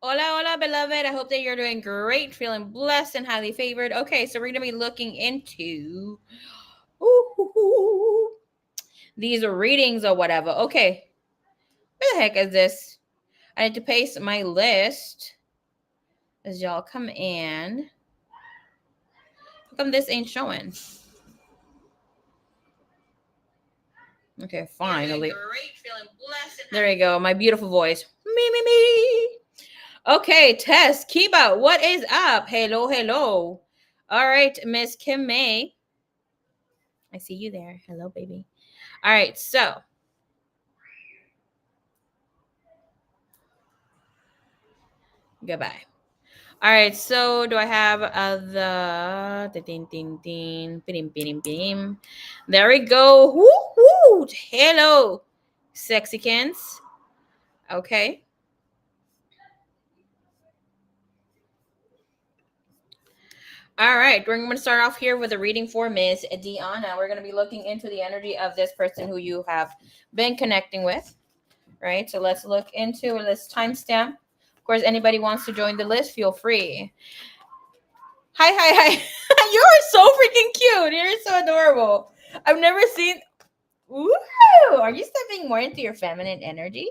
Hola, hola, beloved. I hope that you're doing great, feeling blessed and highly favored. Okay, so we're going to be looking into these readings or whatever. Okay, where the heck is this? I need to paste my list as y'all come in. How come this ain't showing? Okay, finally. There you go, my beautiful voice. Me. Okay, Tess, Kiba, what is up? Hello. All right, Miss Kim May. I see you there. Hello, baby. All right, so goodbye. All right, so do I have the ding. There we go. Woo. Hello, sexykins. Okay. All right, we're going to start off here with a reading for Miss Deanna. We're going to be looking into the energy of this person who you have been connecting with, right? So let's look into this timestamp. Of course, anybody wants to join the list, feel free. Hi. You are so freaking cute. You're so adorable. I've never seen. Woo! Are you stepping more into your feminine energy?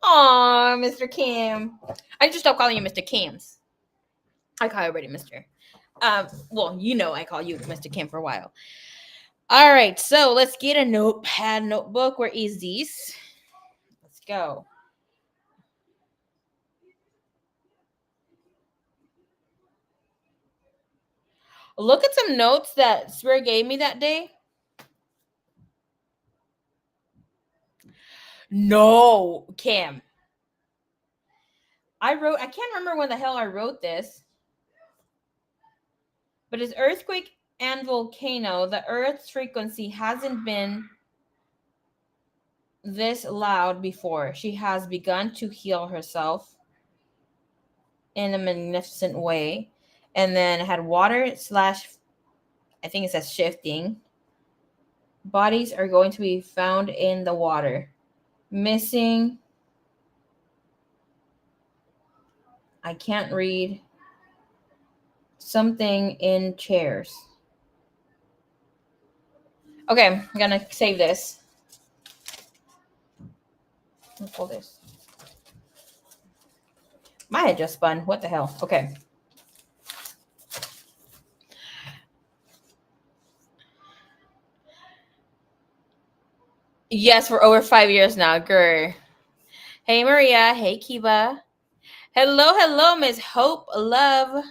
Aw, Mr. Kim. I just stopped calling you Mr. Kims. I call you already Mr. Well, you know I call you Mr. Kim for a while. All right, so let's get a notepad, notebook. Where is these? Let's go. Look at some notes that Spirit gave me that day. No, Kim. I can't remember when the hell I wrote this. But as earthquake and volcano, the Earth's frequency hasn't been this loud before. She has begun to heal herself in a magnificent way. And then had water slash, I think it says shifting. Bodies are going to be found in the water. Missing. I can't read. Something in chairs. Okay, I'm gonna save this. Let's pull this. My head just spun. What the hell? Okay. Yes, for over 5 years now, girl. Hey, Maria. Hey, Kiba. Hello, Miss Hope, Love,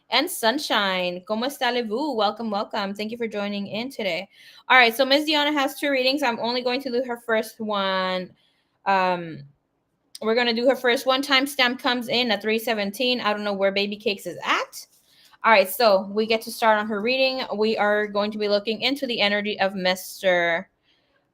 and Sunshine. ¿Cómo está vous? Welcome. Thank you for joining in today. All right, so Miss Deanna has 2 readings. I'm only going to do her first one. We're going to do her first one. Timestamp comes in at 3:17. I don't know where Baby Cakes is at. All right, so we get to start on her reading. We are going to be looking into the energy of Mr.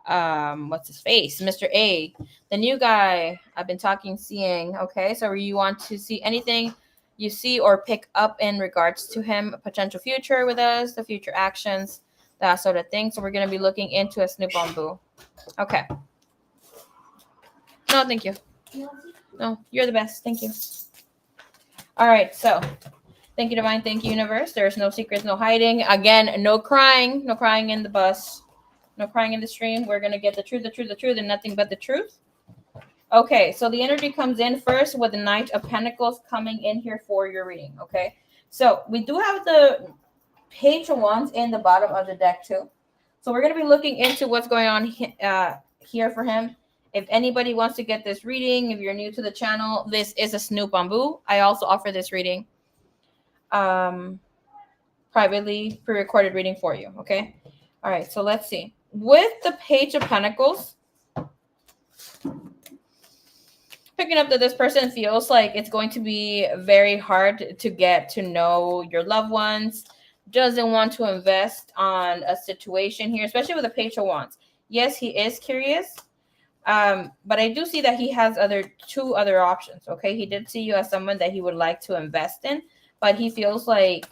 What's his face? Mr. A, the new guy I've been seeing. Okay, so you want to see anything you see or pick up in regards to him, potential future with us, the future actions, that sort of thing. So we're going to be looking into a Snoop Bamboo. Okay. No, thank you. No, you're the best. Thank you. All right, so thank you, Divine. Thank you, Universe. There's no secrets, no hiding. Again, no crying. No crying in the bus. No crying in the stream. We're going to get the truth, and nothing but the truth. Okay, so the energy comes in first with the Knight of Pentacles coming in here for your reading, okay? So we do have the Page of Wands in the bottom of the deck too. So we're going to be looking into what's going on here for him. If anybody wants to get this reading, if you're new to the channel, this is a Snoop Bamboo. I also offer this reading privately, pre-recorded reading for you, okay? All right, so let's see. With the Page of Pentacles, picking up that this person feels like it's going to be very hard to get to know your loved ones, doesn't want to invest on a situation here, especially with the Page of Wands. Yes, he is curious, but I do see that he has two other options, okay? He did see you as someone that he would like to invest in, but he feels like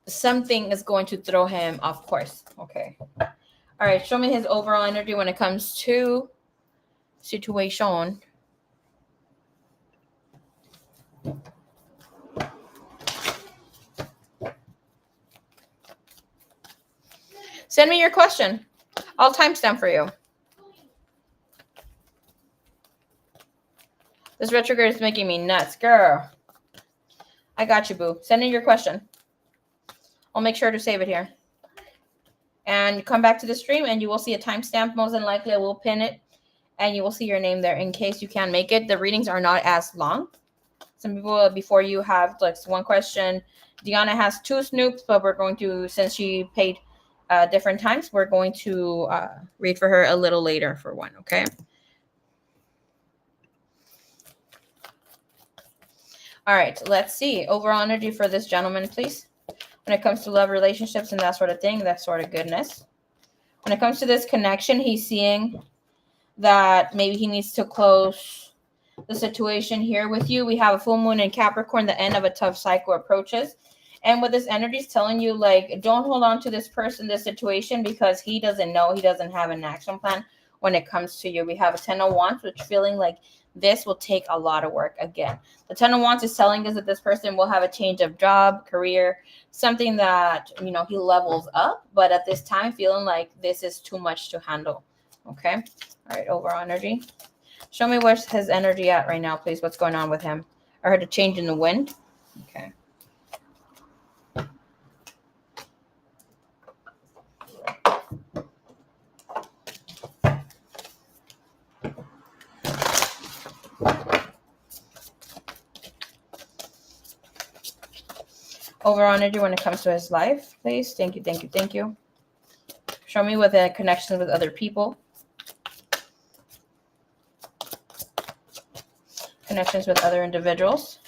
something is going to throw him off course, okay? All right, show me his overall energy when it comes to situation. Send me your question. I'll timestamp for you. This retrograde is making me nuts, girl. I got you, boo. Send in your question. I'll make sure to save it here. And come back to the stream and you will see a timestamp. Most than likely, I will pin it and you will see your name there in case you can't make it. The readings are not as long. Some people before you have like one question. Deanna has 2 snoops, but we're going to, since she paid different times, we're going to read for her a little later for one, okay? All right, let's see. Overall energy for this gentleman, please. When it comes to love, relationships, and that sort of thing, that sort of goodness. When it comes to this connection, he's seeing that maybe he needs to close the situation here with you. We have a full moon in Capricorn, the end of a tough cycle approaches. And what this energy is telling you, like, don't hold on to this person, this situation, because he doesn't know, he doesn't have an action plan when it comes to you. We have a 10 of Wands, which feeling like this will take a lot of work again. The 10 of Wands is telling us that this person will have a change of job, career, something that, you know, he levels up. But at this time, feeling like this is too much to handle. Okay. All right. Overall energy. Show me where's his energy at right now, please. What's going on with him? I heard a change in the wind. Okay. Overall energy when it comes to his life, please. Thank you, thank you, thank you. Show me with the connections with other people. Connections with other individuals.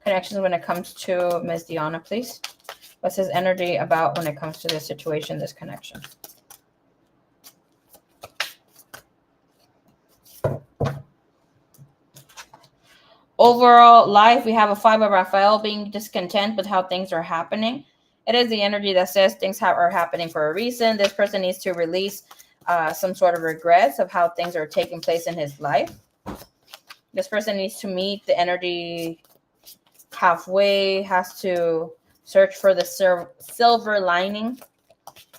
Connections when it comes to Ms. Deanna, please. What's his energy about when it comes to this situation, this connection? Overall life, we have a 5 of Raphael being discontent with how things are happening. It is the energy that says things are happening for a reason. This person needs to release some sort of regrets of how things are taking place in his life. This person needs to meet the energy halfway, has to search for the silver lining,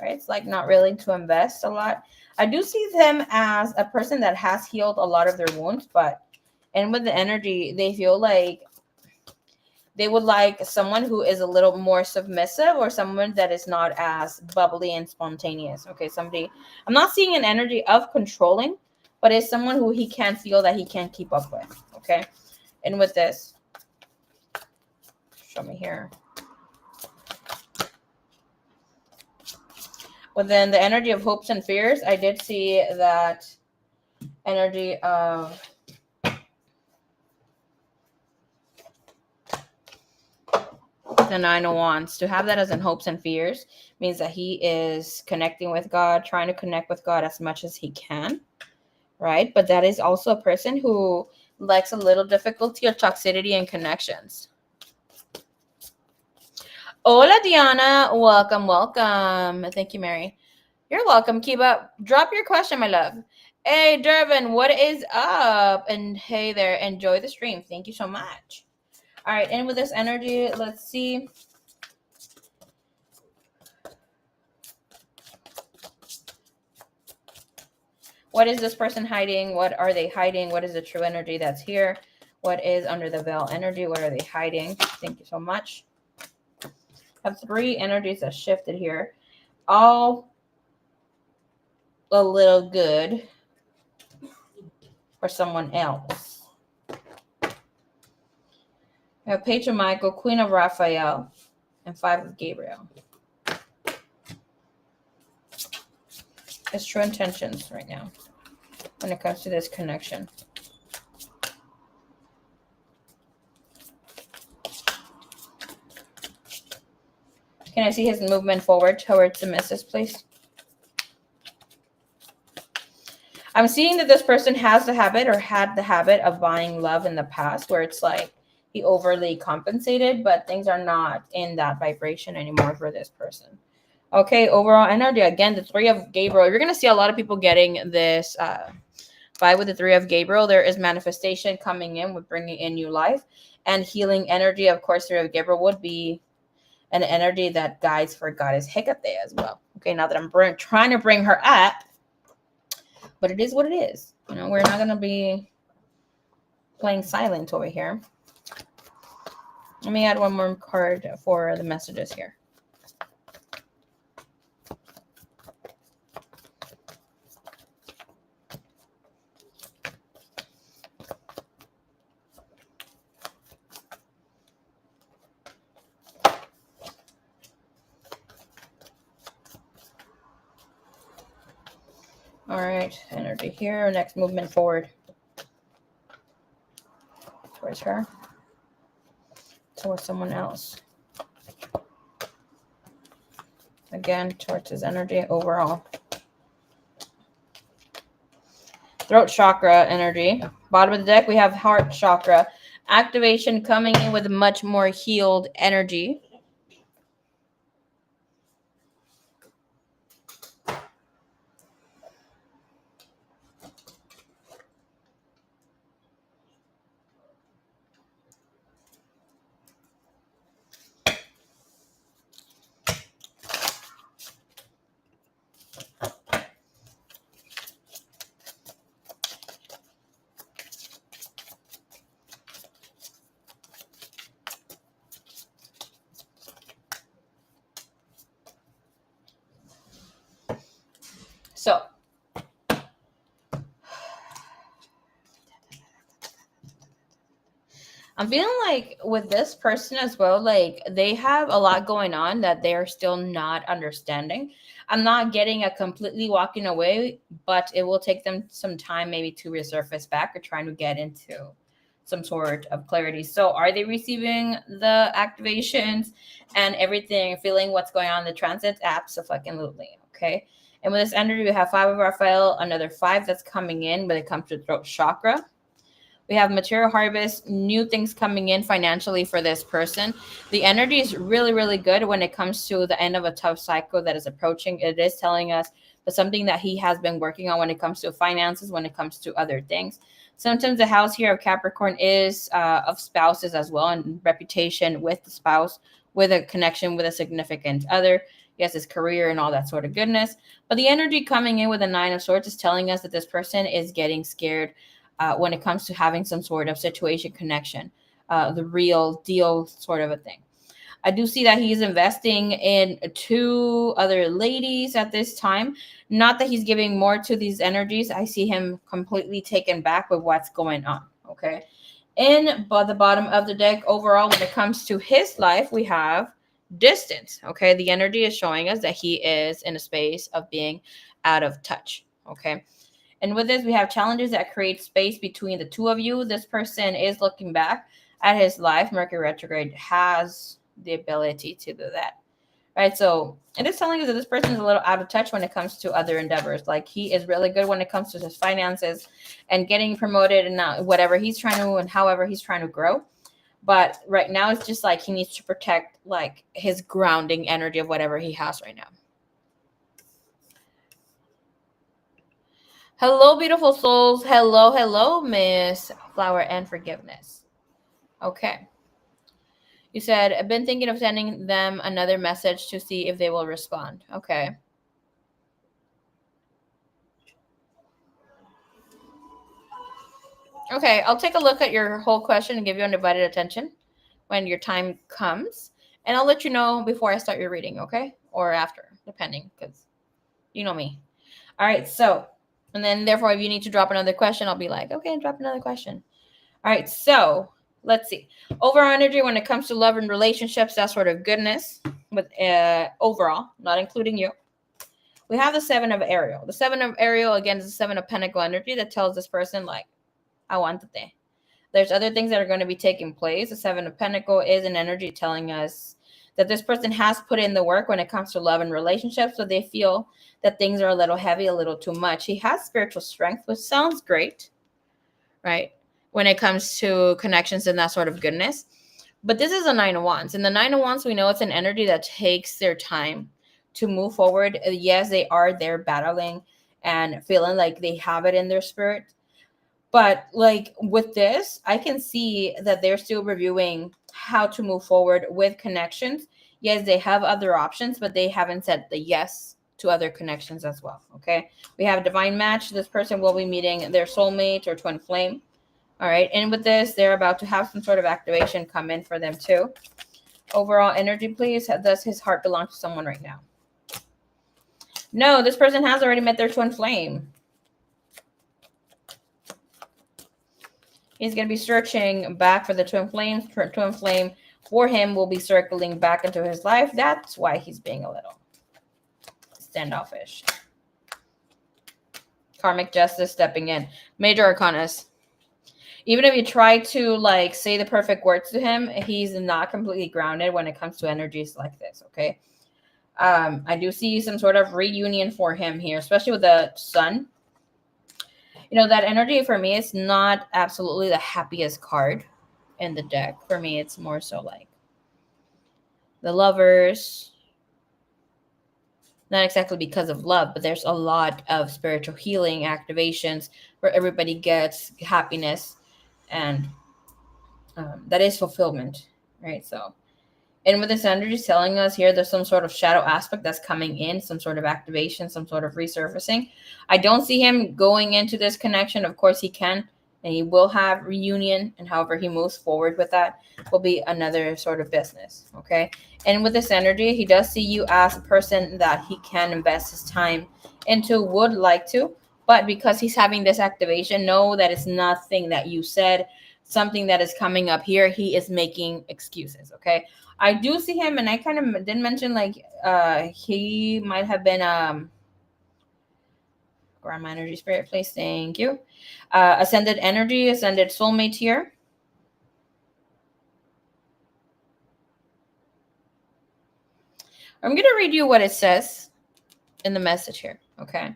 right? It's like not willing to invest a lot. I do see them as a person that has healed a lot of their wounds, and with the energy, they feel like they would like someone who is a little more submissive or someone that is not as bubbly and spontaneous. Okay, somebody, I'm not seeing an energy of controlling, but it's someone who he can feel that he can't keep up with. Okay, and with this, show me here. Within the energy of hopes and fears, I did see that energy of the 9 of Wands. To have that as in hopes and fears means that he is connecting with God, trying to connect with God as much as he can, right? But that is also a person who likes a little difficulty or toxicity in connections. Hola, Diana. Welcome, welcome. Thank you, Mary. You're welcome. Keep up. Drop your question, my love. Hey, Dervin, what is up? And hey there, enjoy the stream. Thank you so much. All right, and with this energy, let's see. What is this person hiding? What are they hiding? What is the true energy that's here? What is under the veil energy? What are they hiding? Thank you so much. I have 3 energies that shifted here. All a little good for someone else. We have Page of Michael, Queen of Raphael, and 5 of Gabriel. It's true intentions right now when it comes to this connection. Can I see his movement forward towards the missus, please? I'm seeing that this person has the habit or had the habit of buying love in the past where it's like he overly compensated, but things are not in that vibration anymore for this person. Okay, overall energy. Again, the 3 of Gabriel. You're going to see a lot of people getting this 5 with the 3 of Gabriel, there is manifestation coming in with bringing in new life and healing energy. Of course, 3 of Gabriel would be an energy that guides for Goddess Hecate as well. Okay, now that I'm trying to bring her up, but it is what it is. You know, we're not going to be playing silent over here. Let me add one more card for the messages here. All right, energy here. Next movement forward. Towards her. Towards someone else. Again, towards his energy overall. Throat chakra energy. Bottom of the deck, we have heart chakra. Activation coming in with much more healed energy. So, I'm feeling like with this person as well, like they have a lot going on that they are still not understanding. I'm not getting a completely walking away, but it will take them some time maybe to resurface back or trying to get into some sort of clarity. So are they receiving the activations and everything, feeling what's going on in the transit? Absolutely. Okay. And with this energy, we have 5 of Raphael, another 5 that's coming in when it comes to throat chakra. We have material harvest, new things coming in financially for this person. The energy is really, really good when it comes to the end of a tough cycle that is approaching. It is telling us that something that he has been working on when it comes to finances, when it comes to other things. Sometimes the house here of Capricorn is of spouses as well, and reputation with the spouse, with a connection with a significant other. Yes, his career and all that sort of goodness. But the energy coming in with the 9 of Swords is telling us that this person is getting scared when it comes to having some sort of situation connection, the real deal sort of a thing. I do see that he's investing in 2 other ladies at this time. Not that he's giving more to these energies. I see him completely taken back with what's going on. Okay. In the bottom of the deck, overall, when it comes to his life, we have distance. Okay. The energy is showing us that he is in a space of being out of touch. Okay. And with this, we have challenges that create space between the two of you. This person is looking back at his life. Mercury retrograde has the ability to do that, right? So it is telling us that this person is a little out of touch when it comes to other endeavors. Like he is really good when it comes to his finances and getting promoted and whatever he's trying to and however he's trying to grow. But right now, it's just like he needs to protect like his grounding energy of whatever he has right now. Hello, beautiful souls. Hello, hello, Miss Flower and Forgiveness. Okay. You said, I've been thinking of sending them another message to see if they will respond. Okay. Okay, I'll take a look at your whole question and give you undivided attention when your time comes. And I'll let you know before I start your reading, okay? Or after, depending, because you know me. All right, so, and then therefore, if you need to drop another question, I'll be like, okay, drop another question. All right, so let's see. Overall energy when it comes to love and relationships, that sort of goodness with overall, not including you. We have the 7 of Ariel. The 7 of Ariel, again, is the 7 of Pentacle energy that tells this person, like, I want the thing. There's other things that are going to be taking place. The 7 of Pentacle is an energy telling us that this person has put in the work when it comes to love and relationships, so they feel that things are a little heavy, a little too much. He has spiritual strength, which sounds great, right? When it comes to connections and that sort of goodness. But this is a 9 of Wands. And the 9 of Wands, we know it's an energy that takes their time to move forward. Yes, they are there battling and feeling like they have it in their spirit. But like with this, I can see that they're still reviewing how to move forward with connections. Yes, they have other options, but they haven't said the yes to other connections as well. Okay. We have divine match. This person will be meeting their soulmate or twin flame. All right. And with this, they're about to have some sort of activation come in for them too. Overall energy, please. Does his heart belong to someone right now? No, this person has already met their twin flame. He's going to be searching back for the twin flames. Twin flame for him will be circling back into his life. That's why he's being a little standoffish. Karmic justice stepping in. Major arcanas. Even if you try to like say the perfect words to him, he's not completely grounded when it comes to energies like this. Okay. I do see some sort of reunion for him here, especially with the sun. You know, that energy for me is not absolutely the happiest card in the deck. For me, it's more so like the lovers. Not exactly because of love, but there's a lot of spiritual healing activations where everybody gets happiness, and that is fulfillment, right? So, and with this energy telling us here, there's some sort of shadow aspect that's coming in, some sort of activation, some sort of resurfacing. I don't see him going into this connection. Of course, he can, and he will have reunion, and however he moves forward with that will be another sort of business, okay? And with this energy, he does see you as a person that he can invest his time into, would like to, but because he's having this activation, know that it's nothing that you said, something that is coming up here. He is making excuses, okay? I do see him, and I kind of did mention like he might have been Grandma Energy Spirit, please, thank you. Ascended energy, ascended soulmate here. I'm gonna read you what it says in the message here, okay?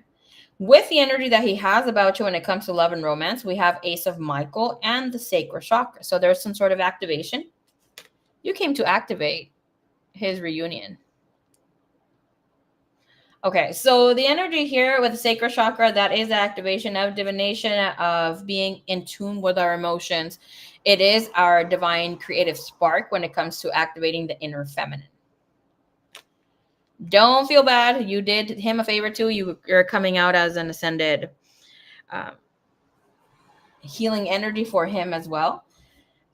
With the energy that he has about you when it comes to love and romance, we have Ace of Michael and the Sacral Chakra. So there's some sort of activation. You came to activate his reunion. Okay, so the energy here with the sacral chakra, that is the activation of divination, of being in tune with our emotions. It is our divine creative spark when it comes to activating the inner feminine. Don't feel bad. You did him a favor too. You're coming out as an ascended healing energy for him as well.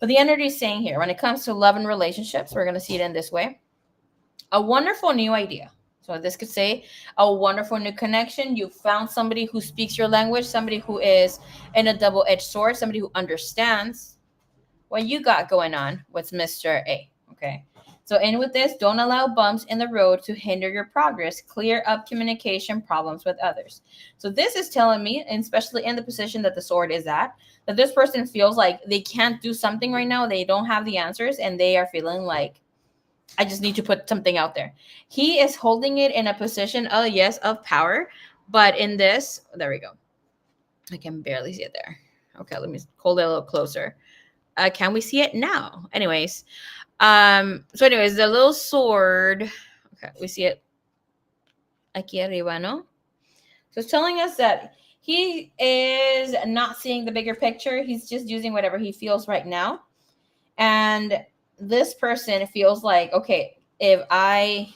But the energy is saying here, when it comes to love and relationships, we're going to see it in this way. A wonderful new idea. So this could say a wonderful new connection. You found somebody who speaks your language, somebody who is in a double-edged sword, somebody who understands what you got going on with Mr. A. Okay. So in with this, don't allow bumps in the road to hinder your progress. Clear up communication problems with others. So this is telling me, and especially in the position that the sword is at, that this person feels like they can't do something right now. They don't have the answers, and they are feeling like, I just need to put something out there. He is holding it in a position, oh yes, of power. But in this, there we go. I can barely see it there. Okay, let me hold it a little closer. Can we see it now? Anyways, so anyways, the little sword. Okay, we see it aquí arriba, no? So it's telling us that he is not seeing the bigger picture. He's just using whatever he feels right now. And this person feels like, okay, if I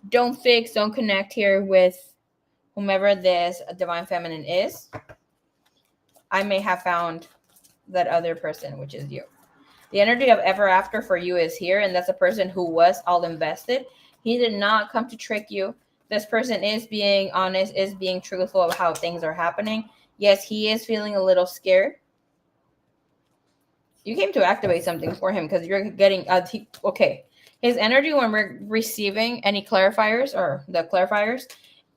don't connect here with whomever this divine feminine is, I may have found that other person, which is you. The energy of ever after for you is here, and that's a person who was all invested. He did not come to trick you. This person is being honest, is being truthful of how things are happening. Yes, he is feeling a little scared. You came to activate something for him because you're getting okay. His energy when we're receiving any clarifiers or the clarifiers,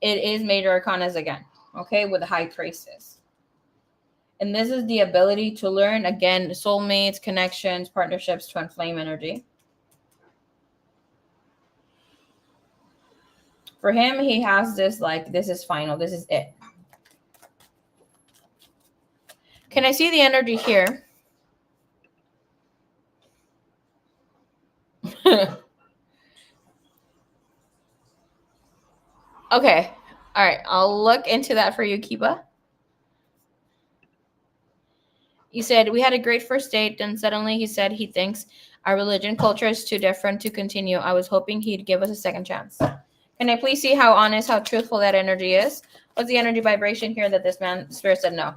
it is major arcanas again, okay, with the high priestess. And this is the ability to learn, again, soulmates, connections, partnerships, twin flame energy. For him, he has this like, this is final, this is it. Can I see the energy here? Okay. All right. I'll look into that for you, Kiba. He said, we had a great first date, and suddenly he said he thinks our religion culture is too different to continue. I was hoping he'd give us a second chance. Can I please see how honest, how truthful that energy is? What's the energy vibration here that this man spirit said no?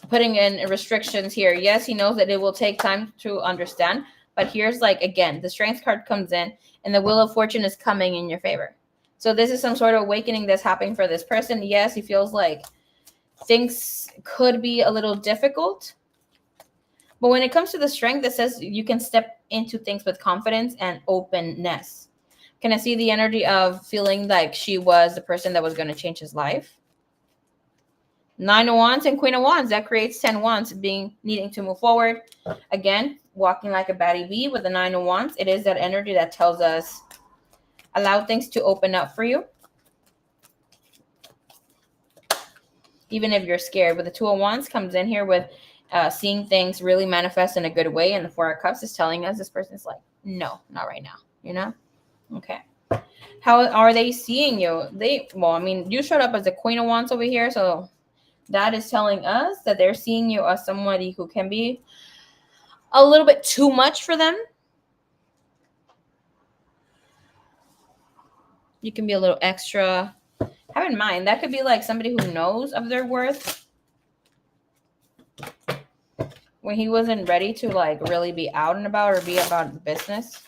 Putting in restrictions here. Yes, he knows that it will take time to understand, but here's like, again, the strength card comes in and the wheel of fortune is coming in your favor. So this is some sort of awakening that's happening for this person. Yes, he feels like things could be a little difficult, but when it comes to the strength, that says you can step into things with confidence and openness. Can I see the energy of feeling like she was the person that was going to change his life? 9 of Wands and Queen of Wands. That creates 10 Wands, needing to move forward. Again, walking like a batty bee with the 9 of Wands. It is that energy that tells us allow things to open up for you. Even if you're scared. With the 2 of Wands comes in here with seeing things really manifest in a good way. And the 4 of Cups is telling us this person's like, no, not right now. You know? Okay. How are they seeing you? You showed up as the Queen of Wands over here. So that is telling us that they're seeing you as somebody who can be a little bit too much for them. You can be a little extra. Have in mind, that could be like somebody who knows of their worth when he wasn't ready to like really be out and about or be about business.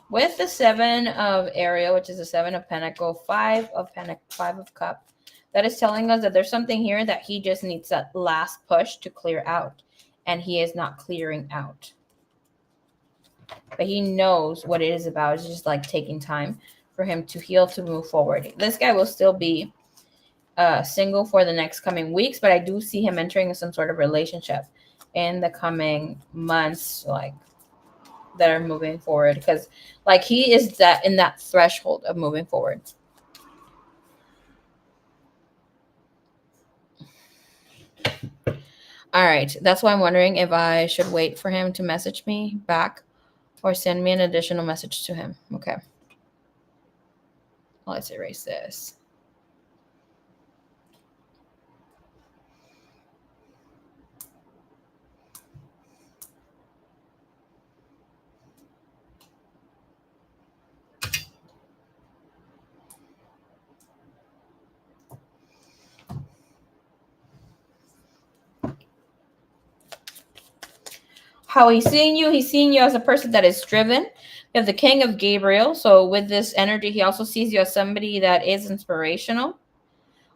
With the 7 of Ariel, which is the 7 of Pentacle, 5 of Cup, that is telling us that there's something here that he just needs that last push to clear out, and he is not clearing out. But he knows what it is about. It's just like taking time for him to heal, to move forward. This guy will still be single for the next coming weeks, but I do see him entering some sort of relationship in the coming months, like that are moving forward, because like he is that in that threshold of moving forward. All right, that's why I'm wondering if I should wait for him to message me back or send me an additional message to him. Okay, let's erase this. How he's seeing you as a person that is driven. You have the King of Gabriel. So with this energy, he also sees you as somebody that is inspirational.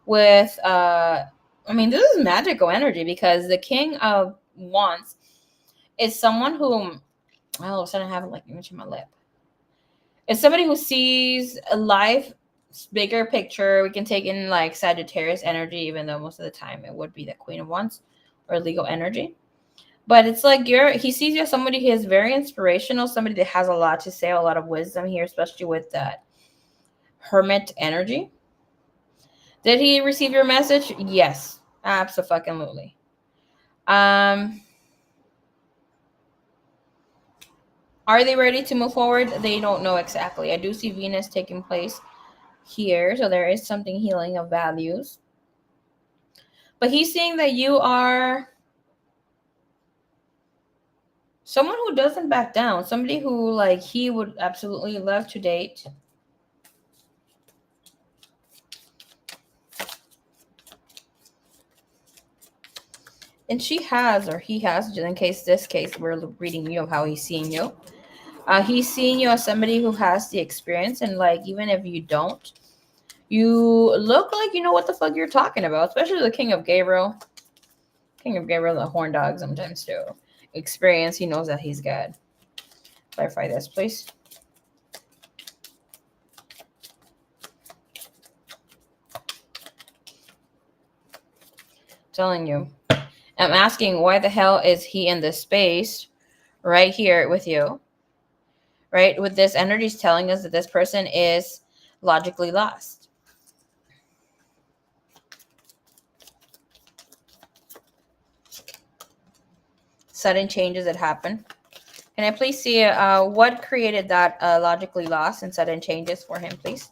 With this is magical energy, because the King of Wands is someone who, all of a sudden I have like image in my lip. It's somebody who sees a life bigger picture. We can take in like Sagittarius energy, even though most of the time it would be the Queen of Wands or Leo energy. But it's like he sees you as somebody who is very inspirational, somebody that has a lot to say, a lot of wisdom here, especially with that Hermit energy. Did he receive your message? Yes, absolutely. Are they ready to move forward? They don't know exactly. I do see Venus taking place here, so there is something healing of values. But he's seeing that you are someone who doesn't back down, somebody who like he would absolutely love to date. And she has, or he has, just in this case, we're reading you of how he's seeing you. He's seeing you as somebody who has the experience, and like, even if you don't, you look like you know what the fuck you're talking about, especially the King of Gabriel. King of Gabriel, the horn dog sometimes too. Experience, he knows that he's good. Clarify this, please. Telling you. I'm asking, why the hell is he in this space right here with you? Right? With this energy is telling us that this person is logically lost. sudden changes that happen. Can I please see what created that logically lost and sudden changes for him, please?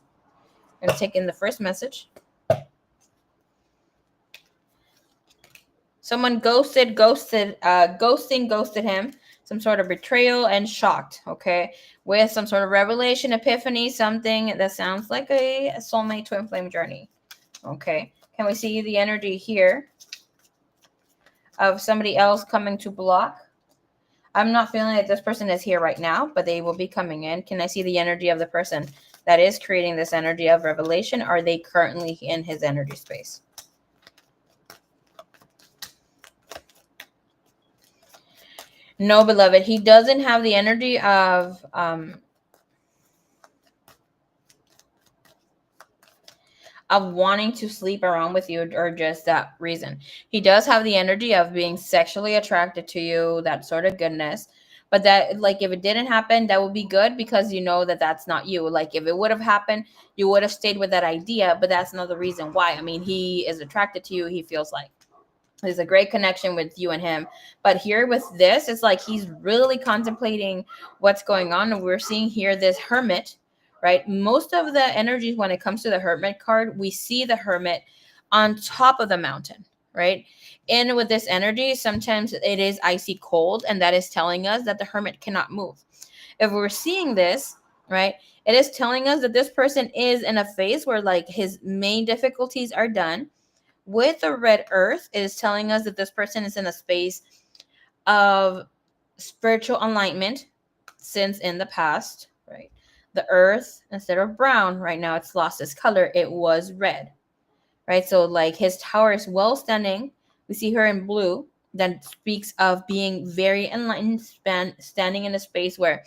I'm going to take in the first message. Someone ghosted him. Some sort of betrayal and shocked, okay? With some sort of revelation, epiphany, something that sounds like a soulmate twin flame journey, okay? Can we see the energy here of somebody else coming to block? I'm not feeling that this person is here right now, but they will be coming in. Can I see the energy of the person that is creating this energy of revelation? Are they currently in his energy space? No, beloved. He doesn't have the energy of wanting to sleep around with you or just that reason. He does have the energy of being sexually attracted to you, that sort of goodness. But that, like, if it didn't happen, that would be good because you know that that's not you. Like, if it would have happened, you would have stayed with that idea, but that's not the reason why. I mean, he is attracted to you. He feels like there's a great connection with you and him. But here with this, it's like he's really contemplating what's going on. And we're seeing here this hermit, right? Most of the energies when it comes to the hermit card, we see the hermit on top of the mountain, right? And with this energy, sometimes it is icy cold, and that is telling us that the hermit cannot move. If we're seeing this, right, it is telling us that this person is in a phase where like his main difficulties are done. With the red earth, it is telling us that this person is in a space of spiritual alignment since in the past, right? The earth, instead of brown, right now it's lost its color. It was red, right? So like his tower is well standing. We see her in blue. That speaks of being very enlightened, standing in a space where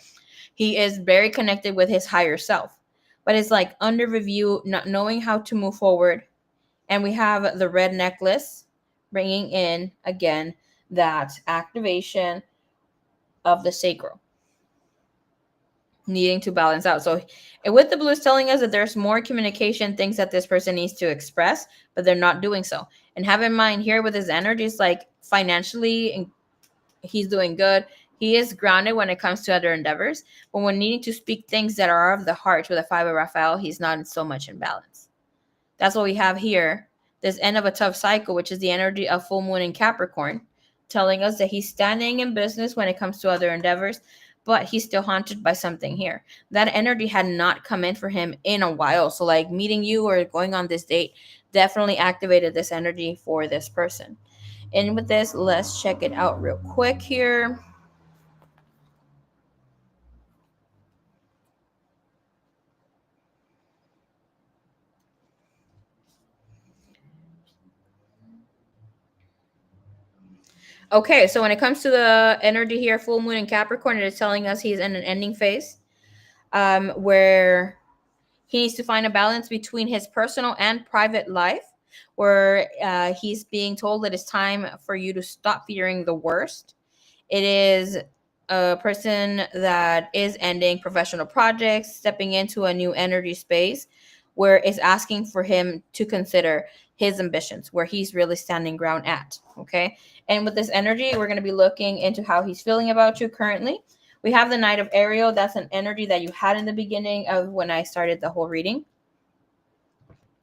he is very connected with his higher self. But it's like under review, not knowing how to move forward. And we have the red necklace bringing in, again, that activation of the sacral, needing to balance out. So with the blue is telling us that there's more communication, things that this person needs to express, but they're not doing so. And have in mind here with his energies, like financially, he's doing good. He is grounded when it comes to other endeavors. But when needing to speak things that are of the heart with the 5 of Raphael, he's not so much in balance. That's what we have here. This end of a tough cycle, which is the energy of full moon in Capricorn, telling us that he's standing in business when it comes to other endeavors, but he's still haunted by something here. That energy had not come in for him in a while. So like meeting you or going on this date definitely activated this energy for this person. And with this, let's check it out real quick here. Okay, so when it comes to the energy here, full moon in Capricorn, it is telling us he's in an ending phase, where he needs to find a balance between his personal and private life, where he's being told that it's time for you to stop fearing the worst. It is a person that is ending professional projects, stepping into a new energy space, where it's asking for him to consider his ambitions, where he's really standing ground at. Okay. And with this energy, we're going to be looking into how he's feeling about you currently. We have the Knight of Ariel. That's an energy that you had in the beginning of when I started the whole reading.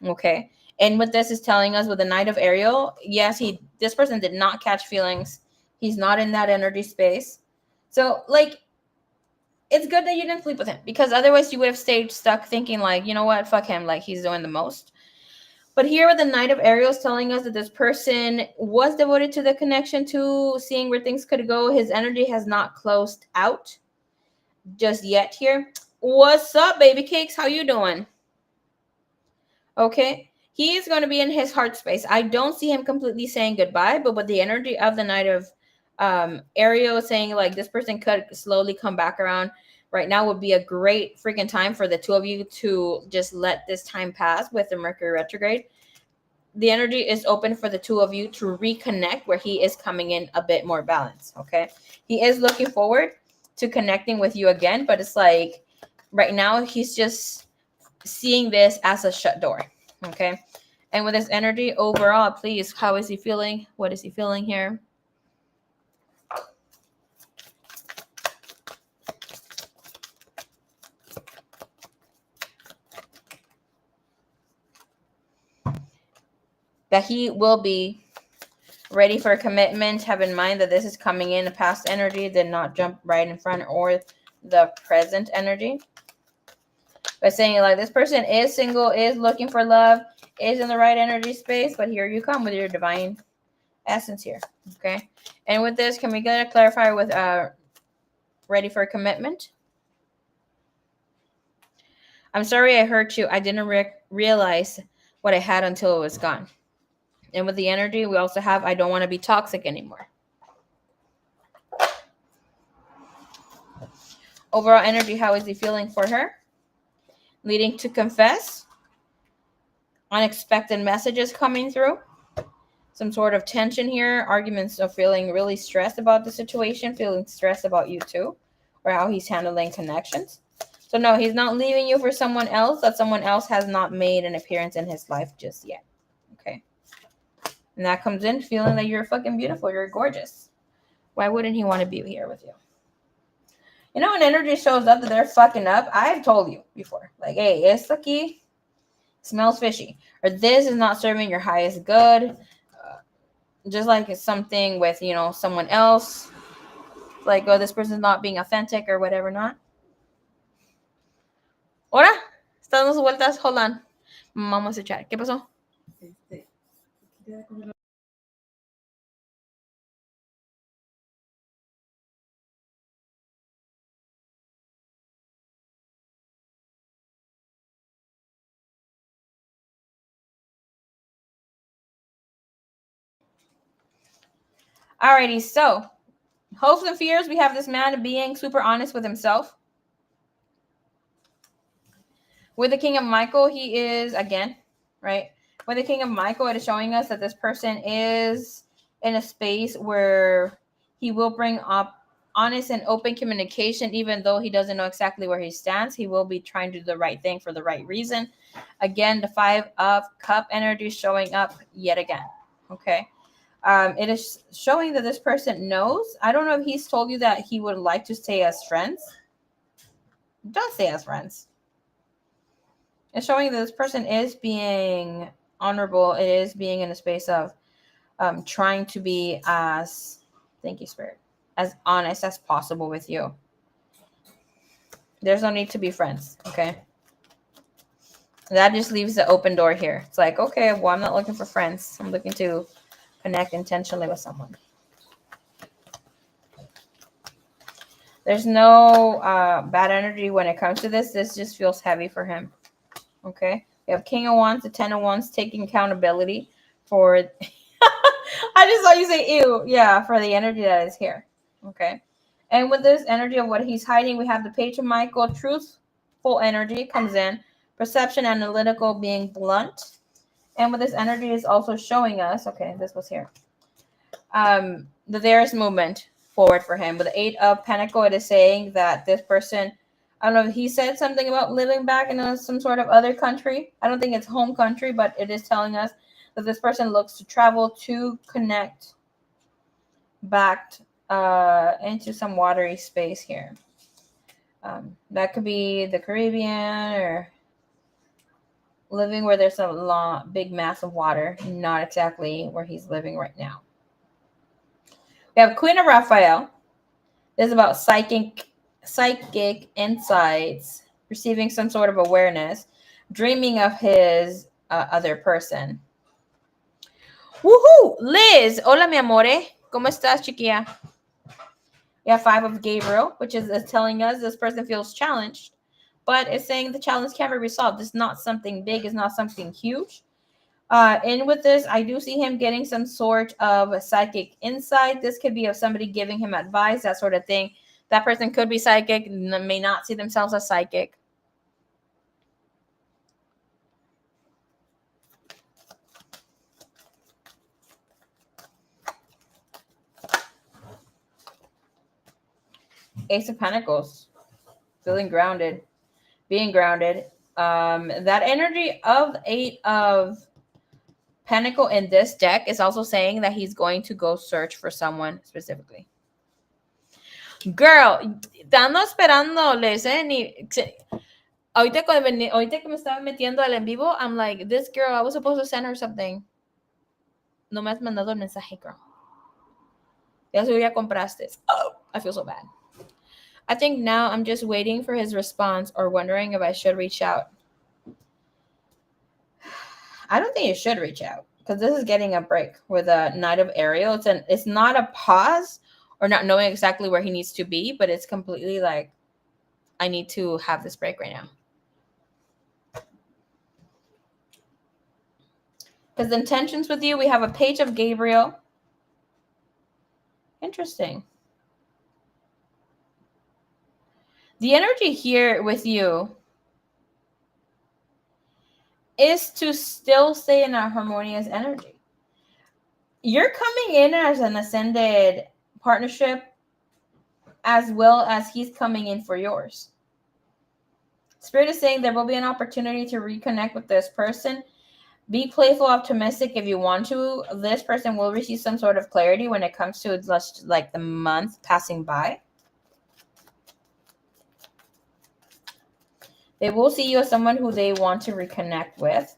Okay. And what this is telling us with the Knight of Ariel, yes, this person did not catch feelings. He's not in that energy space. So, like, it's good that you didn't sleep with him, because otherwise you would have stayed stuck thinking like, you know what, fuck him, like he's doing the most. But here with the Knight of Ariel is telling us that this person was devoted to the connection, to seeing where things could go. His energy has not closed out just yet here. What's up, baby cakes? How you doing? Okay. He is going to be in his heart space. I don't see him completely saying goodbye, but with the energy of the Knight of Ariel saying like this person could slowly come back around, right now would be a great freaking time for the two of you to just let this time pass with the Mercury retrograde. The energy is open for the two of you to reconnect, where he is coming in a bit more balanced. Okay. He is looking forward to connecting with you again, but it's like right now he's just seeing this as a shut door. Okay. And with his energy overall, please, how is he feeling? What is he feeling here? that he will be ready for commitment. Have in mind that this is coming in a past energy, did not jump right in front or the present energy. By saying it like this person is single, is looking for love, is in the right energy space, but here you come with your divine essence here. Okay. And with this, can we get a clarifier with ready for commitment? I'm sorry I hurt you. I didn't realize what I had until it was gone. And with the energy, we also have I don't want to be toxic anymore. Overall energy, how is he feeling for her? Leading to confess. Unexpected messages coming through. Some sort of tension here. Arguments of feeling really stressed about the situation. Feeling stressed about you too. Or how he's handling connections. So no, he's not leaving you for someone else. That someone else has not made an appearance in his life just yet. Okay. And that comes in feeling that you're fucking beautiful. You're gorgeous. Why wouldn't he want to be here with you? You know, when energy shows up that they're fucking up, I've told you before. Like, hey, esto aquí smells fishy. Or this is not serving your highest good. Just like it's something with, you know, someone else. Like, oh, this person's not being authentic or whatever not. Hola, estás dando vueltas. Hold on. Vamos a echar. ¿Qué pasó? Alrighty, so hopes and fears. We have this man being super honest with himself. With the King of Michael, he is, again, right? With the King of Michael, it is showing us that this person is in a space where he will bring up honest and open communication, even though he doesn't know exactly where he stands. He will be trying to do the right thing for the right reason. Again, the 5 of Cup energy showing up yet again. Okay. It is showing that this person knows. I don't know if he's told you that he would like to stay as friends. Don't stay as friends. It's showing that this person is being honorable. It is being in a space of trying to be as, thank you, Spirit, as honest as possible with you. There's no need to be friends, okay? That just leaves the open door here. It's like, okay, well, I'm not looking for friends. I'm looking to connect intentionally with someone. There's no bad energy when it comes to this. This just feels heavy for him. Okay. We have King of Wands, the 10 of Wands taking accountability for I just saw you say ew. Yeah, for the energy that is here. Okay. And with this energy of what he's hiding, we have the Page of Michael, truthful energy comes in, perception, analytical, being blunt. And with this energy is also showing us, okay, this was here. That there is movement forward for him. With the 8 of Pentacle, it is saying that this person, I don't know if he said something about living back in some sort of other country. I don't think it's home country, but it is telling us that this person looks to travel to connect back into some watery space here. That could be the Caribbean or living where there's a big mass of water, not exactly where he's living right now. We have Queen of Raphael. This is about psychic insights, receiving some sort of awareness, dreaming of his other person. Woohoo! Liz, hola mi amore. ¿Cómo estás, chiquilla? We have 5 of Gabriel, which is telling us this person feels challenged, but it's saying the challenge can be resolved. It's not something big. It's not something huge. And with this, I do see him getting some sort of psychic insight. This could be of somebody giving him advice, that sort of thing. That person could be psychic, may not see themselves as psychic. Ace of Pentacles, feeling grounded, being grounded. That energy of 8 of Pentacle in this deck is also saying that he's going to go search for someone specifically. Girl, te ando esperando, ahorita que me estaba metiendo al en vivo, I'm like, this girl, I was supposed to send her something. No me has mandado el mensaje, girl. Ya se ya compraste. Oh, I feel so bad. I think now I'm just waiting for his response or wondering if I should reach out. I don't think you should reach out because this is getting a break with a Knight of Ariel. It's not a pause or not knowing exactly where he needs to be, but it's completely like, I need to have this break right now. Because the intentions with you, we have a Page of Gabriel. Interesting. The energy here with you is to still stay in a harmonious energy. You're coming in as an ascended partnership as well as he's coming in for yours. Spirit is saying there will be an opportunity to reconnect with this person. Be playful, optimistic if you want to. This person will receive some sort of clarity when it comes to like the month passing by. They will see you as someone who they want to reconnect with.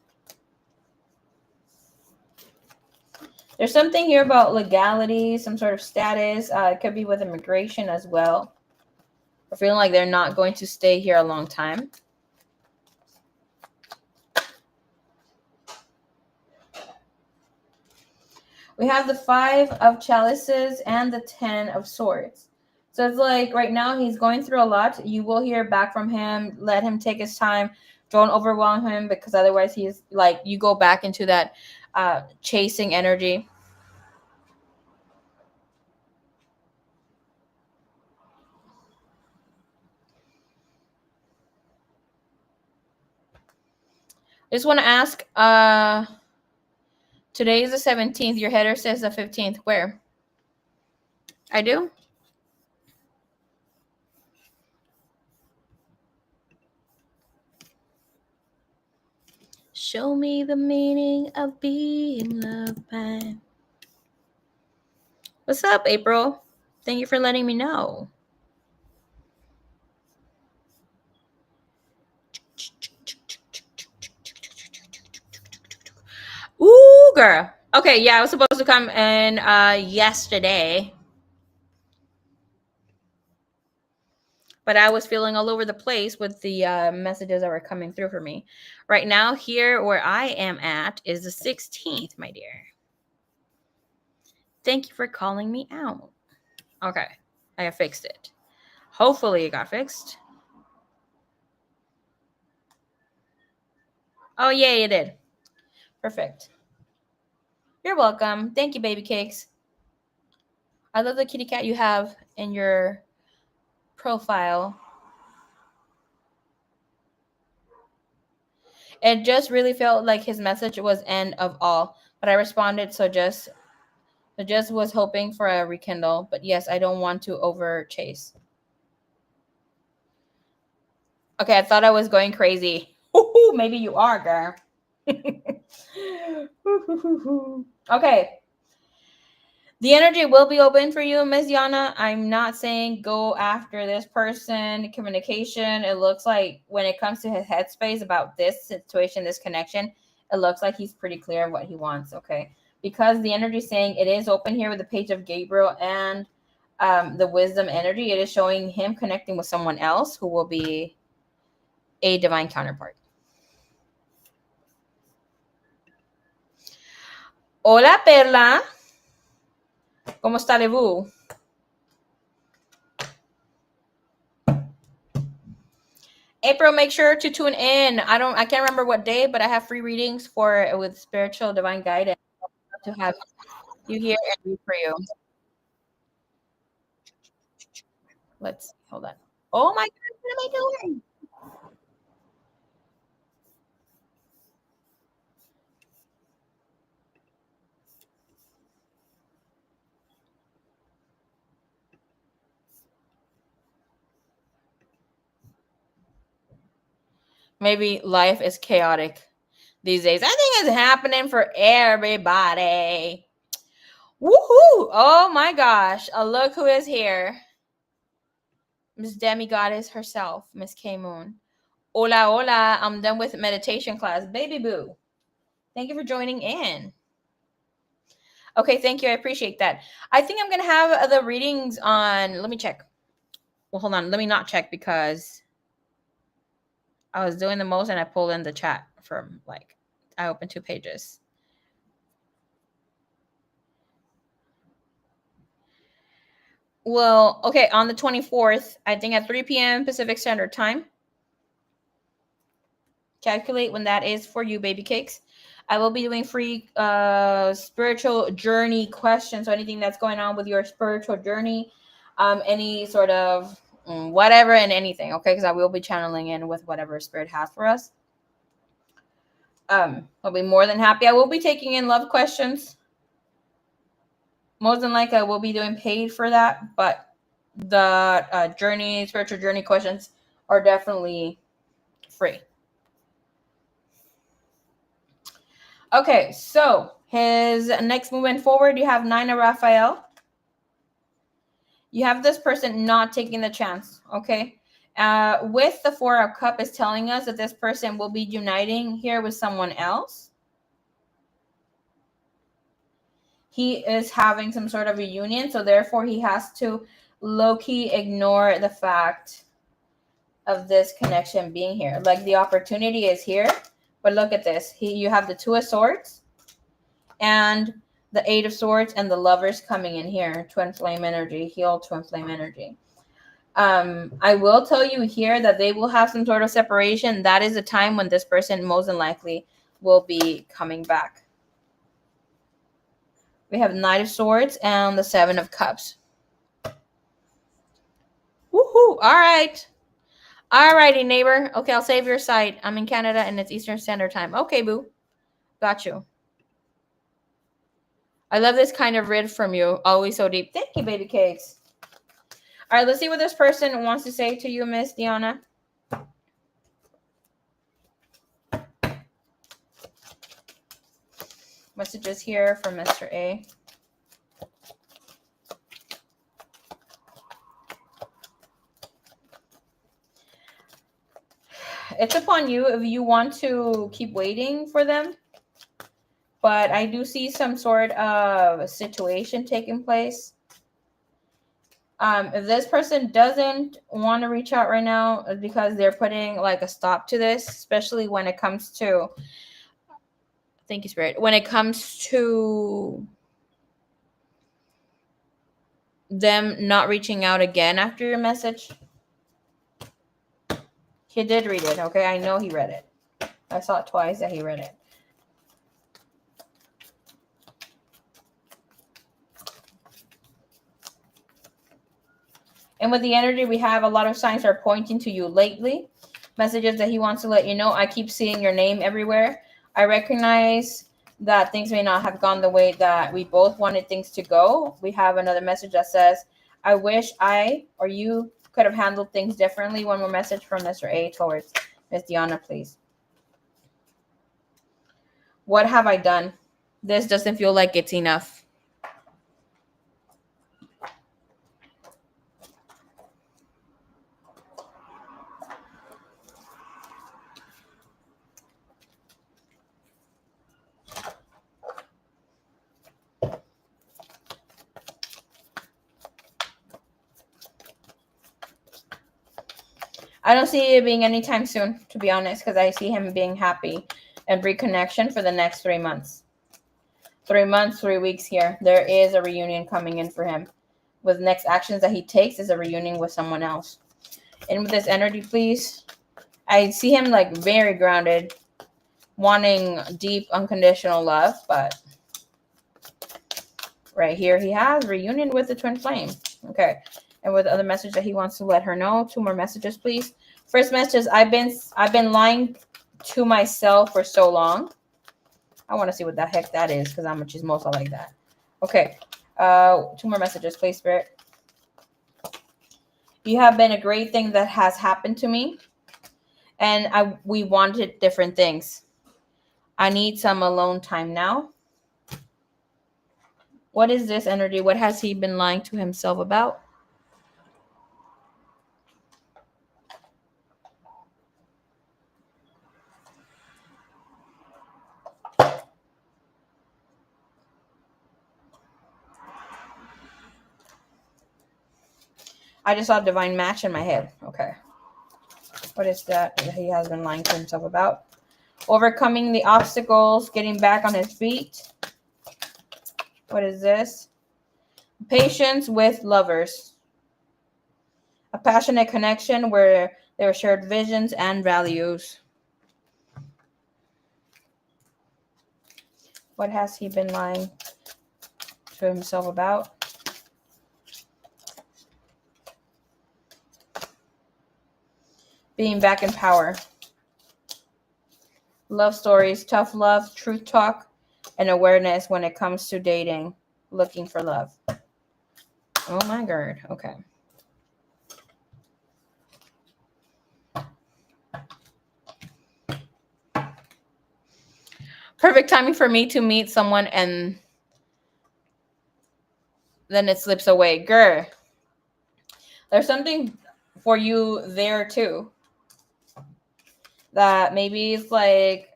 There's something here about legality, some sort of status. It could be with immigration as well. Or feeling like they're not going to stay here a long time. We have the 5 of Chalices and the 10 of Swords. So it's like right now he's going through a lot. You will hear back from him. Let him take his time. Don't overwhelm him because otherwise he's like, you go back into that chasing energy. I just want to ask, today is the 17th. Your header says the 15th. Where? I do? Show me the meaning of being loved by. What's up, April? Thank you for letting me know. Ooh, girl. Okay, yeah, I was supposed to come in yesterday. But I was feeling all over the place with the messages that were coming through for me. Right now, here where I am at is the 16th, my dear. Thank you for calling me out. Okay, I have fixed it. Hopefully it got fixed. Oh, yay, it did. Perfect. You're welcome. Thank you, baby cakes. I love the kitty cat you have in your profile. It just really felt like his message was end of all, but I responded, so just was hoping for a rekindle. But yes, I don't want to over chase. Okay, I thought I was going crazy. Maybe you are, girl. Okay. The energy will be open for you, Ms. Yana. I'm not saying go after this person. Communication, it looks like when it comes to his headspace about this situation, this connection, it looks like he's pretty clear what he wants, okay? Because the energy is saying it is open here with the Page of Gabriel and the Wisdom energy. It is showing him connecting with someone else who will be a divine counterpart. Hola, Perla. ¿Cómo está Lebu? April, make sure to tune in. I can't remember what day, but I have free readings with spiritual divine guidance to have you here and read for you. Let's hold on. Oh my God, what am I doing? Maybe life is chaotic these days. I think it's happening for everybody. Woohoo! Oh my gosh. Look who is here. Miss Demigoddess herself, Miss K Moon. Hola, hola. I'm done with meditation class. Baby boo. Thank you for joining in. Okay, thank you. I appreciate that. I think I'm gonna have the readings on. Let me check. Well, hold on. Let me not check because I was doing the most and I pulled in the chat from like I opened 2 pages. Well, okay, on the 24th, I think at 3 p.m. Pacific Standard Time. Calculate when that is for you, baby cakes. I will be doing free spiritual journey questions. So anything that's going on with your spiritual journey, any sort of whatever and anything, okay? Because I will be channeling in with whatever spirit has for us. I'll be more than happy. I will be taking in love questions. More than likely, I will be doing paid for that, but the spiritual journey questions are definitely free. Okay, so his next movement forward, you have 9 of Raphael. You have this person not taking the chance, okay? With the 4 of Cup is telling us that this person will be uniting here with someone else. He is having some sort of reunion, so therefore he has to low-key ignore the fact of this connection being here. Like the opportunity is here, but look at this. You have the 2 of Swords and the 8 of Swords and the Lovers coming in here. Twin flame energy, heal twin flame energy. I will tell you here that they will have some sort of separation. That is a time when this person most than likely will be coming back. We have Knight of Swords and the 7 of Cups. Woohoo! All right. All righty, neighbor. Okay, I'll save your site. I'm in Canada and it's Eastern Standard Time. Okay, boo. Got you. I love this kind of read from you. Always so deep. Thank you, baby cakes. All right, let's see what this person wants to say to you, Miss Diana. Messages here from Mr. A. It's upon you if you want to keep waiting for them. But I do see some sort of situation taking place. If this person doesn't want to reach out right now, it's because they're putting like a stop to this, especially when it comes to, thank you, Spirit, when it comes to them not reaching out again after your message. He did read it, okay? I know he read it. I saw it twice that he read it. And with the energy, we have a lot of signs are pointing to you lately. Messages that he wants to let you know. I keep seeing your name everywhere. I recognize that things may not have gone the way that we both wanted things to go. We have another message that says, I wish I or you could have handled things differently. One more message from Mr. A towards Miss Diana, please. What have I done? This doesn't feel like it's enough. I don't see it being anytime soon, to be honest, because I see him being happy and reconnection for the next 3 months. 3 months, 3 weeks here. There is a reunion coming in for him. With next actions that he takes is a reunion with someone else. And with this energy, please. I see him like very grounded, wanting deep, unconditional love, but right here he has reunion with the twin flame. Okay. And with the other message that he wants to let her know. 2 more messages, please. First message, I've been lying to myself for so long. I want to see what the heck that is because I'm a chismosa like that. Okay. 2 more messages, please, Spirit. You have been a great thing that has happened to me. And we wanted different things. I need some alone time now. What is this energy? What has he been lying to himself about? I just saw divine match in my head. Okay. What is that he has been lying to himself about? Overcoming the obstacles, getting back on his feet. What is this? Patience with lovers. A passionate connection where there are shared visions and values. What has he been lying to himself about? Being back in power. Love stories, tough love, truth talk, and awareness when it comes to dating. Looking for love. Oh my God. Okay. Perfect timing for me to meet someone and then it slips away. Grr. There's something for you there too. That maybe it's like,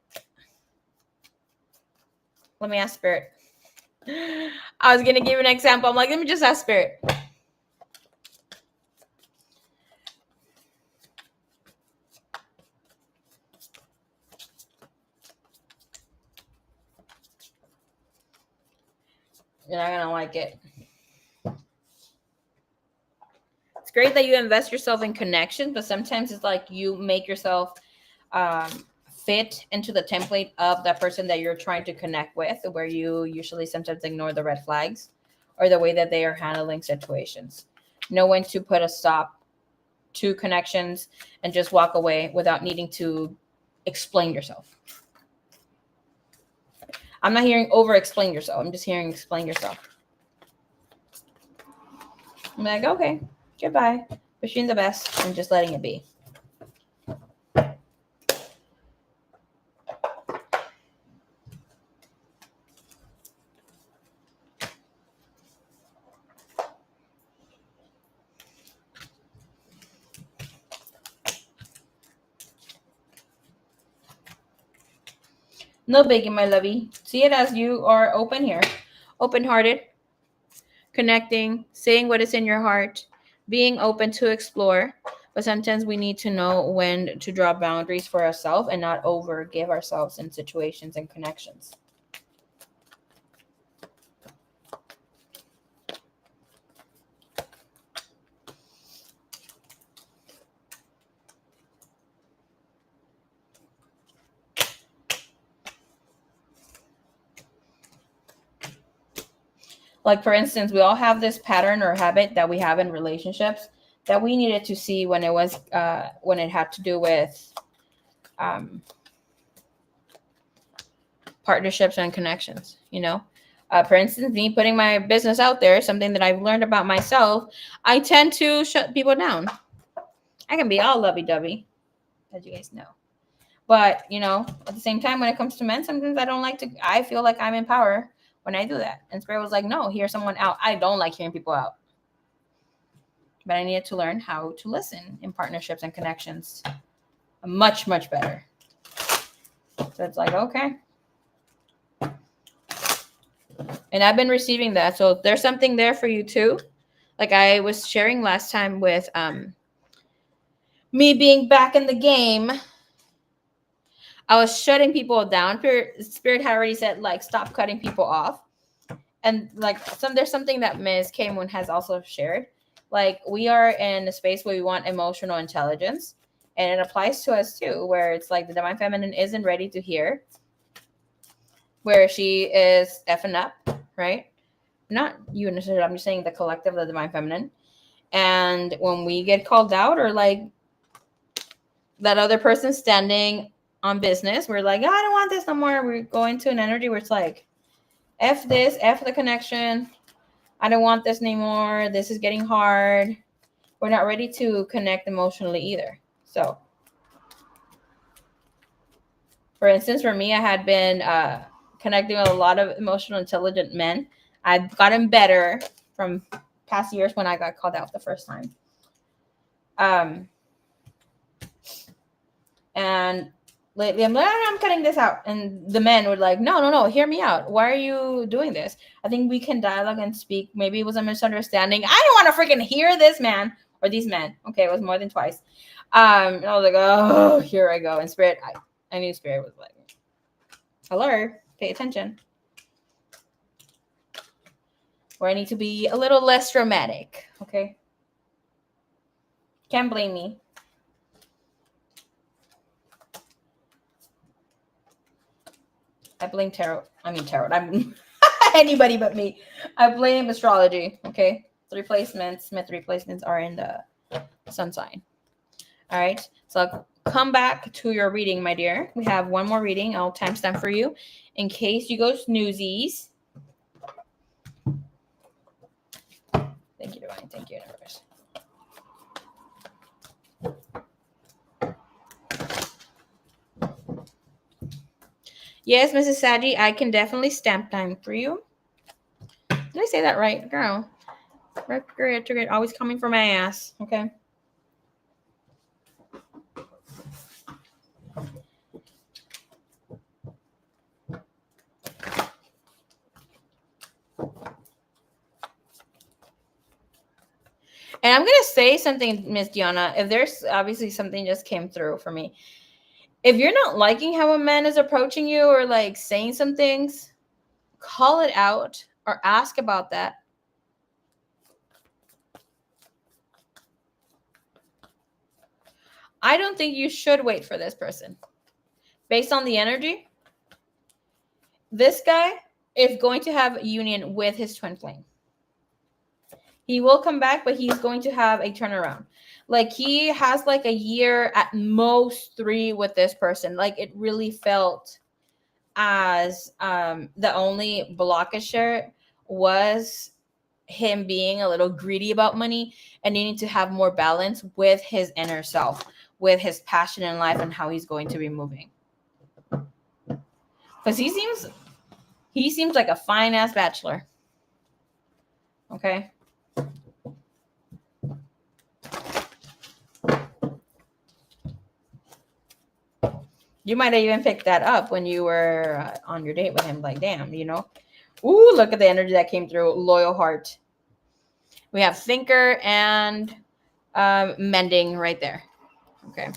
let me ask Spirit. I was going to give an example. I'm like, let me just ask Spirit. You're not going to like it. It's great that you invest yourself in connection, but sometimes it's like you make yourself fit into the template of that person that you're trying to connect with, where you usually sometimes ignore the red flags or the way that they are handling situations. Know when to put a stop to connections and just walk away without needing to explain yourself. I'm not hearing over explain yourself. I'm just hearing explain yourself. I'm like, okay, goodbye. Wishing the best and just letting it be. No biggie, my lovey. See it as you are open here. Open-hearted. Connecting. Saying what is in your heart. Being open to explore. But sometimes we need to know when to draw boundaries for ourselves and not overgive ourselves in situations and connections. Like, for instance, we all have this pattern or habit that we have in relationships that we needed to see when it was when it had to do with partnerships and connections. You know, for instance, me putting my business out there, something that I've learned about myself, I tend to shut people down. I can be all lovey-dovey, as you guys know. But, you know, at the same time, when it comes to men, sometimes I feel like I'm in power when I do that. And Spirit was like, no, hear someone out. I don't like hearing people out. But I needed to learn how to listen in partnerships and connections much, much better. So it's like, okay. And I've been receiving that. So there's something there for you too. Like I was sharing last time with me being back in the game. I was shutting people down. Spirit had already said, like, stop cutting people off. And like there's something that Ms. K Moon has also shared. Like, we are in a space where we want emotional intelligence. And it applies to us too, where it's like the Divine Feminine isn't ready to hear. Where she is effing up, right? Not you necessarily, I'm just saying the collective of the Divine Feminine. And when we get called out or like that other person standing on business, we're like, oh, I don't want this no more. We're going to an energy where it's like, F this, F the connection. I don't want this anymore. This is getting hard. We're not ready to connect emotionally either. So, for instance, for me, I had been connecting with a lot of emotional intelligent men. I've gotten better from past years when I got called out the first time. And lately I'm like, I'm cutting this out. And the men were like, no, hear me out. Why are you doing this? I think we can dialogue and speak. Maybe it was a misunderstanding. I don't want to freaking hear this, man. or these men. Okay, it was more than twice. And I was like, oh, here I go. And Spirit, I knew Spirit was like, hello, pay attention. Or I need to be a little less dramatic. Okay. Can't blame me. I blame tarot. I'm anybody but me. I blame astrology. Okay. The replacements, Smith replacements are in the sun sign. All right. So I'll come back to your reading, my dear. We have one more reading. I'll timestamp for you in case you go snoozies. Thank you, Divine. Thank you, Universe. Yes, Mrs. Saji, I can definitely stamp time for you. Did I say that right, girl? Retrograde always coming for my ass. Okay. And I'm gonna say something, Miss Diana. If there's obviously something just came through for me. If you're not liking how a man is approaching you or like saying some things, call it out or ask about that. I don't think you should wait for this person. Based on the energy, this guy is going to have a union with his twin flame. He will come back, but he's going to have a turnaround. Like he has like a year, at most 3 with this person. Like it really felt as the only blockage was him being a little greedy about money and needing to have more balance with his inner self, with his passion in life and how he's going to be moving. Because he seems like a fine ass bachelor. Okay. You might have even picked that up when you were on your date with him. Like, damn, you know. Ooh, look at the energy that came through. Loyal heart. We have thinker and mending right there. Okay.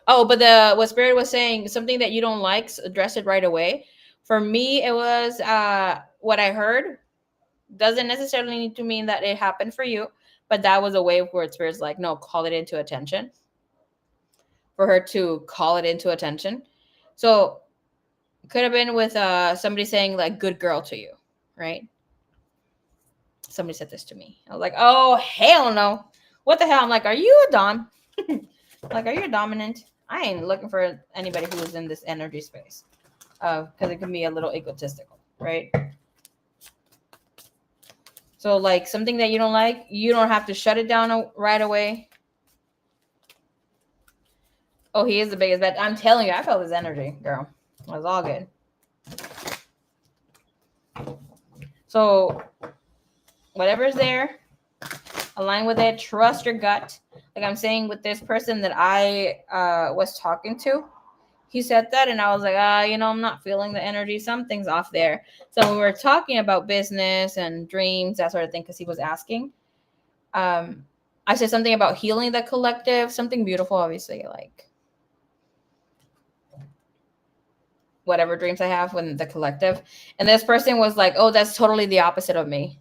Oh, but what Spirit was saying, something that you don't like, address it right away. For me, it was what I heard. Doesn't necessarily need to mean that it happened for you, but that was a way where Spirit's like, no, call it into attention. For her to call it into attention. So could have been with somebody saying like good girl to you, right? Somebody said this to me. I was like, oh hell no. What the hell? I'm like, are you a dom? Like, are you a dominant? I ain't looking for anybody who is in this energy space. Because it can be a little egotistical, right? So like something that you don't like, you don't have to shut it down right away. Oh, he is the biggest bet. I'm telling you, I felt his energy, girl. It was all good. So whatever's there, align with it. Trust your gut. Like I'm saying with this person that I was talking to, he said that, and I was like, I'm not feeling the energy. Something's off there. So when we were talking about business and dreams, that sort of thing, because he was asking, I said something about healing the collective, something beautiful, obviously, like whatever dreams I have with the collective. And this person was like, oh, that's totally the opposite of me.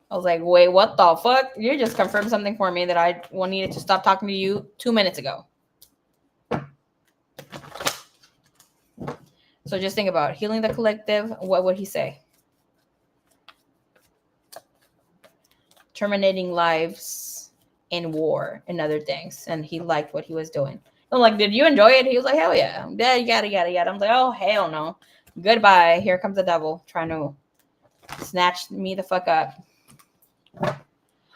I was like, wait, what the fuck? You just confirmed something for me that I needed to stop talking to you 2 minutes ago. So just think about healing the collective. What would he say? Terminating lives in war and other things. And he liked what he was doing. I'm like, did you enjoy it? He was like, hell yeah. Yeah, yada, yada, yada. I'm like, oh, hell no. Goodbye. Here comes the devil trying to snatch me the fuck up.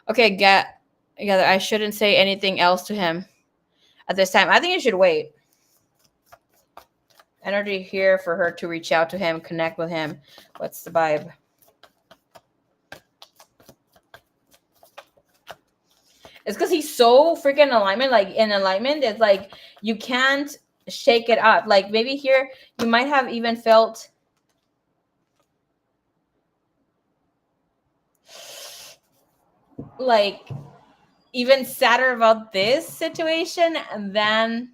Okay, I shouldn't say anything else to him at this time. I think you should wait. Energy here for her to reach out to him, connect with him. What's the vibe? It's because he's so freaking alignment. Like in alignment, it's like you can't shake it up. Like maybe here you might have even felt. like even sadder about this situation than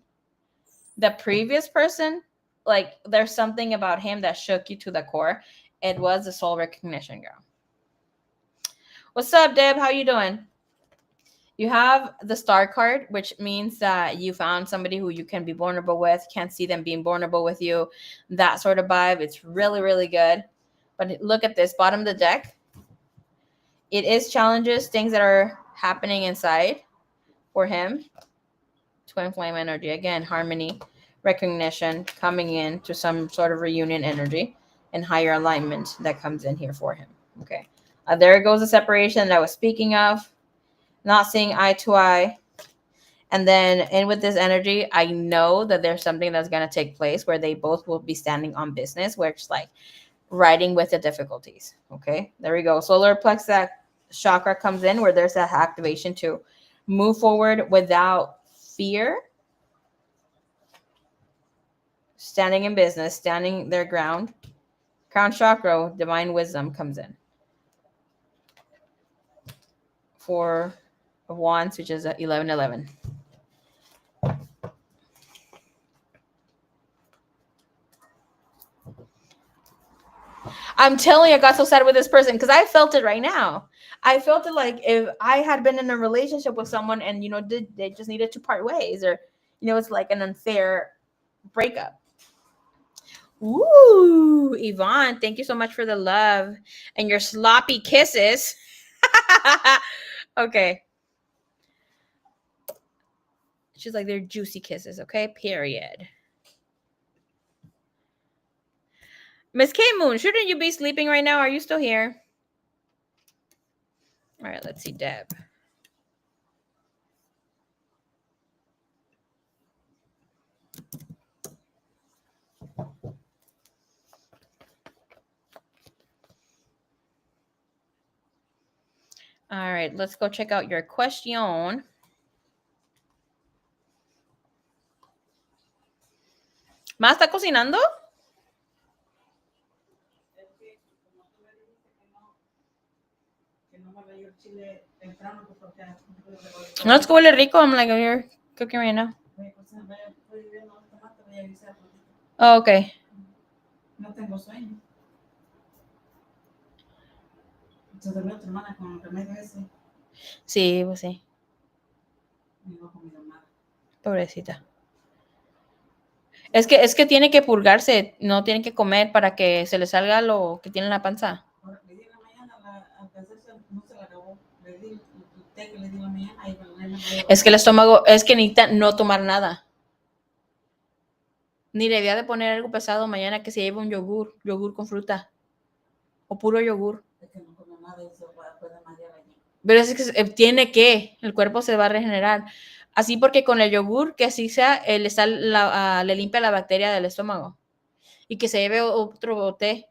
the previous person. Like there's something about him that shook you to the core. It was the soul recognition, girl. What's up, Deb? How you doing? You have the star card, which means that you found somebody who you can be vulnerable with, can't see them being vulnerable with you, that sort of vibe. It's really, really good. But look at this bottom of the deck. It is challenges, things that are happening inside for him. Twin flame energy. Again, harmony, recognition, coming in to some sort of reunion energy and higher alignment that comes in here for him. Okay. There goes the separation that I was speaking of. Not seeing eye to eye. And then in with this energy, I know that there's something that's going to take place where they both will be standing on business, where it's like riding with the difficulties. Okay, there we go. Solar plexus that chakra comes in where there's that activation to move forward without fear, standing in business, standing their ground. Crown chakra, divine wisdom comes in. Four of Wands, which is 1111. I'm telling you, I got so sad with this person because I felt it right now. I felt it like if I had been in a relationship with someone and, they just needed to part ways, or, it's like an unfair breakup. Ooh, Yvonne, thank you so much for the love and your sloppy kisses. Okay. She's like, they're juicy kisses, okay? Period. Miss K Moon, shouldn't you be sleeping right now? Are you still here? All right, let's see, Deb. All right, let's go check out your question. ¿Más está cocinando? No, it's huele rico. I'm like, you're cooking right now. Oh, okay. No tengo sueño. Se durmió tu hermana con el remedio ese. Sí, pues sí. No ha comido nada. Pobrecita. Es que tiene que purgarse, no tiene que comer para que se le salga lo que tiene en la panza. Le di en la mañana, no se la acabó. Le di el té que le di en la mañana. Es que el estómago, es que necesita no tomar nada. Ni le había de poner algo pesado mañana, que se lleve un yogur con fruta. O puro yogur. Es que no come nada y se puede marear allí. Pero es que tiene que, el cuerpo se va a regenerar. Así porque con el yogur, que así sea, le limpia la bacteria del estómago. Y que se lleve otro té.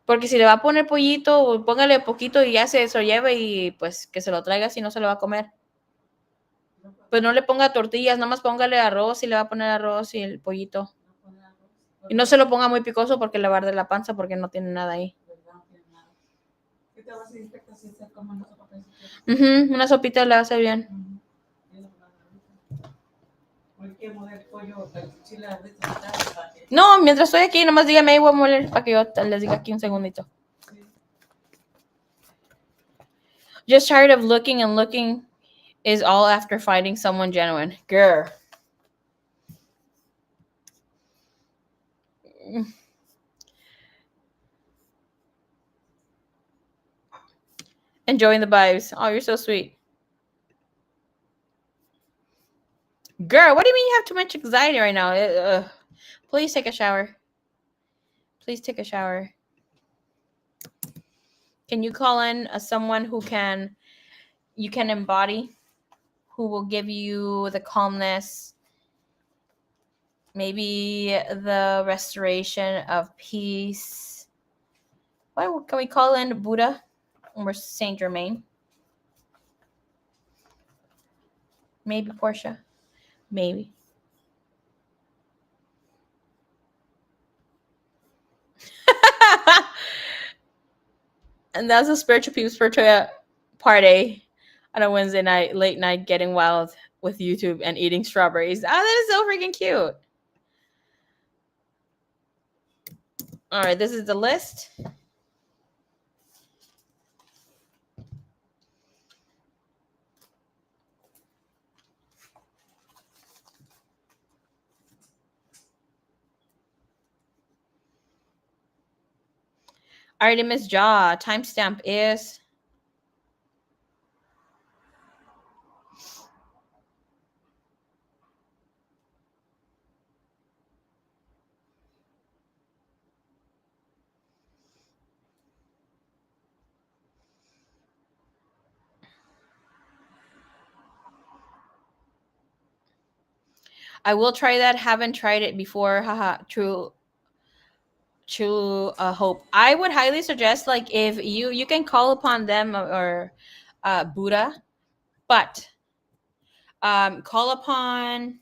Porque si le va a poner pollito, póngale poquito y ya se lo lleve y pues que se lo traiga, si no se lo va a comer. Pues no le ponga tortillas, nada más póngale arroz y le va a poner arroz y el pollito. Y no se lo ponga muy picoso porque le va a arder la panza porque no tiene nada ahí. ¿Qué te va a hacer si se come una sopa? Una sopita le hace bien. No, mientras estoy aquí, nomás dígame ahí, voy a moler para que yo les diga aquí un segundito. Just tired of looking and looking is all after finding someone genuine. Girl. Enjoying the vibes. Oh, you're so sweet. Girl, what do you mean you have too much anxiety right now? Please take a shower. Please take a shower. Can you call in someone who you can embody, who will give you the calmness, maybe the restoration of peace? Why can we call in Buddha or Saint Germain? Maybe Portia. Maybe. And that's a spiritual people spiritual party on a Wednesday night, late night, getting wild with YouTube and eating strawberries. Ah, that is so freaking cute. All right, this is the list. Artemis Jaw. Timestamp is I will try that. Haven't tried it before. Haha. True hope. I would highly suggest, like, if you can call upon them or Buddha, but call upon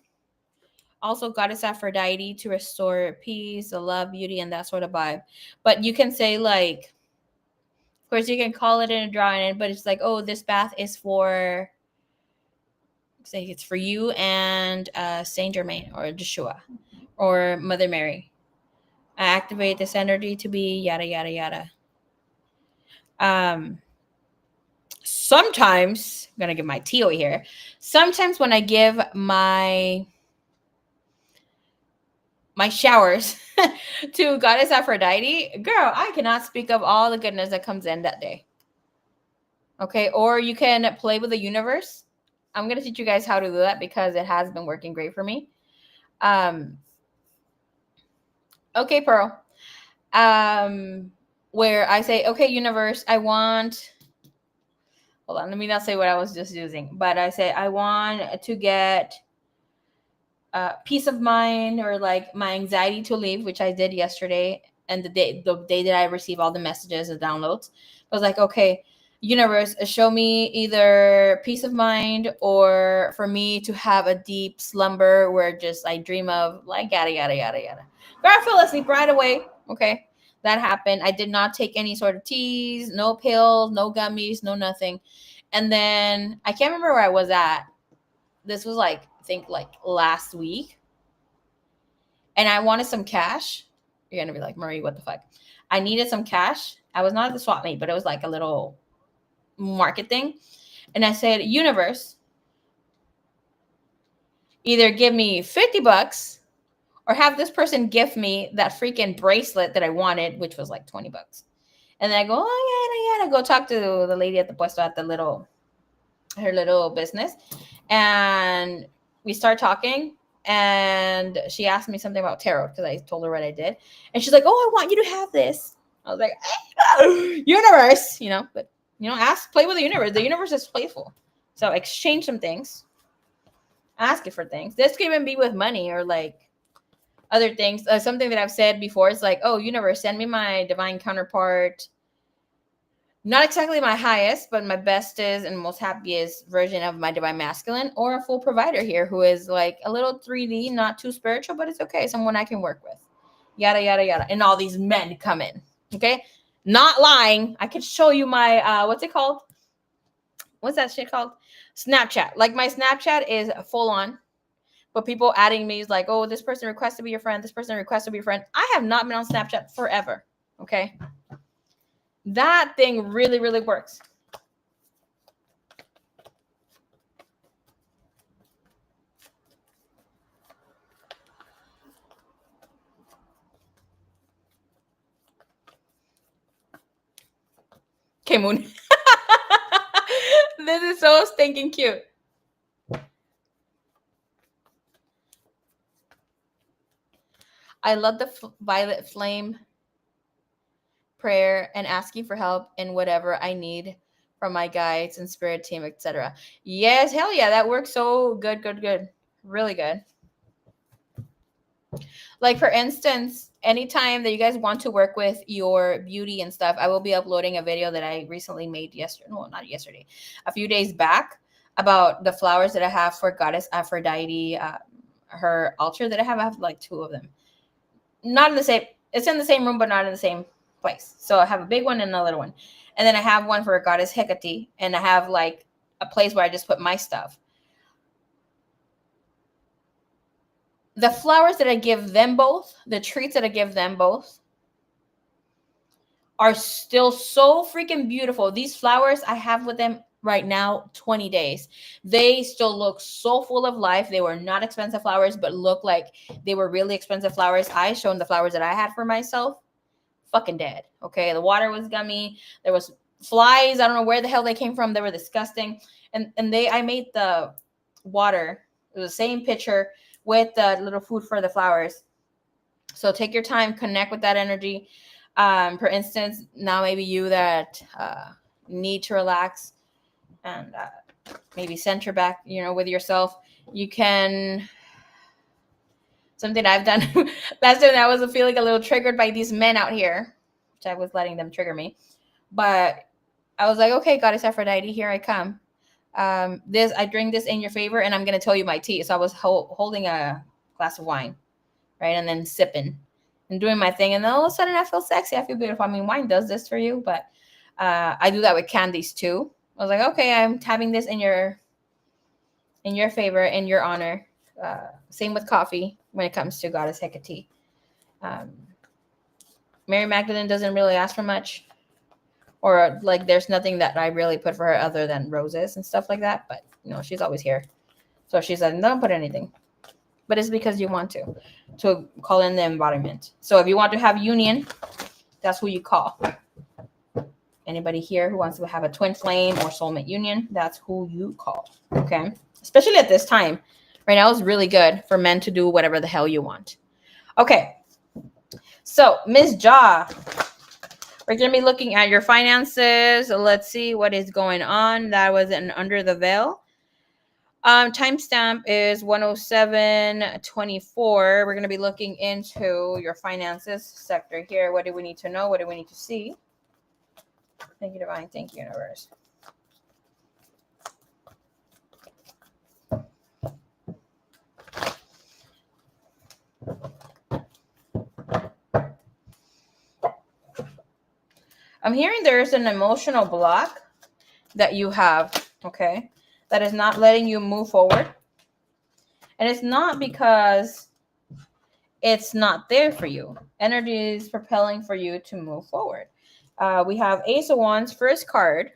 also goddess Aphrodite to restore peace, the love, beauty, and that sort of vibe. But you can say, like, of course you can call it in a drawing, but it's like, oh, this bath is for, say it's for you and Saint Germain or Joshua or Mother Mary. I activate this energy to be yada yada yada. Sometimes I'm gonna give my tea over here. Sometimes when I give my showers to goddess Aphrodite, girl, I cannot speak of all the goodness that comes in that day. Okay, or you can play with the universe. I'm gonna teach you guys how to do that because it has been working great for me. Okay, Pearl. Where I say, okay, universe, I want. Hold on, let me not say what I was just using, but I say I want to get peace of mind or like my anxiety to leave, which I did yesterday, and the day that I received all the messages and downloads, I was like, okay, universe, show me either peace of mind or for me to have a deep slumber where just I dream of like yada yada yada yada. But I fell asleep right away. Okay, that happened. I did not take any sort of teas, no pills, no gummies, no nothing. And then I can't remember where I was at. This was like, I think like last week. And I wanted some cash. You're going to be like, Marie, what the fuck? I needed some cash. I was not at the swap meet, but it was like a little market thing. And I said, universe, either give me $50 or have this person gift me that freaking bracelet that I wanted, which was like $20. And then I go, oh, yeah. I go talk to the lady at the puesto at her little business. And we start talking. And she asked me something about tarot because I told her what I did. And she's like, oh, I want you to have this. I was like, universe, but, play with the universe. The universe is playful. So exchange some things. Ask it for things. This could even be with money or like other things. Something that I've said before is like, oh, universe, send me my divine counterpart. Not exactly my highest, but my bestest and most happiest version of my divine masculine, or a full provider here who is like a little 3D, not too spiritual, but it's okay. Someone I can work with. Yada, yada, yada. And all these men come in. Okay? Not lying. I could show you my, what's it called? What's that shit called? Snapchat. Like my Snapchat is full on. But people adding me is like, oh, this person requests to be your friend. This person requests to be your friend. I have not been on Snapchat forever. Okay? That thing really, really works. Okay, Moon. This is so stinking cute. I love the violet flame prayer and asking for help in whatever I need from my guides and spirit team, etc. Yes, hell yeah, that works so good. Really good. Like, for instance, anytime that you guys want to work with your beauty and stuff, I will be uploading a video that I recently made a few days back, about the flowers that I have for goddess Aphrodite, her altar that I have like 2 of them. Not in the same, it's in the same room, but not in the same place. So I have a big one and a little one. And then I have one for Goddess Hecate, and I have like a place where I just put my stuff. The flowers that I give them both, the treats that I give them both, are still so freaking beautiful. These flowers I have with them right now 20 days. They still look so full of life. They were not expensive flowers, but look like they were really expensive flowers. I showed them the flowers that I had for myself. Fucking dead. Okay. The water was gummy. There was flies. I don't know where the hell they came from. They were disgusting. And I made the water. It was the same pitcher with the little food for the flowers. So take your time, connect with that energy. For instance, now maybe you that need to relax and maybe center back, with yourself. You can, something I've done last time, I was feeling a little triggered by these men out here, which I was letting them trigger me. But I was like, okay, Goddess Aphrodite, here I come. I drink this in your favor, and I'm going to tell you my tea. So I was holding a glass of wine, right? And then sipping and doing my thing. And then all of a sudden I feel sexy. I feel beautiful. I mean, wine does this for you, but I do that with candies too. I was like, okay, I'm having this in your favor, in your honor. Same with coffee when it comes to Goddess Hecate. Mary Magdalene doesn't really ask for much, or like there's nothing that I really put for her other than roses and stuff like that. But she's always here. So she said, don't put anything. But it's because you want to call in the embodiment. So if you want to have union, that's who you call. Anybody here who wants to have a twin flame or soulmate union, that's who you call. Okay. Especially at this time. Right now is really good for men to do whatever the hell you want. Okay. So Ms. Ja, we're going to be looking at your finances. Let's see what is going on. That was an Under the Veil. Timestamp is 107:24. We're going to be looking into your finances sector here. What do we need to know? What do we need to see? Thank you, Divine. Thank you, Universe. I'm hearing there's an emotional block that you have, okay? That is not letting you move forward. And it's not because it's not there for you. Energy is propelling for you to move forward. We have Ace of Wands, first card.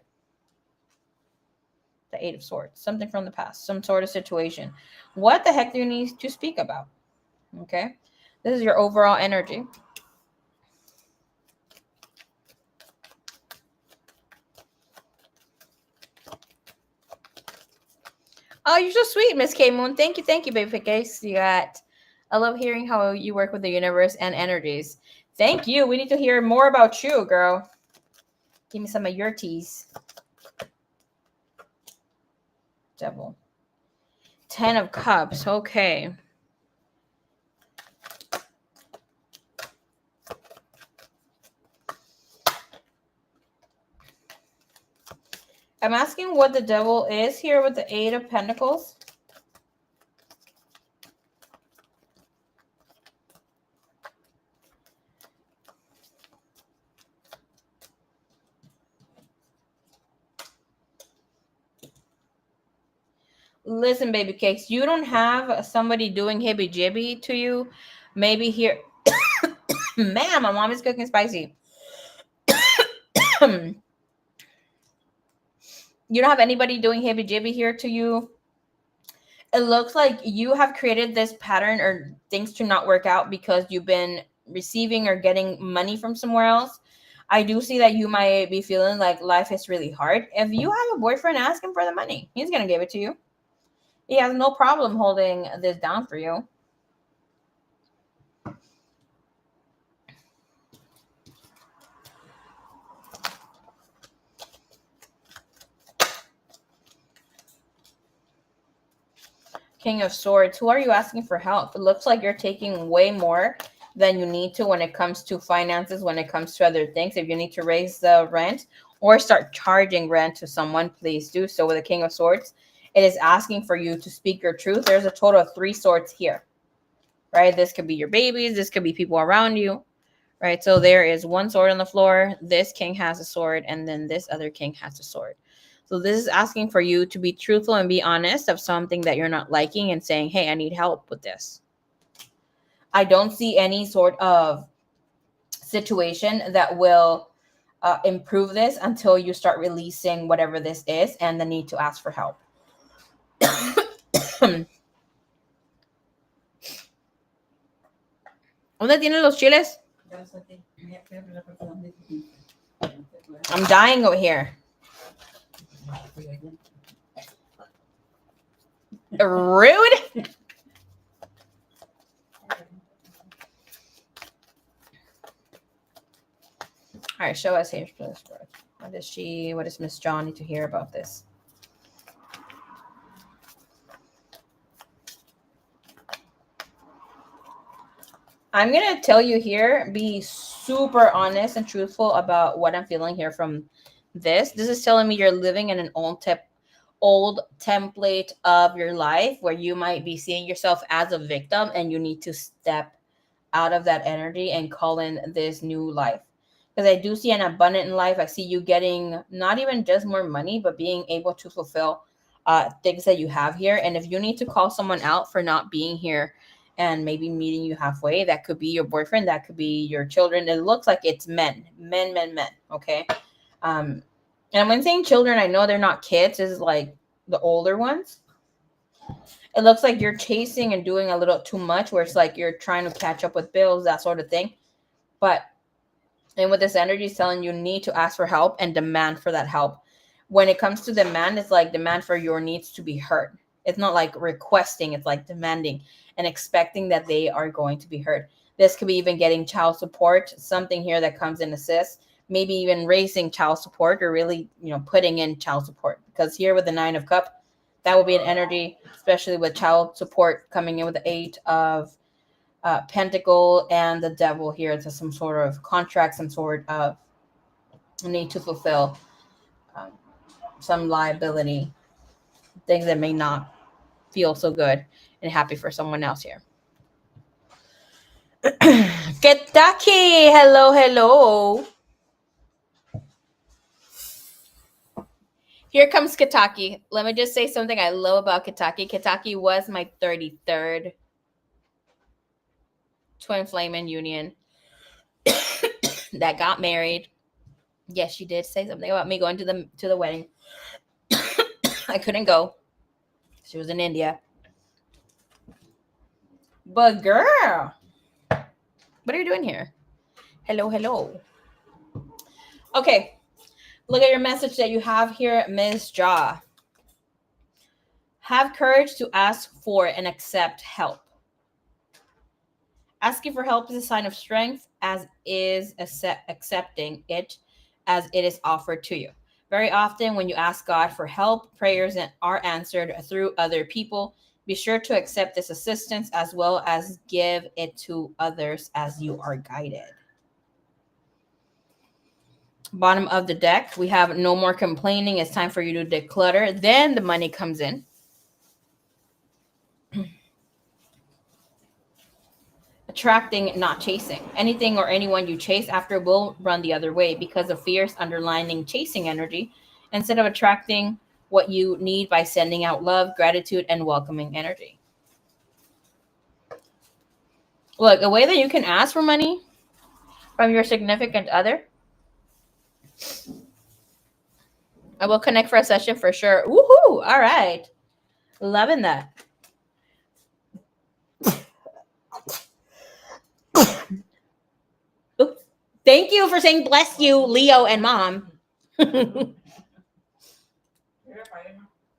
The Eight of Swords, something from the past, some sort of situation. What the heck do you need to speak about? Okay. This is your overall energy. Oh, you're so sweet, Miss K Moon. Thank you, baby case. I love hearing how you work with the universe and energies. Thank you. We need to hear more about you, girl. Give me some of your teas. Devil. 10 of Cups. Okay. I'm asking what the devil is here with the Eight of Pentacles. Listen, baby cakes, you don't have somebody doing hibby jibby to you. Maybe here. Man, my mom is cooking spicy. You don't have anybody doing hibby jibby here to you. It looks like you have created this pattern or things to not work out because you've been receiving or getting money from somewhere else. I do see that you might be feeling like life is really hard. If you have a boyfriend, ask him for the money. He's going to give it to you. He has no problem holding this down for you. King of Swords. Who are you asking for help? It looks like you're taking way more than you need to when it comes to finances, when it comes to other things. If you need to raise the rent or start charging rent to someone, please do so with the King of Swords. It is asking for you to speak your truth. There's a total of 3 swords here, right? This could be your babies. This could be people around you, right? So there is one sword on the floor. This king has a sword, and then this other king has a sword. So this is asking for you to be truthful and be honest of something that you're not liking and saying, hey, I need help with this. I don't see any sort of situation that will improve this until you start releasing whatever this is and the need to ask for help. ¿Dónde tienen los chiles? I'm dying over here. Rude. All right, show us here. What does Miss John need to hear about this? I'm going to tell you here, be super honest and truthful about what I'm feeling here from this. This is telling me you're living in an old template of your life where you might be seeing yourself as a victim, and you need to step out of that energy and call in this new life. Because I do see an abundant life. I see you getting not even just more money, but being able to fulfill things that you have here. And if you need to call someone out for not being here and maybe meeting you halfway, that could be your boyfriend, that could be your children. It looks like it's men. Okay. And when saying children, I know they're not kids. This is like the older ones. It looks like you're chasing and doing a little too much, where it's like you're trying to catch up with bills, that sort of thing. And with this energy, is telling you need to ask for help and demand for that help. When it comes to demand, it's like demand for your needs to be heard. It's not like requesting, it's like demanding and expecting that they are going to be heard. This could be even getting child support, something here that comes in assist, maybe even raising child support, or really, putting in child support. Because here with the 9 of Cups, that will be an energy, especially with child support coming in with the 8 of Pentacle and the Devil here to some sort of contract, some sort of need to fulfill some liability, things that may not feel so good and happy for someone else here. Kentucky, hello. Here comes Kentucky. Let me just say something I love about Kentucky. Kentucky was my 33rd twin flame in union that got married. Yes, she did say something about me going to the wedding. I couldn't go. She was in India. But girl, what are you doing here? Hello. Okay. Look at your message that you have here, Ms. Jaw. Have courage to ask for and accept help. Asking for help is a sign of strength, as is accepting it as it is offered to you. Very often when you ask God for help, prayers are answered through other people. Be sure to accept this assistance as well as give it to others as you are guided. Bottom of the deck, we have no more complaining. It's time for you to declutter. Then the money comes in. Attracting, not chasing. Anything or anyone you chase after will run the other way because of fierce underlining chasing energy, instead of attracting what you need by sending out love, gratitude, and welcoming energy. Look, a way that you can ask for money from your significant other. I will connect for a session for sure. Woohoo! All right. Loving that. Thank you for saying bless you, Leo and Mom.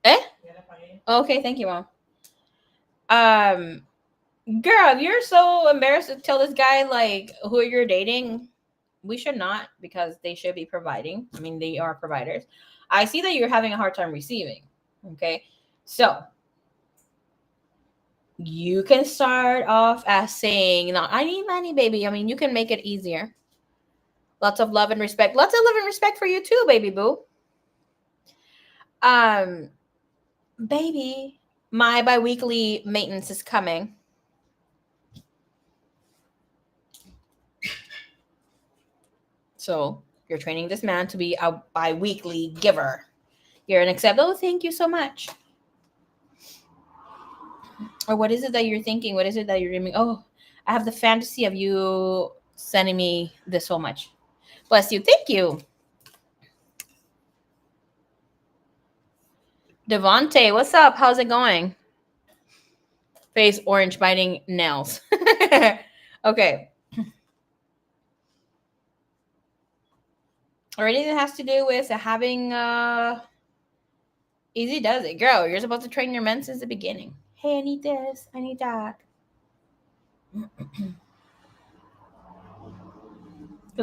Eh? Okay, thank you, Mom. Girl, you're so embarrassed to tell this guy like who you're dating. We should not, because they should be providing. I mean, they are providers. I see that you're having a hard time receiving. Okay, so you can start off as saying, "No, I need money, baby." I mean, you can make it easier. Lots of love and respect. Lots of love and respect for you too, baby boo. Baby, my biweekly maintenance is coming. So you're training this man to be a bi-weekly giver. You're an accept. Oh, thank you so much. Or what is it that you're thinking? What is it that you're dreaming? Oh, I have the fantasy of you sending me this so much. Bless you. Thank you. Devonte, what's up? How's it going? Face orange, biting nails. Okay. Or anything that has to do with having easy does it. Girl, you're supposed to train your men since the beginning. Hey, I need this. I need that. Because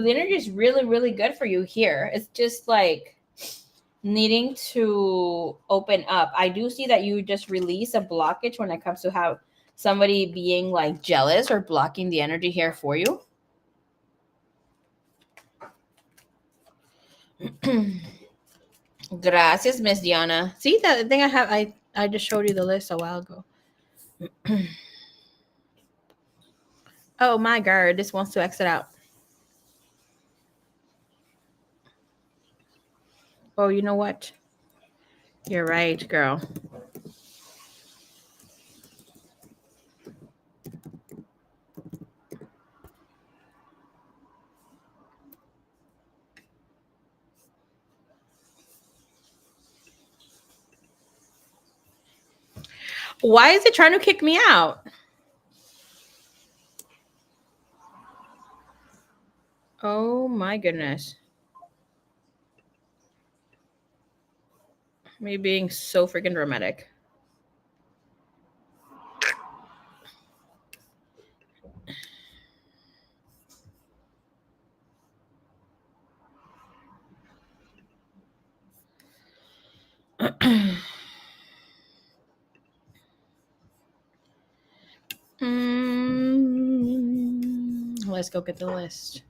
the energy is really, really good for you here. It's just like needing to open up. I do see that you just release a blockage when it comes to how somebody being like jealous or blocking the energy here for you. Gracias, Miss Diana. See that thing I just showed you the list a while ago. Oh my god, this wants to exit out. Oh, you know what? You're right, girl. Why is it trying to kick me out? Oh my goodness. Me being so freaking dramatic. Let's go get the list.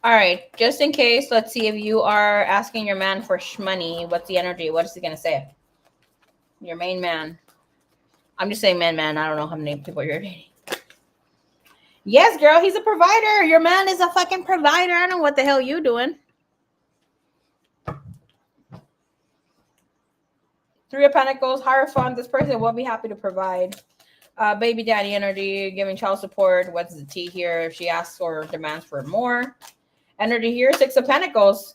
All right, just in case, let's see if you are asking your man for shmoney. What's the energy? What is he gonna say? Your main man. I'm just saying man. I don't know how many people you're dating. Yes, girl, he's a provider. Your man is a fucking provider. I don't know what the hell you doing. Three of Pentacles, Hierophant. This person will be happy to provide. Baby daddy energy, giving child support. What's the tea here? If she asks or demands for more. Energy here, Six of Pentacles.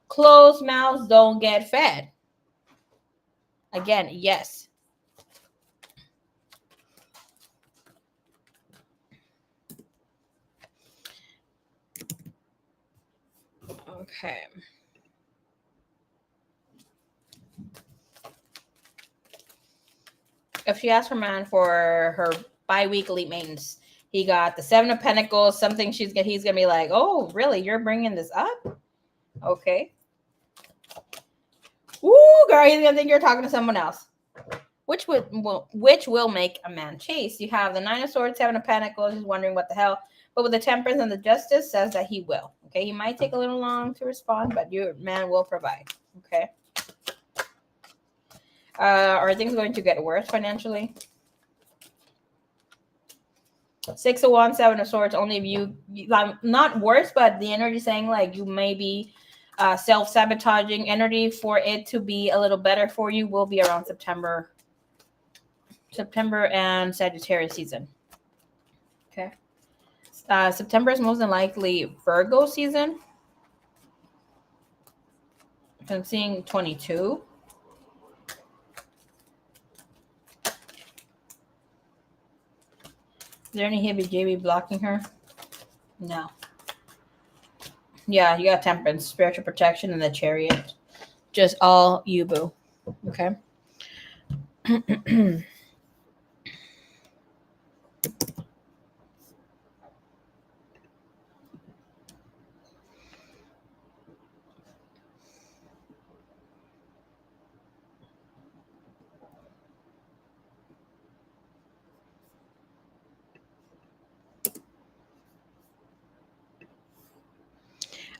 Closed mouths don't get fed. Again, yes. Okay. If she asks her man for her bi-weekly maintenance, he got the Seven of Pentacles, something he's gonna be like, oh, really? You're bringing this up? Okay. Ooh, girl, he's gonna think you're talking to someone else. Which will make a man chase. You have the Nine of Swords, Seven of Pentacles. He's wondering what the hell. But with the Temperance and the Justice, says that he will. Okay, he might take a little long to respond, but your man will provide. Okay. Are things going to get worse financially? Six of Wands, Seven of Swords. Only if you not worse, but the energy saying like you may be self-sabotaging. Energy for it to be a little better for you will be around September and Sagittarius season. Okay. September is most than likely Virgo season. I'm seeing 22. Is there any heebie-jeebie blocking her? No. Yeah, you got temperance, spiritual protection, and the chariot. Just all you, boo. Okay.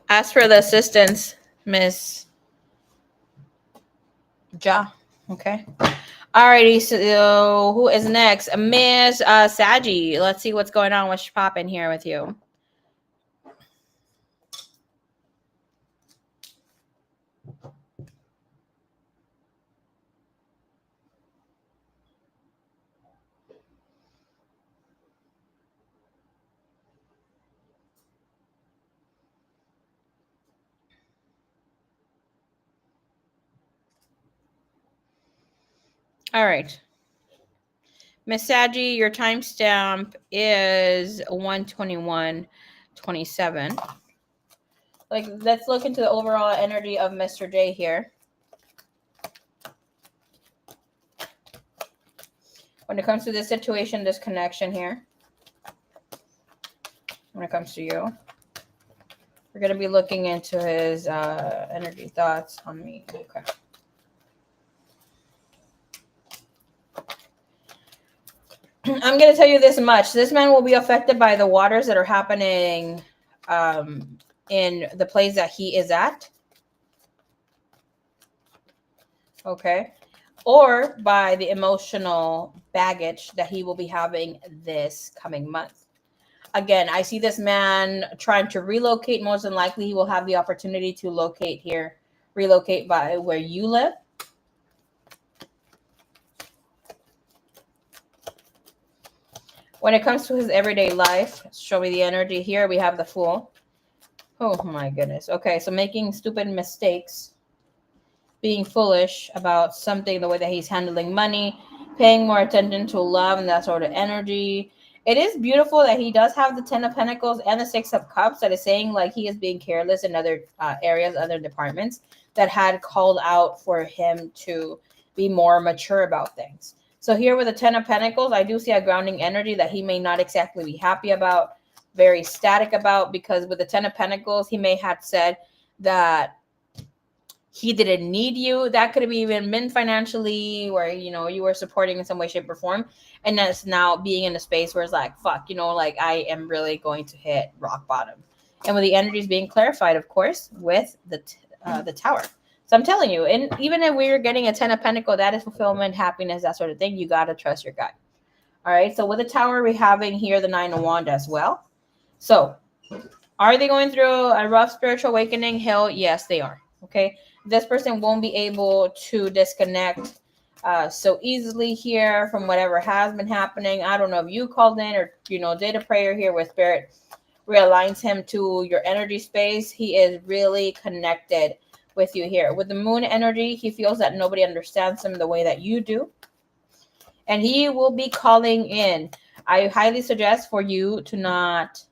Ask for the assistance, Miss Ja. Okay. Alrighty, so who is next? Miss Saji. Let's see what's going on. What's popping here with you? All right. Miss Saji, your timestamp is 121:27. Like, let's look into the overall energy of Mr. J here. When it comes to this situation, this connection here, when it comes to you, we're going to be looking into his energy thoughts on me. Okay. I'm going to tell you this much. This man will be affected by the waters that are happening in the place that he is at. Okay. Or by the emotional baggage that he will be having this coming month. Again, I see this man trying to relocate. Most than likely, he will have the opportunity to relocate by where you live. When it comes to his everyday life, show me the energy here. We have the Fool. Oh my goodness. Okay, so making stupid mistakes, being foolish about something, the way that he's handling money, paying more attention to love and that sort of energy. It is beautiful that he does have the 10 of Pentacles and the 6 of Cups that is saying like he is being careless in other areas, other departments that had called out for him to be more mature about things. So here with the 10 of Pentacles, I do see a grounding energy that he may not exactly be happy about, very static about, because with the 10 of Pentacles, he may have said that he didn't need you. That could have even been financially where, you were supporting in some way, shape, or form. And that's now being in a space where it's like, fuck, like I am really going to hit rock bottom. And with the energies being clarified, of course, with the Tower. So I'm telling you, and even if we're getting a 10 of Pentacles, that is fulfillment, happiness, that sort of thing. You got to trust your gut. All right. So with the Tower, we're having here the 9 of Wands as well. So are they going through a rough spiritual awakening? Hell, yes, they are. Okay. This person won't be able to disconnect so easily here from whatever has been happening. I don't know if you called in or, did a prayer here with Spirit realigns him to your energy space. He is really connected with you here. With the Moon energy, he feels that nobody understands him the way that you do. And he will be calling in. I highly suggest for you to not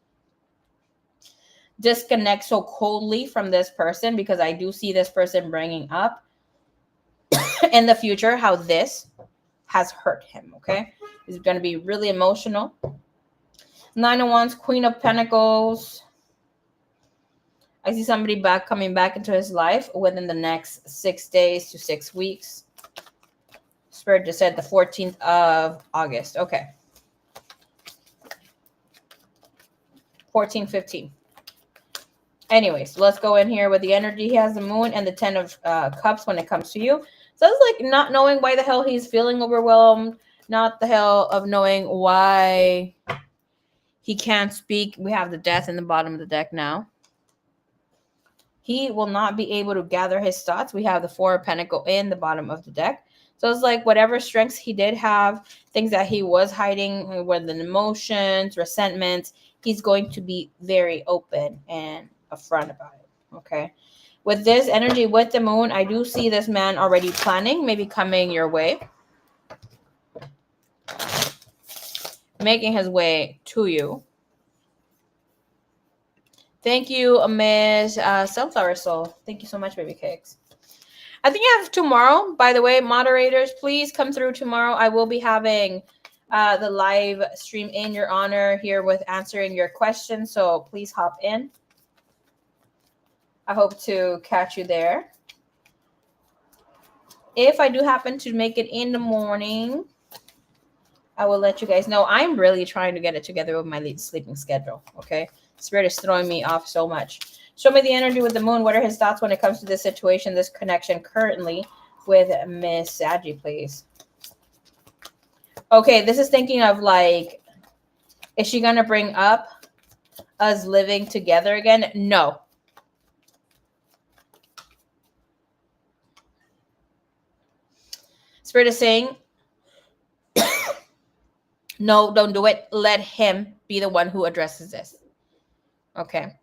disconnect so coldly from this person, because I do see this person bringing up in the future how this has hurt him. Okay, he's going to be really emotional. 9 of Wands, Queen of Pentacles. I see somebody coming back into his life within the next 6 days to 6 weeks. Spirit just said the 14th of August. Okay. 14, 15. Anyways, let's go in here with the energy. He has the Moon and the 10 of Cups when it comes to you. So it's like not knowing why the hell he's feeling overwhelmed, not the hell of knowing why he can't speak. We have the Death in the bottom of the deck now. He will not be able to gather his thoughts. We have the 4 of Pentacles in the bottom of the deck. So it's like whatever strengths he did have, things that he was hiding, whether emotions, resentments, he's going to be very open and upfront about it. Okay. With this energy, with the Moon, I do see this man already planning, maybe coming your way, making his way to you. Thank you, Miss Sunflower Soul. Thank you so much, baby cakes. I think I have tomorrow. By the way, moderators, please come through tomorrow. I will be having the live stream in your honor here with answering your questions. So please hop in. I hope to catch you there. If I do happen to make it in the morning, I will let you guys know. I'm really trying to get it together with my sleeping schedule. Okay. Spirit is throwing me off so much. Show me the energy with the moon. What are his thoughts when it comes to this situation, this connection currently with Miss Saggy, please? Okay, this is thinking of like, is she going to bring up us living together again? No. Spirit is saying, no, don't do it. Let him be the one who addresses this. Okay.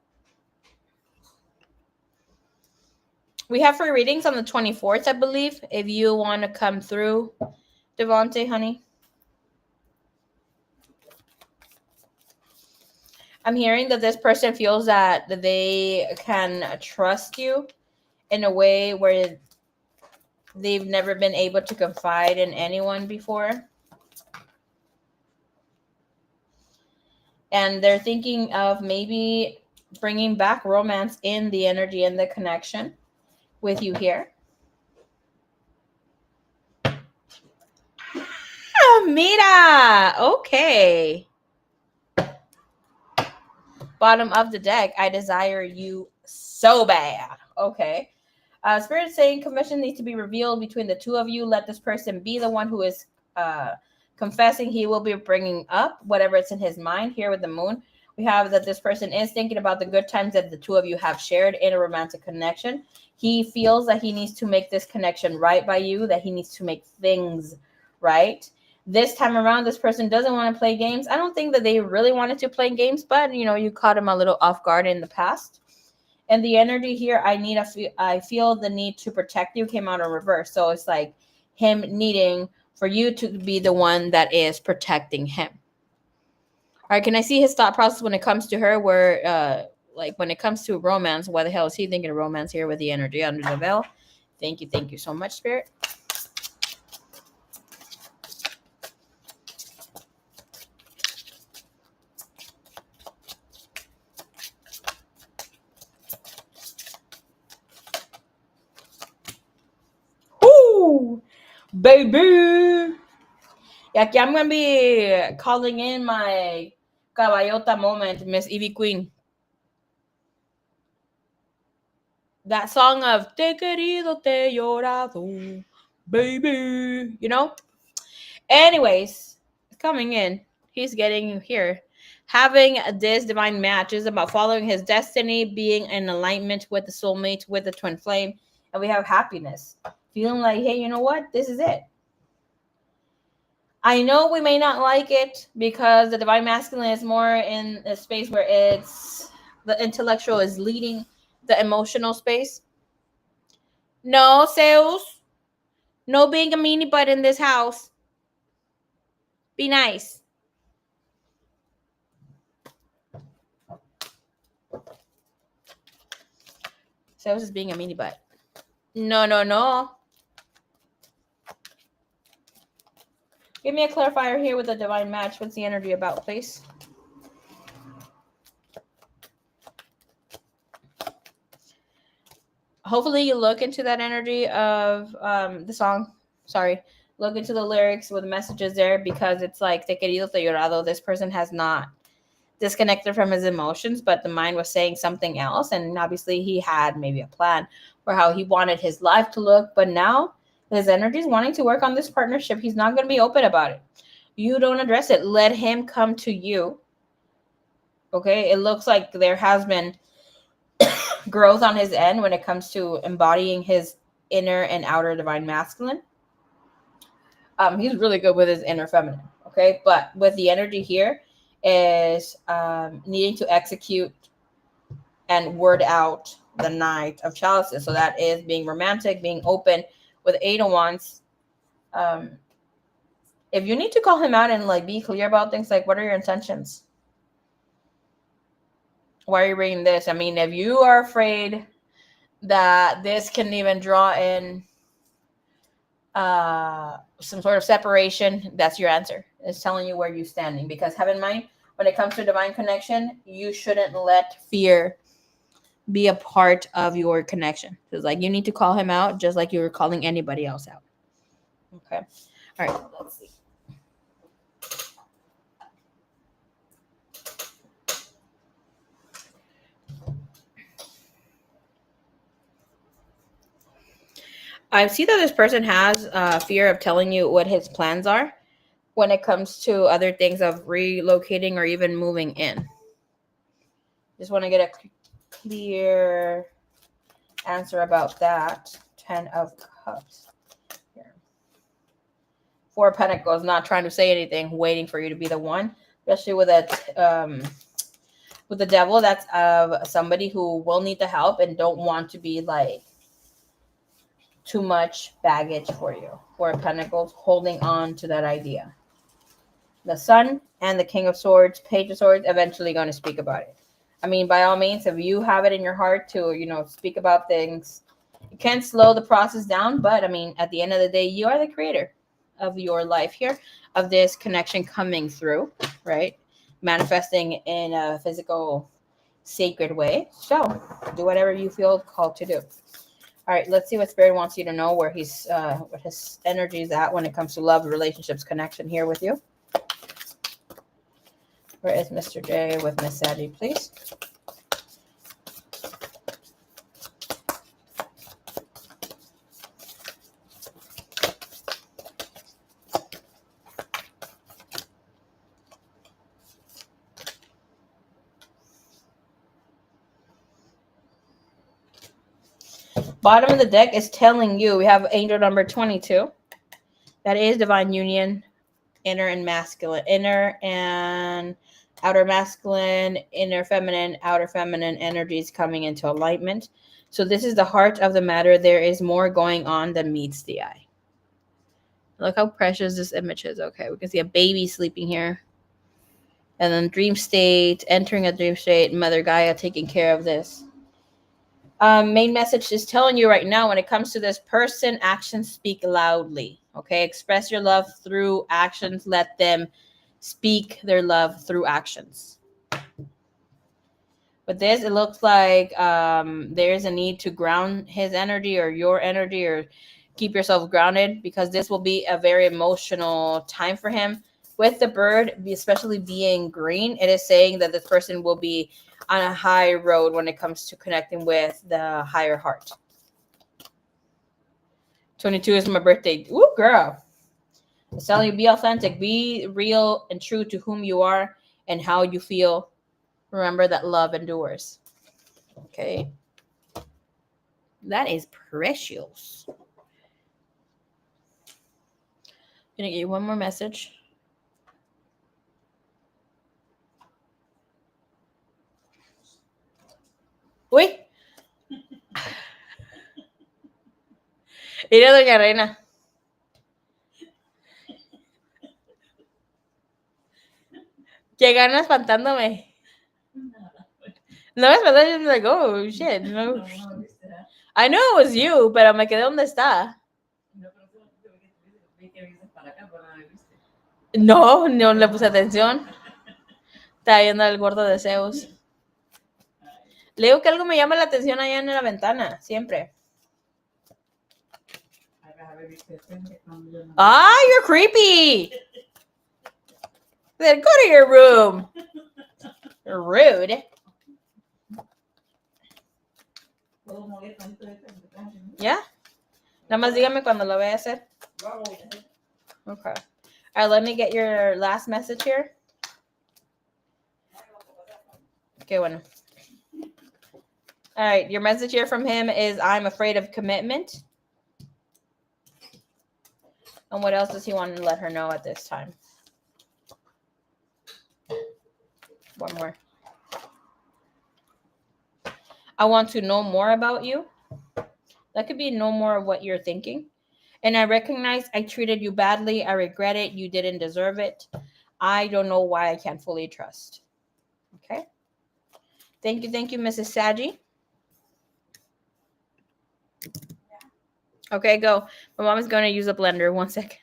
We have free readings on the 24th, I believe, if you want to come through, Devontae, honey. I'm hearing that this person feels that they can trust you in a way where they've never been able to confide in anyone before. And they're thinking of maybe bringing back romance in the energy and the connection with you here. Oh, mira. Okay. Bottom of the deck. I desire you so bad. Okay. Spirit is saying commission needs to be revealed between the two of you. Let this person be the one who is confessing. He will be bringing up whatever it's in his mind here with the moon. We have that this person is thinking about the good times that the two of you have shared in a romantic connection. He feels that he needs to make this connection right by you, that he needs to make things right. This time around, this person doesn't want to play games. I don't think that they really wanted to play games, but you caught him a little off guard in the past. And the energy here, I feel the need to protect you came out in reverse. So it's like him needing for you to be the one that is protecting him. All right, can I see his thought process when it comes to her? Where, like, when it comes to romance, why the hell is he thinking of romance here with the energy under the veil? Thank you so much, Spirit. Woo, baby. Yeah, I'm gonna be calling in my caballota moment, Miss Evie Queen. That song of Te querido, te llorado, baby. Anyways, coming in. He's getting here. Having this divine match is about following his destiny, being in alignment with the soulmate, with the twin flame. And we have happiness. Feeling like, hey, you know what? This is it. I know we may not like it because the divine masculine is more in a space where it's the intellectual is leading the emotional space. No, Zeus. No being a meanie butt in this house. Be nice. Zeus is being a meanie butt. No. Give me a clarifier here with a divine match. What's the energy about, please? Hopefully you look into that energy of the song. Sorry. Look into the lyrics with the messages there because it's like, te querido, te llorado. This person has not disconnected from his emotions, but the mind was saying something else. And obviously he had maybe a plan for how he wanted his life to look. But now his energy is wanting to work on this partnership. He's not going to be open about it. You don't address it. Let him come to you. Okay? It looks like there has been growth on his end when it comes to embodying his inner and outer divine masculine. He's really good with his inner feminine. Okay? But with the energy here is needing to execute and word out the Knight of Chalices. So that is being romantic, being open with Eight of Wands. If you need to call him out and like be clear about things, like what are your intentions? Why are you bringing this? I mean, if you are afraid that this can even draw in some sort of separation, that's your answer. It's telling you where you're standing. Because have in mind, when it comes to divine connection, you shouldn't let fear be a part of your connection. It's like you need to call him out just like you were calling anybody else out. Okay. All right. Let's see. I see that this person has fear of telling you what his plans are when it comes to other things of relocating or even moving in. Just want to get a clear answer about that. 10 of Cups. Here. 4 of Pentacles, not trying to say anything, waiting for you to be the one, especially with that. With the Devil, that's of somebody who will need the help and don't want to be like too much baggage for you. 4 of Pentacles, holding on to that idea. The Sun and the King of Swords, Page of Swords, eventually going to speak about it. I mean, by all means, if you have it in your heart to, speak about things, you can slow the process down. But I mean, at the end of the day, you are the creator of your life here, of this connection coming through, right? Manifesting in a physical, sacred way. So do whatever you feel called to do. All right, let's see what Spirit wants you to know, where what his energy is at when it comes to love, relationships, connection here with you. Where is Mr. J with Miss Sadie, please? Bottom of the deck is telling you, we have angel number 22. That is divine union, inner and masculine, inner and outer masculine, inner feminine, outer feminine energies coming into alignment. So this is the heart of the matter. There is more going on than meets the eye. Look how precious this image is. Okay, we can see a baby sleeping here. And then dream state, entering a dream state, Mother Gaia taking care of this. Main message is telling you right now, when it comes to this person, actions speak loudly. Okay, express your love through actions. Let them speak their love through actions. With this, it looks like there's a need to ground his energy or your energy, or keep yourself grounded, because this will be a very emotional time for him. With the bird, especially being green, it is saying that this person will be on a high road when it comes to connecting with the higher heart. 22 is my birthday. Ooh, girl. It's telling you, be authentic, be real and true to whom you are and how you feel. Remember that love endures. Okay. That is precious. I'm gonna get you one more message. Uy. Mira, doña Reina. Qué ganas espantándome. No me espantaste. I'm like, oh, shit. No. I know it was you, pero me quedé donde está. No, no le puse atención. Estaba viendo al gordo de Zeus. Le digo que algo me llama la atención allá en la ventana, siempre. Ah, you're creepy. Then go to your room. You're rude. Yeah. Nada más dígame cuando lo vaya a hacer. Okay. All right, let me get your last message here. Okay, bueno. All right, your message here from him is, I'm afraid of commitment. And what else does he want to let her know at this time? One more. I want to know more about you. That could be no more of what you're thinking. And I recognize I treated you badly. I regret it. You didn't deserve it. I don't know why I can't fully trust. Okay. Thank you, Mrs. Saji. Okay, go. My mom is going to use a blender. 1 second.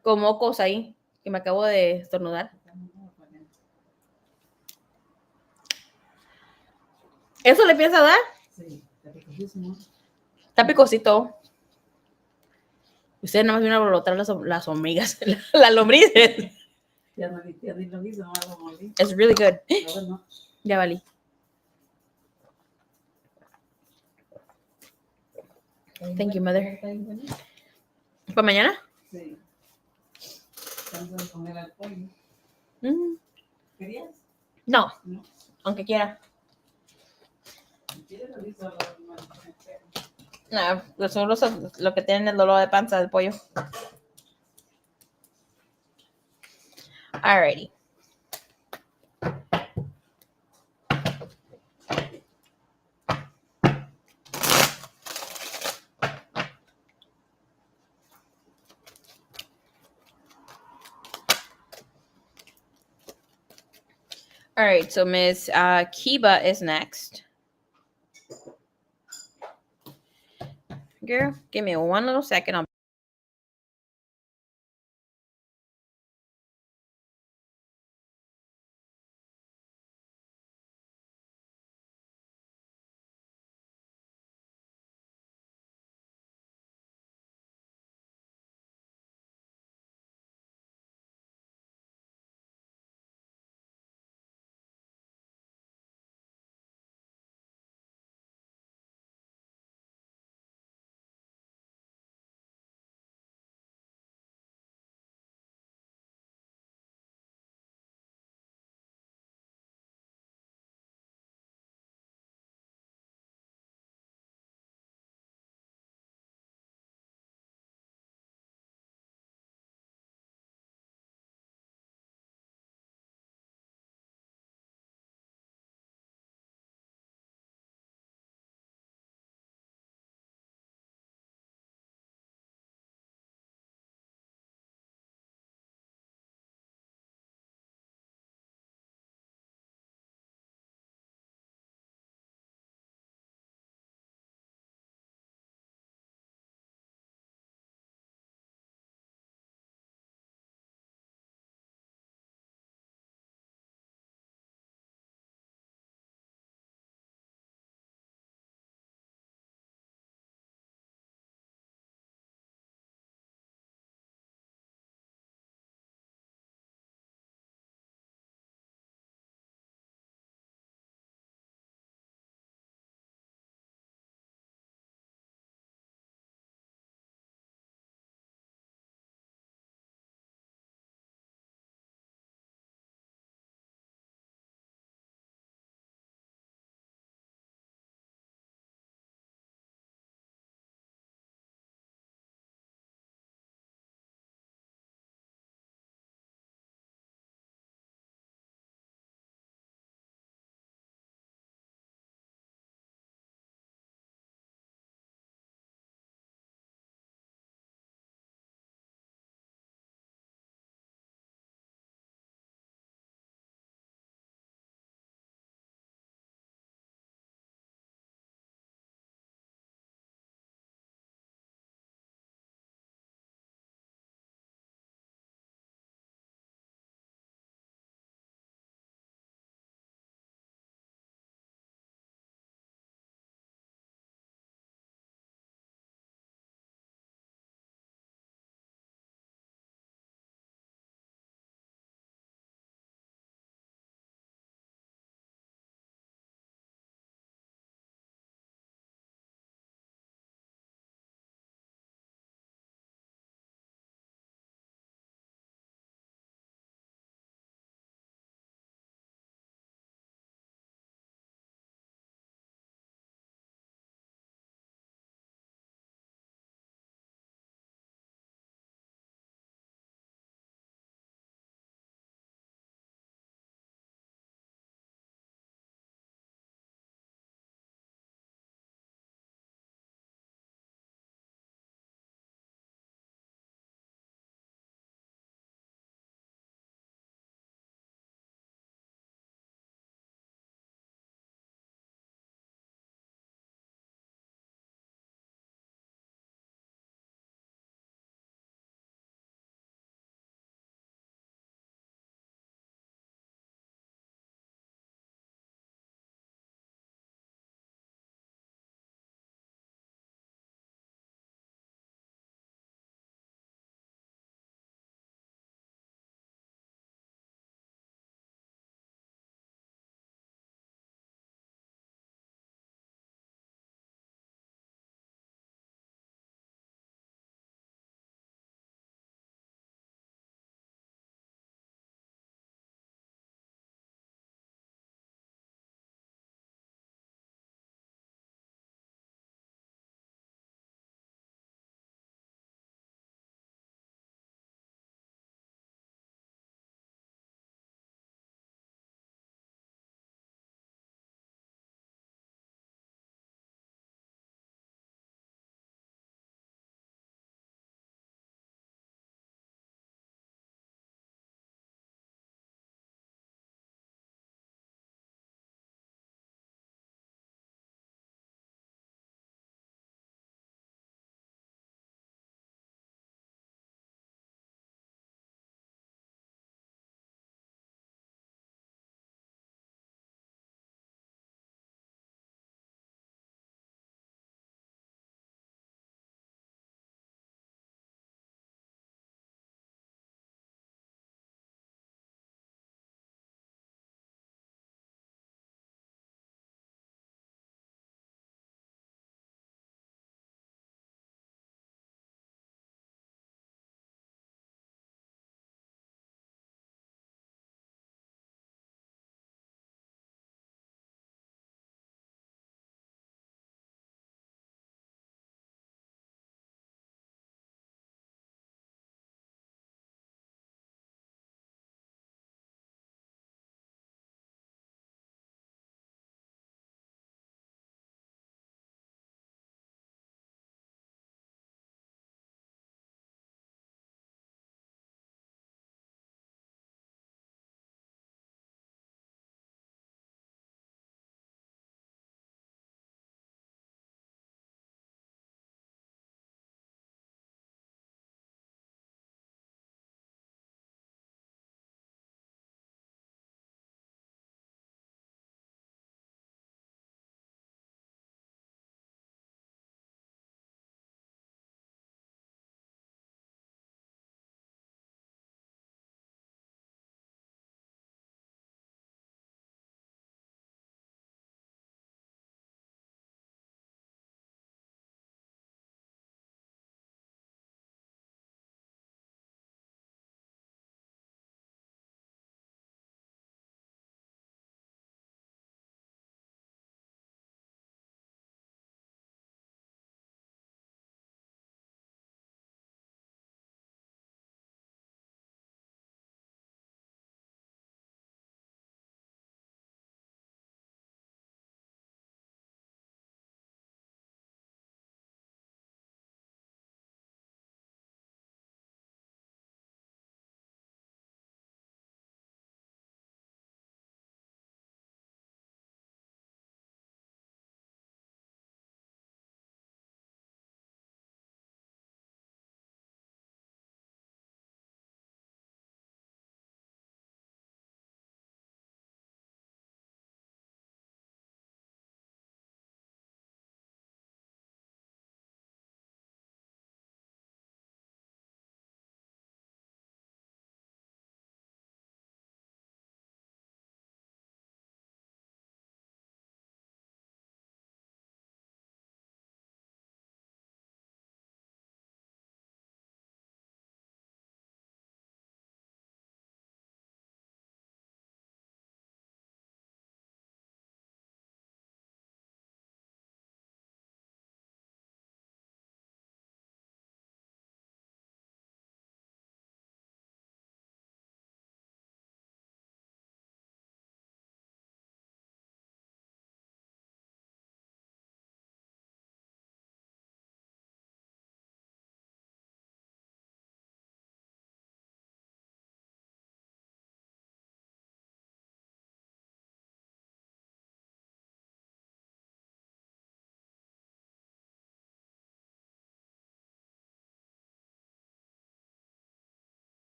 Con mocos ahí, que me acabo de estornudar. ¿Eso le piensa dar? Sí, está picosísimo. Está picosito. Ustedes nada más vienen a brotar las hormigas, las lombrices. Ya no lo hizo, no lo molí. It's really good. Ahora no. Ya valí. Thank you, mother. ¿Para mañana? Sí. Tanto de comer al pollo. ¿Querías? No, No. aunque quiera. Si quieres, lo hizo No, los son lo que tienen el dolor de panza del pollo. Alrighty. All right, so Miss Kiba is next. Girl, give me one little second. I'll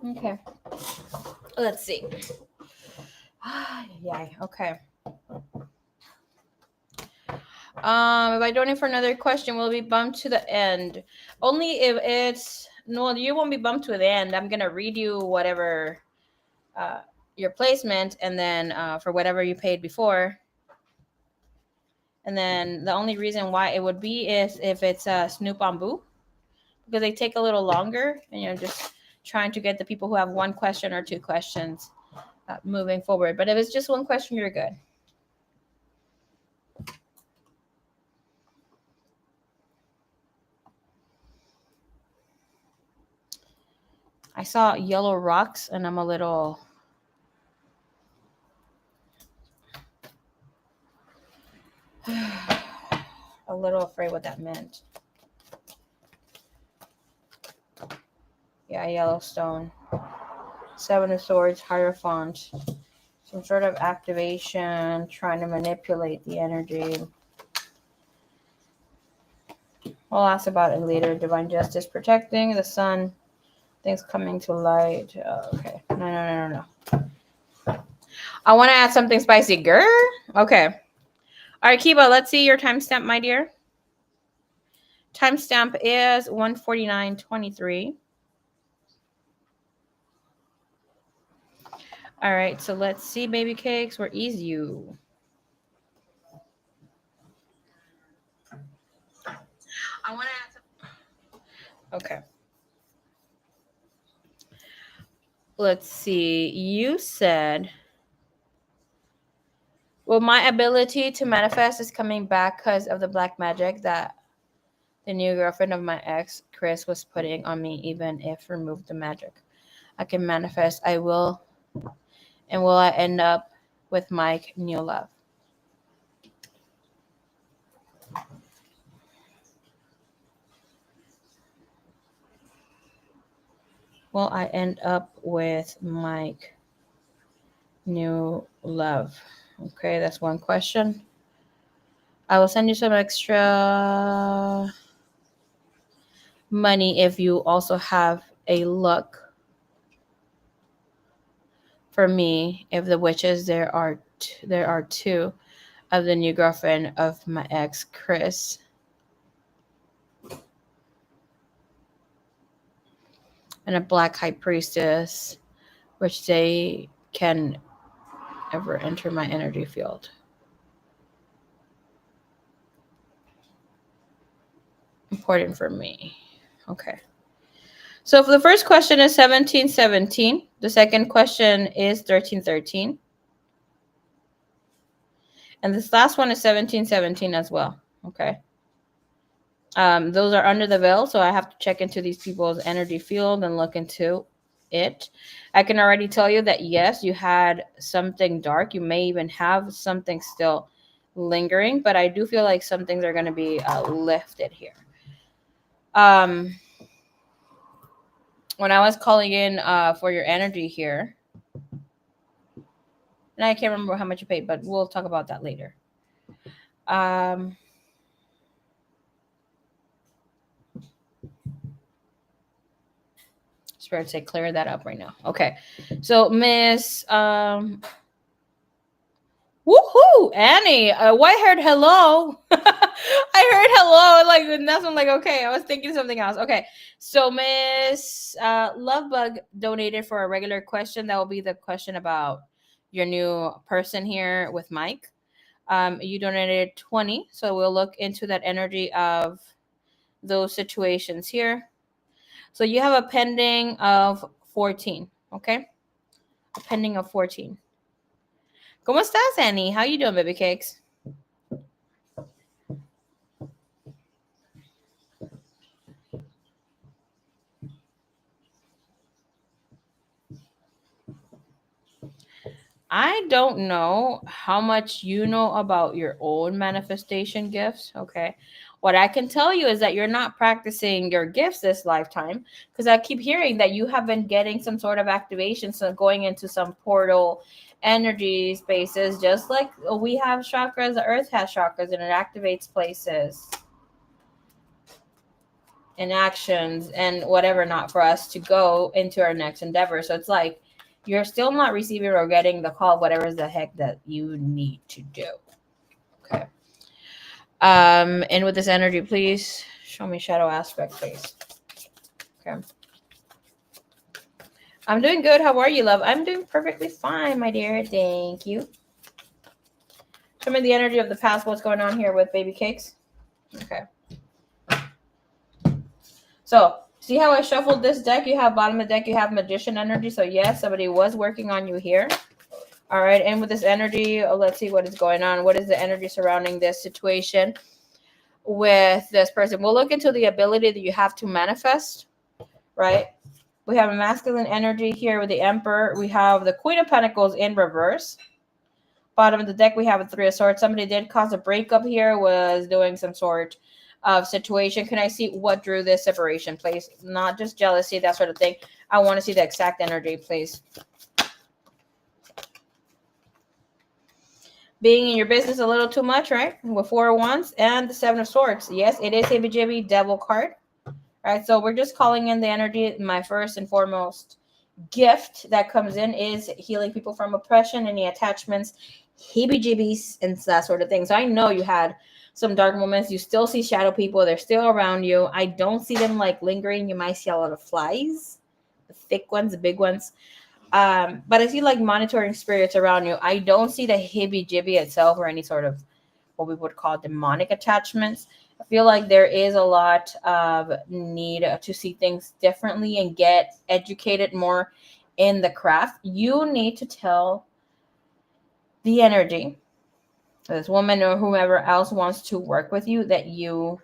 Okay. Let's see. Yeah. Okay. If I donate for another question, we'll be bumped to the end. Only if it's no, you won't be bumped to the end. I'm gonna read you whatever your placement, and then for whatever you paid before. And then the only reason why it would be is if it's Snoop on Boo, because they take a little longer, and you're just trying to get the people who have one question or two questions moving forward. But if it's just one question, you're good. I saw yellow rocks, and I'm a little afraid what that meant. Yeah, Yellowstone. Seven of Swords, Hierophant. Some sort of activation, trying to manipulate the energy. We'll ask about it later. Divine Justice, protecting the sun. Things coming to light. Okay. No. I want to add something spicy. Girl. Okay. All right, Kiba, let's see your timestamp, my dear. Timestamp is 1:49:23. All right, so let's see, baby cakes. Where is you? I want to add something. Okay. Let's see. You said, well, my ability to manifest is coming back because of the black magic that the new girlfriend of my ex, Chris, was putting on me, even if removed the magic. I can manifest. I will. And will I end up with Mike, new love? Will I end up with Mike, new love? Okay, that's one question. I will send you some extra money if you also have a look for me. If the witches, there are two of the new girlfriend of my ex, Chris. And a black high priestess, which they can ever enter my energy field. Important for me. Okay. So for the first question is 1717. The second question is 1313. And this last one is 1717 as well. Okay. Those are under the veil, so I have to check into these people's energy field and look into it. I can already tell you that yes, you had something dark. You may even have something still lingering, but I do feel like some things are going to be lifted here. When I was calling in for your energy here, and I can't remember how much you paid, but we'll talk about that later. Spirit say clear that up right now. Okay. So Miss woohoo, Annie, white-haired hello. I heard hello, like, and that's I'm like, okay, I was thinking something else. Okay, so Miss Lovebug donated for a regular question. That will be the question about your new person here with Mike. You donated 20, so we'll look into that energy of those situations here. So you have a pending of 14, okay? A pending of 14. ¿Cómo estás, Annie? How you doing, baby cakes? I don't know how much you know about your own manifestation gifts, okay? What I can tell you is that you're not practicing your gifts this lifetime, because I keep hearing that you have been getting some sort of activation, so going into some portal energy spaces, just like we have chakras, the earth has chakras, and it activates places. and actions and whatever not for us to go into our next endeavor. So it's like you're still not receiving or getting the call, whatever the heck that you need to do. Okay. And with this energy, please show me shadow aspect, please. Okay. I'm doing good. How are you, love? I'm doing perfectly fine, my dear. Thank you. Show me the energy of the past. What's going on here with baby cakes? Okay. So, see how I shuffled this deck? You have bottom of the deck, you have magician energy. So, yes, somebody was working on you here. All right. And with this energy, let's see what is going on. What is the energy surrounding this situation with this person? We'll look into the ability that you have to manifest, right? We have a masculine energy here with the Emperor. We have the Queen of Pentacles in reverse. Bottom of the deck, we have a Three of Swords. Somebody did cause a breakup here, was doing some sort of situation. Can I see what drew this separation, please? Not just jealousy, that sort of thing. I want to see the exact energy, please. Being in your business a little too much, right? With Four of Wands and the Seven of Swords. Yes, it is heebie-jeebie devil card. All right, so we're just calling in the energy. My first and foremost gift that comes in is healing people from oppression, any attachments, heebie-jeebies, and that sort of thing. So I know you had some dark moments. You still see shadow people. They're still around you. I don't see them like lingering. You might see a lot of flies, the thick ones, the big ones. But I see like monitoring spirits around you. I don't see the heebie-jeebie itself or any sort of what we would call demonic attachments. I feel like there is a lot of need to see things differently and get educated more in the craft. You need to tell the energy, this woman or whomever else wants to work with you, that you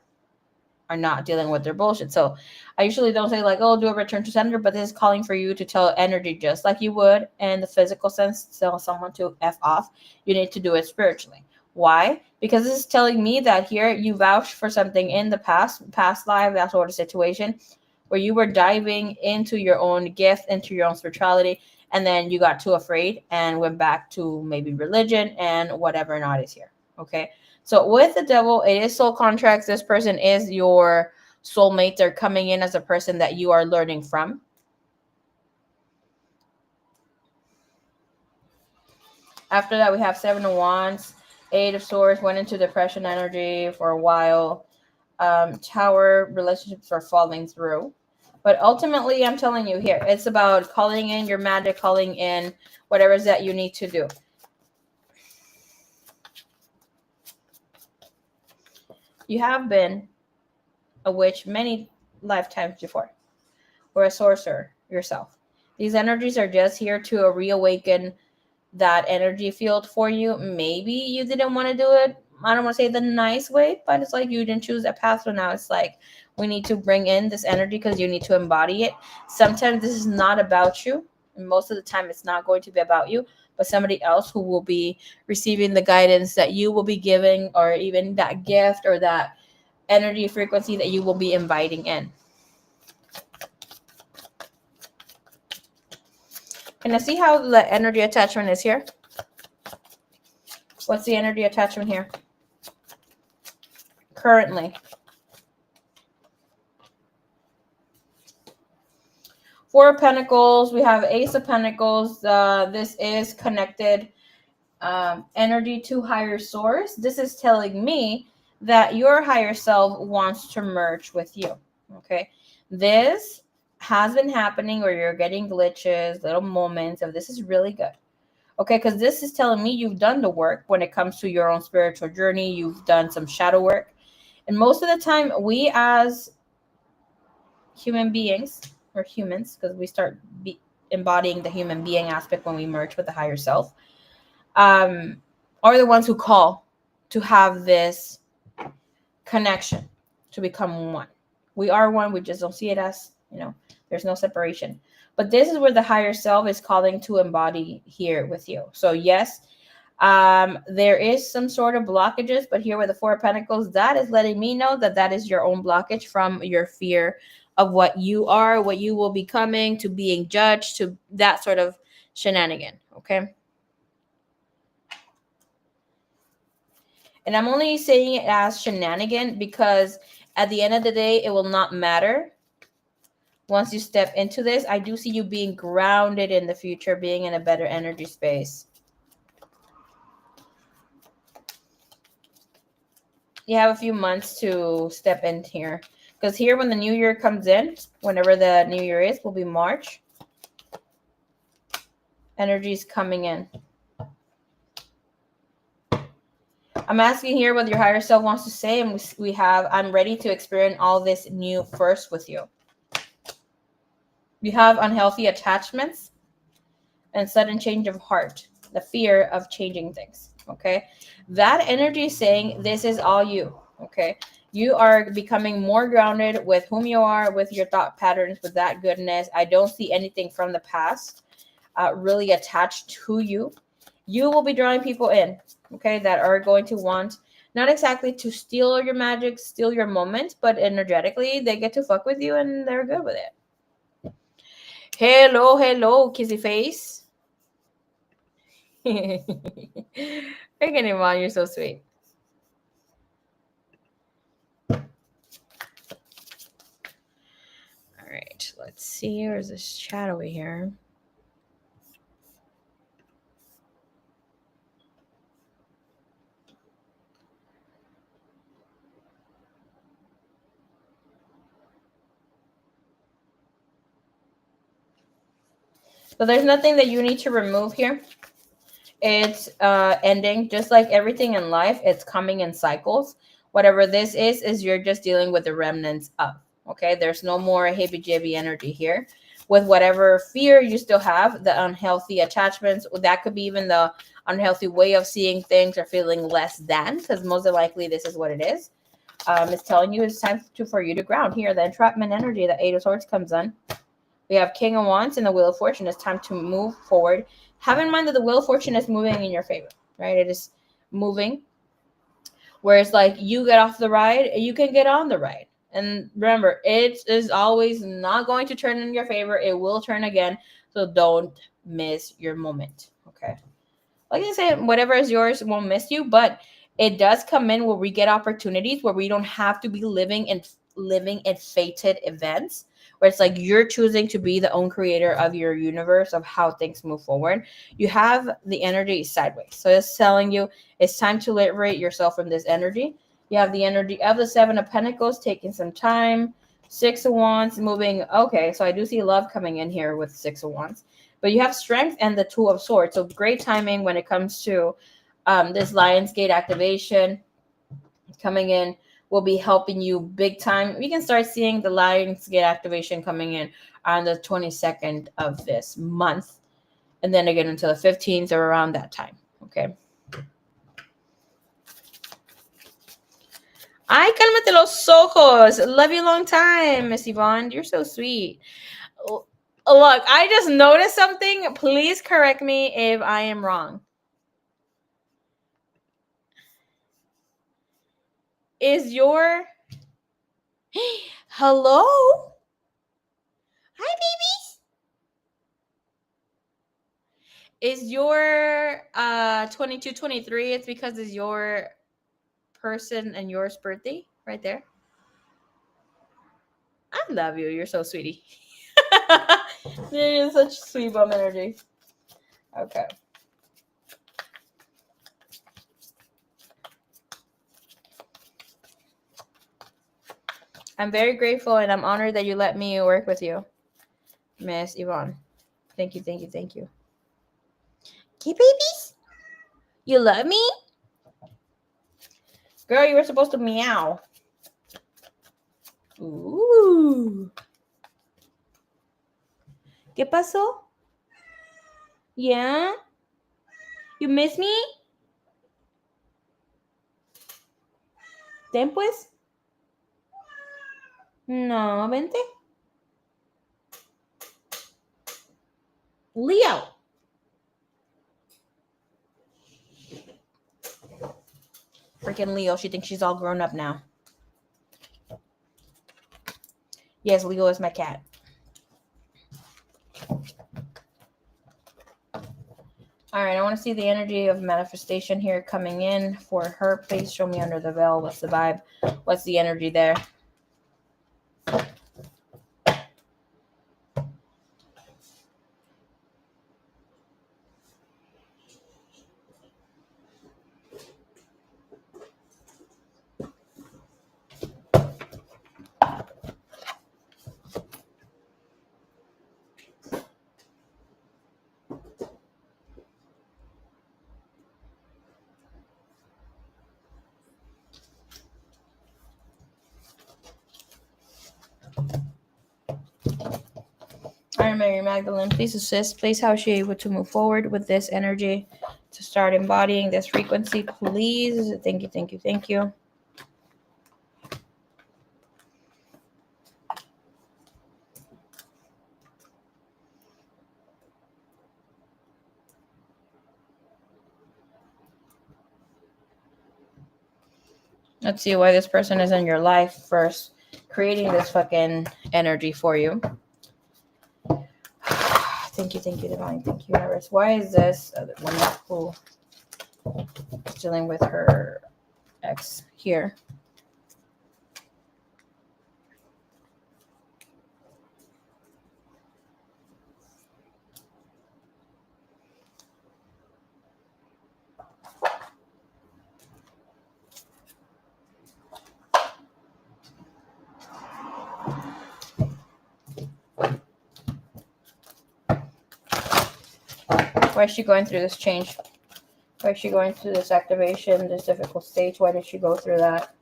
are not dealing with their bullshit. So I usually don't say like, oh, do a return to sender, but this is calling for you to tell energy just like you would in the physical sense, tell someone to F off. You need to do it spiritually. Why? Because this is telling me that here you vouched for something in the past life, that sort of situation, where you were diving into your own gift, into your own spirituality, and then you got too afraid and went back to maybe religion and whatever not is here. Okay. So with the devil, it is soul contracts. This person is your soulmate. They're coming in as a person that you are learning from. After that, we have Seven of Wands, Eight of Swords, went into depression energy for a while. Tower, relationships are falling through. But ultimately, I'm telling you here, it's about calling in your magic, calling in whatever it is that you need to do. You have been a witch many lifetimes before, or a sorcerer yourself. These energies are just here to reawaken that energy field for you. Maybe you didn't want to do it, I don't want to say the nice way, but it's like you didn't choose that path. So now it's like we need to bring in this energy because you need to embody it. Sometimes this is not about you, and most of the time it's not going to be about you, but somebody else who will be receiving the guidance that you will be giving, or even that gift or that energy frequency that you will be inviting in. Can I see how the energy attachment is here? What's the energy attachment here? Currently. Four of Pentacles. We have Ace of Pentacles. This is connected energy to higher source. This is telling me that your higher self wants to merge with you. Okay. This has been happening where you're getting glitches, little moments of this is really good. Okay, because this is telling me you've done the work when it comes to your own spiritual journey. You've done some shadow work. And most of the time, we as human beings, or humans, because we start embodying the human being aspect when we merge with the higher self, are the ones who call to have this connection, to become one. We are one. We just don't see it as, there's no separation. But this is where the higher self is calling to embody here with you. So yes, there is some sort of blockages, but here with the Four of Pentacles, that is letting me know that that is your own blockage from your fear of what you are, what you will be becoming, to being judged, to that sort of shenanigan. Okay. And I'm only saying it as shenanigan because at the end of the day, it will not matter. Once you step into this, I do see you being grounded in the future, being in a better energy space. You have a few months to step in here. Because here, when the new year comes in, whenever the new year is, will be March. Energy is coming in. I'm asking here what your higher self wants to say, and we have, I'm ready to experience all this new first with you. You have unhealthy attachments and sudden change of heart, the fear of changing things, okay? That energy is saying this is all you, okay? You are becoming more grounded with whom you are, with your thought patterns, with that goodness. I don't see anything from the past really attached to you. You will be drawing people in, okay, that are going to want, not exactly to steal your magic, steal your moment, but energetically, they get to fuck with you and they're good with it. Hello, hello, kissy face. Freaking Iman, you're so sweet. All right, let's see. Where's this chat over here? So there's nothing that you need to remove here. It's ending, just like everything in life. It's coming in cycles. Whatever this is you're just dealing with the remnants of. Okay, there's no more heebie-jeebie energy here. With whatever fear you still have, the unhealthy attachments, that could be even the unhealthy way of seeing things or feeling less than, because most likely this is what it is. It's telling you it's time for you to ground. Here, the entrapment energy, the Eight of Swords comes in. We have King of Wands and the Wheel of Fortune. It's time to move forward. Have in mind that the Wheel of Fortune is moving in your favor, right? It is moving where it's like you get off the ride, you can get on the ride. And remember, it is always not going to turn in your favor. It will turn again. So don't miss your moment, okay? Like I said, whatever is yours won't miss you, but it does come in where we get opportunities where we don't have to be living in fated events, where it's like you're choosing to be the own creator of your universe, of how things move forward. You have the energy sideways. So it's telling you it's time to liberate yourself from this energy. You have the energy of the Seven of Pentacles, taking some time. Six of Wands, moving. Okay, so I do see love coming in here with Six of Wands. But you have Strength and the Two of Swords. So great timing when it comes to this Lionsgate activation coming in. Will be helping you big time. We can start seeing the Lionsgate activation coming in on the 22nd of this month. And then again until the 15th or around that time. Okay. Ay, cálmate los ojos. Love you a long time, Miss Yvonne. You're so sweet. Look, I just noticed something. Please correct me if I am wrong. Is your... Hello? Hi, babies. Is your 22-23? It's because it's your person and yours birthday right there. I love you. You're so sweetie. You're such sweet bum energy. Okay. I'm very grateful and I'm honored that you let me work with you, Miss Yvonne. Thank you, thank you, thank you. Okay, babies? You love me? Girl, you were supposed to meow. Ooh. ¿Qué pasó? Yeah? You miss me? Ten pues. No, vente. Leo. Freaking Leo. She thinks she's all grown up now. Yes, Leo is my cat. All right, I want to see the energy of manifestation here coming in for her. Please show me under the veil. What's the vibe? What's the energy there? Our Mary Magdalene, please assist. Please, how is she able to move forward with this energy to start embodying this frequency? Please. Thank you, thank you, thank you. Let's see why this person is in your life first, creating this fucking energy for you. Thank you, divine. Thank you, universe. Why is this other one who is dealing with her ex here? Why is she going through this change? Why is she going through this activation, this difficult stage? Why did she go through that?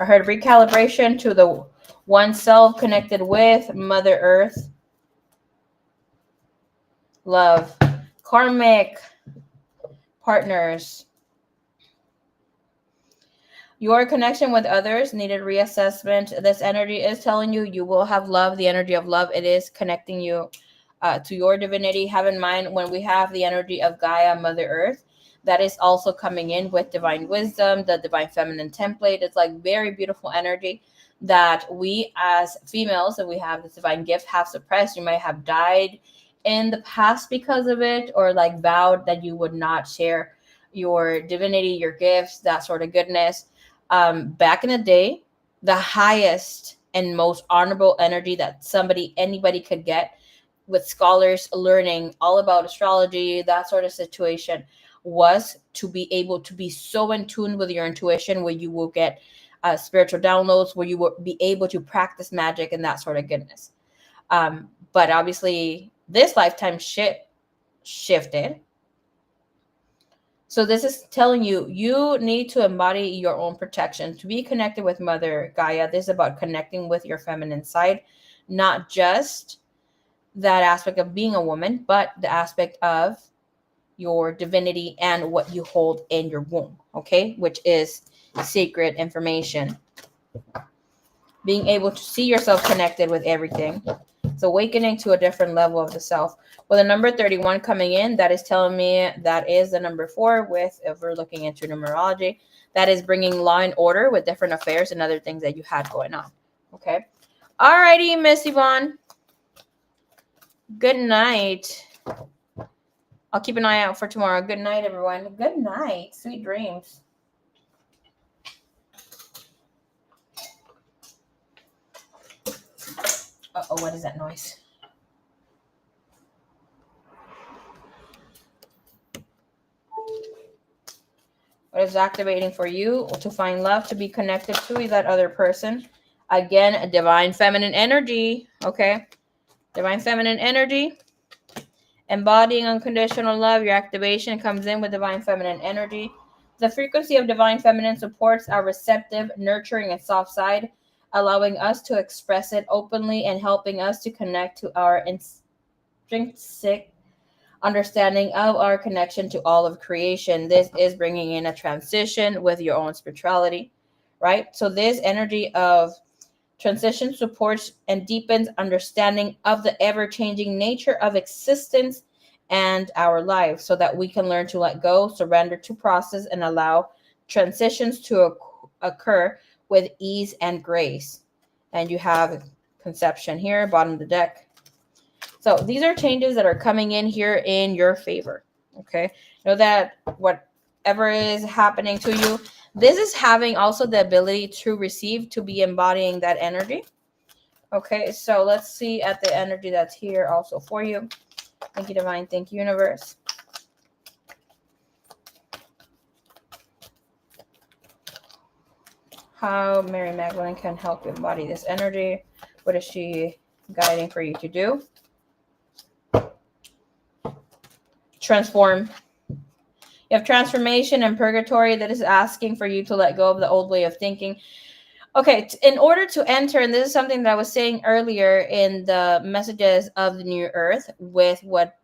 I heard recalibration to the oneself connected with Mother Earth. Love. Karmic partners. Your connection with others needed reassessment. This energy is telling you you will have love, the energy of love. It is connecting you to your divinity. Have in mind when we have the energy of Gaia, Mother Earth, that is also coming in with divine wisdom, the divine feminine template. It's like very beautiful energy that we as females, and we have this divine gift, have suppressed. You might have died in the past because of it, or like vowed that you would not share your divinity, your gifts, that sort of goodness. Back in the day, the highest and most honorable energy that anybody could get, with scholars learning all about astrology, that sort of situation, was to be able to be so in tune with your intuition, where you will get spiritual downloads, where you will be able to practice magic and that sort of goodness. But obviously this lifetime shifted. So this is telling you, you need to embody your own protection, to be connected with Mother Gaia. This is about connecting with your feminine side, not just that aspect of being a woman, but the aspect of your divinity and what you hold in your womb, okay? Which is sacred information. Being able to see yourself connected with everything. It's awakening to a different level of the self. With the number 31 coming in, that is telling me that is the number 4 with, if we're looking into numerology, that is bringing law and order with different affairs and other things that you had going on. Okay. Alrighty, Miss Yvonne. Good night. I'll keep an eye out for tomorrow. Good night, everyone. Good night. Sweet dreams. Uh-oh, what is that noise? What is activating for you to find love, to be connected to that other person? Again, a divine feminine energy, okay? Divine feminine energy. Embodying unconditional love. Your activation comes in with divine feminine energy. The frequency of divine feminine supports our receptive, nurturing, and soft side, allowing us to express it openly and helping us to connect to our intrinsic understanding of our connection to all of creation. This is bringing in a transition with your own spirituality, right? So this energy of transition supports and deepens understanding of the ever-changing nature of existence and our lives, so that we can learn to let go, surrender to process, and allow transitions to occur with ease and grace. And you have conception here, bottom of the deck. So these are changes that are coming in here in your favor. Okay. Know that whatever is happening to you, this is having also the ability to receive, to be embodying that energy. Okay. So let's see at the energy that's here also for you. Thank you, divine. Thank you, universe. How Mary Magdalene can help embody this energy. What is she guiding for you to do? Transform. You have transformation and purgatory that is asking for you to let go of the old way of thinking. Okay, in order to enter, and this is something that I was saying earlier in the messages of the new Earth, with what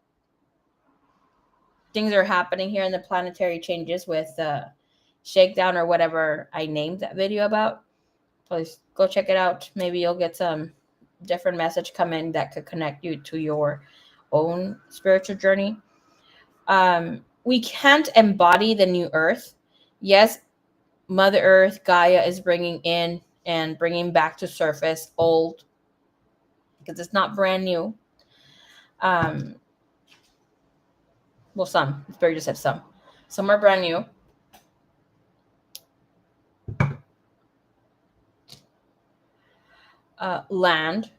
things are happening here in the planetary changes with the shakedown or whatever I named that video about. Please go check it out. Maybe you'll get some different message coming that could connect you to your own spiritual journey. We can't embody the new Earth. Yes, Mother Earth, Gaia is bringing in and bringing back to surface old, because it's not brand new. Well, some. It's better to say some. Some are brand new. Land,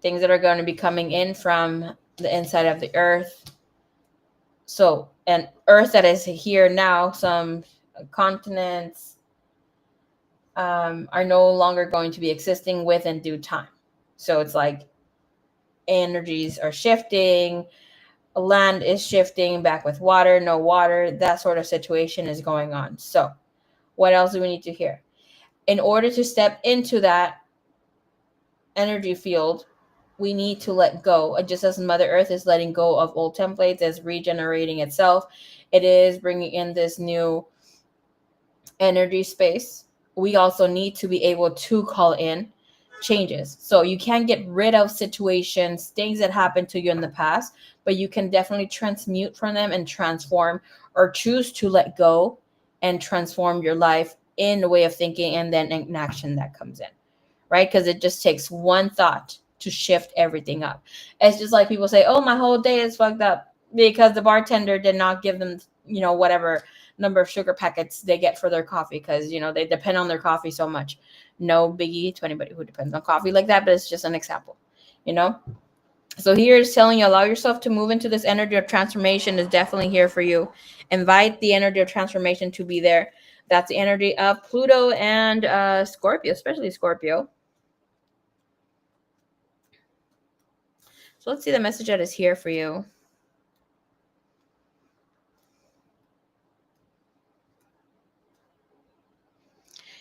things that are going to be coming in from the inside of the Earth. So, and Earth that is here now, some continents are no longer going to be existing within due time. So it's like energies are shifting, land is shifting back with water, no water, that sort of situation is going on. So what else do we need to hear? In order to step into that energy field, we need to let go. Just as Mother Earth is letting go of old templates, as regenerating itself, it is bringing in this new energy space. We also need to be able to call in changes. So you can't get rid of situations, things that happened to you in the past, but you can definitely transmute from them and transform, or choose to let go and transform your life in the way of thinking and then an action that comes in, right? Because it just takes one thought to shift everything up. It's just like people say, oh, my whole day is fucked up because the bartender did not give them, whatever number of sugar packets they get for their coffee, because they depend on their coffee so much. No biggie to anybody who depends on coffee like that, but it's just an example. So here is telling you, allow yourself to move into this energy of transformation is definitely here for you. Invite the energy of transformation to be there. That's the energy of Pluto and Scorpio, especially Scorpio. So let's see the message that is here for you.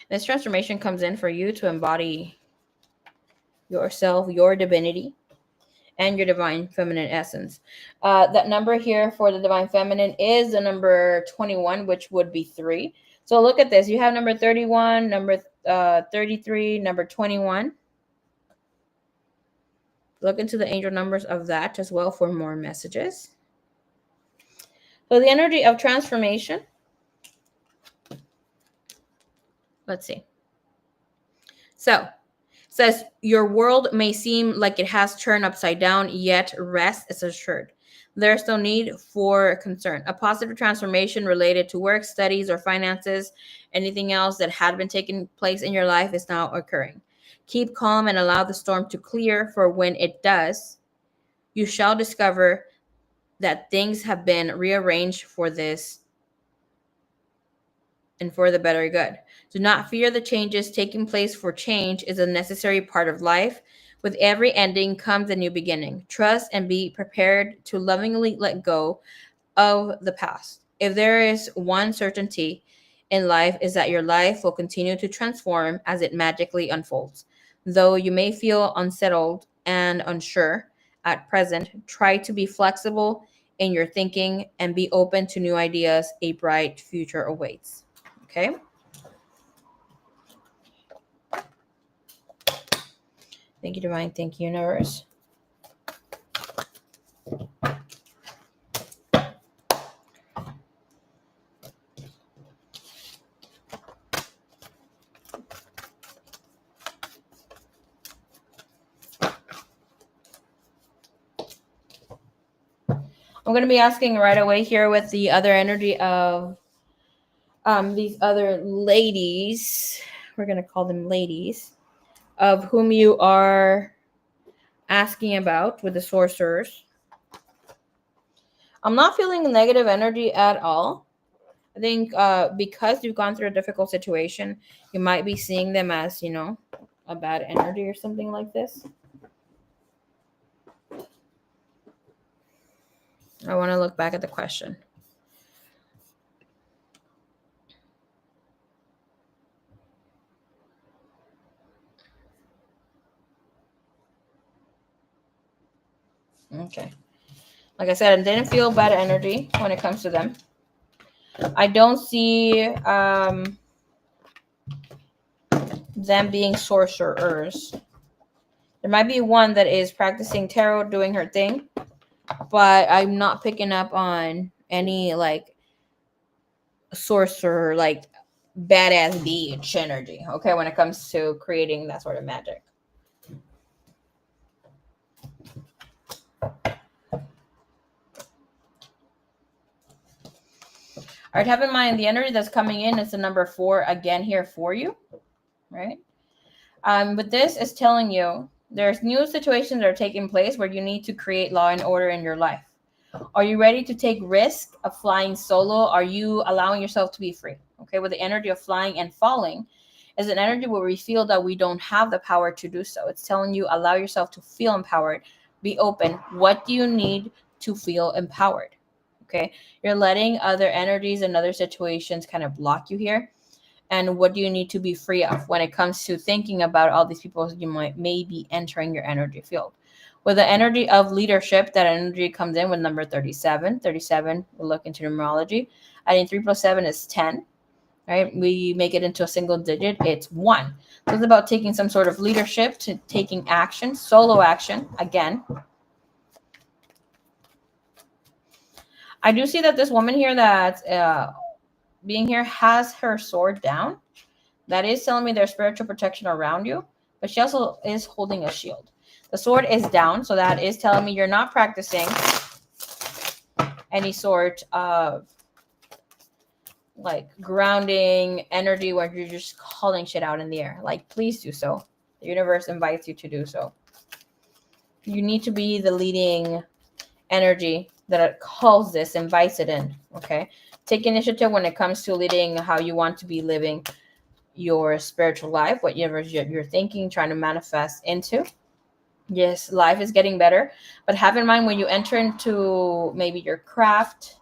This transformation comes in for you to embody yourself, your divinity, and your divine feminine essence. That number here for the divine feminine is the number 21, which would be 3. So look at this. You have number 31, number 33, number 21. Look into the angel numbers of that as well for more messages. So the energy of transformation. Let's see. So says your world may seem like it has turned upside down, yet rest is assured. There's no need for concern. A positive transformation related to work, studies, or finances, anything else that had been taking place in your life is now occurring. Keep calm and allow the storm to clear, for when it does, you shall discover that things have been rearranged for this and for the better good. Do not fear the changes taking place, for change is a necessary part of life. With every ending comes a new beginning. Trust and be prepared to lovingly let go of the past. If there is one certainty in life, is that your life will continue to transform as it magically unfolds. Though you may feel unsettled and unsure at present, try to be flexible in your thinking and be open to new ideas. A bright future awaits. Okay. Thank you, Divine. Thank you, Universe. I'm going to be asking right away here with the other energy of these other ladies. We're going to call them ladies, of whom you are asking about with the sorcerers. I'm not feeling negative energy at all. I think because you've gone through a difficult situation, you might be seeing them as, a bad energy or something like this. I want to look back at the question. Okay. Like I said, I didn't feel bad energy when it comes to them. I don't see them being sorcerers. There might be one that is practicing tarot, doing her thing, but I'm not picking up on any like sorcerer, like badass bitch energy. Okay, when it comes to creating that sort of magic. All right, have in mind the energy that's coming in is the number 4 again here for you, right? But this is telling you there's new situations that are taking place where you need to create law and order in your life. Are you ready to take risk of flying solo? Are you allowing yourself to be free? Okay, with the energy of flying and falling is an energy where we feel that we don't have the power to do so. It's telling you allow yourself to feel empowered, be open. What do you need to feel empowered? Okay, you're letting other energies and other situations kind of block you here. And what do you need to be free of when it comes to thinking about all these people you may be entering your energy field? With the energy of leadership, that energy comes in with number 37. 37, we'll look into numerology. Adding 3 plus 7 is 10, right? We make it into a single digit, it's 1. So it's about taking some sort of leadership, to taking action, solo action, again. I do see that this woman here that's being here has her sword down. That is telling me there's spiritual protection around you, but she also is holding a shield. The sword is down, so that is telling me you're not practicing any sort of like grounding energy where you're just calling shit out in the air. Like, please do so. The universe invites you to do so. You need to be the leading energy that calls this, invites it in, okay? Take initiative when it comes to leading how you want to be living your spiritual life, whatever you're thinking, trying to manifest into. Yes, life is getting better, but have in mind when you enter into maybe your craft,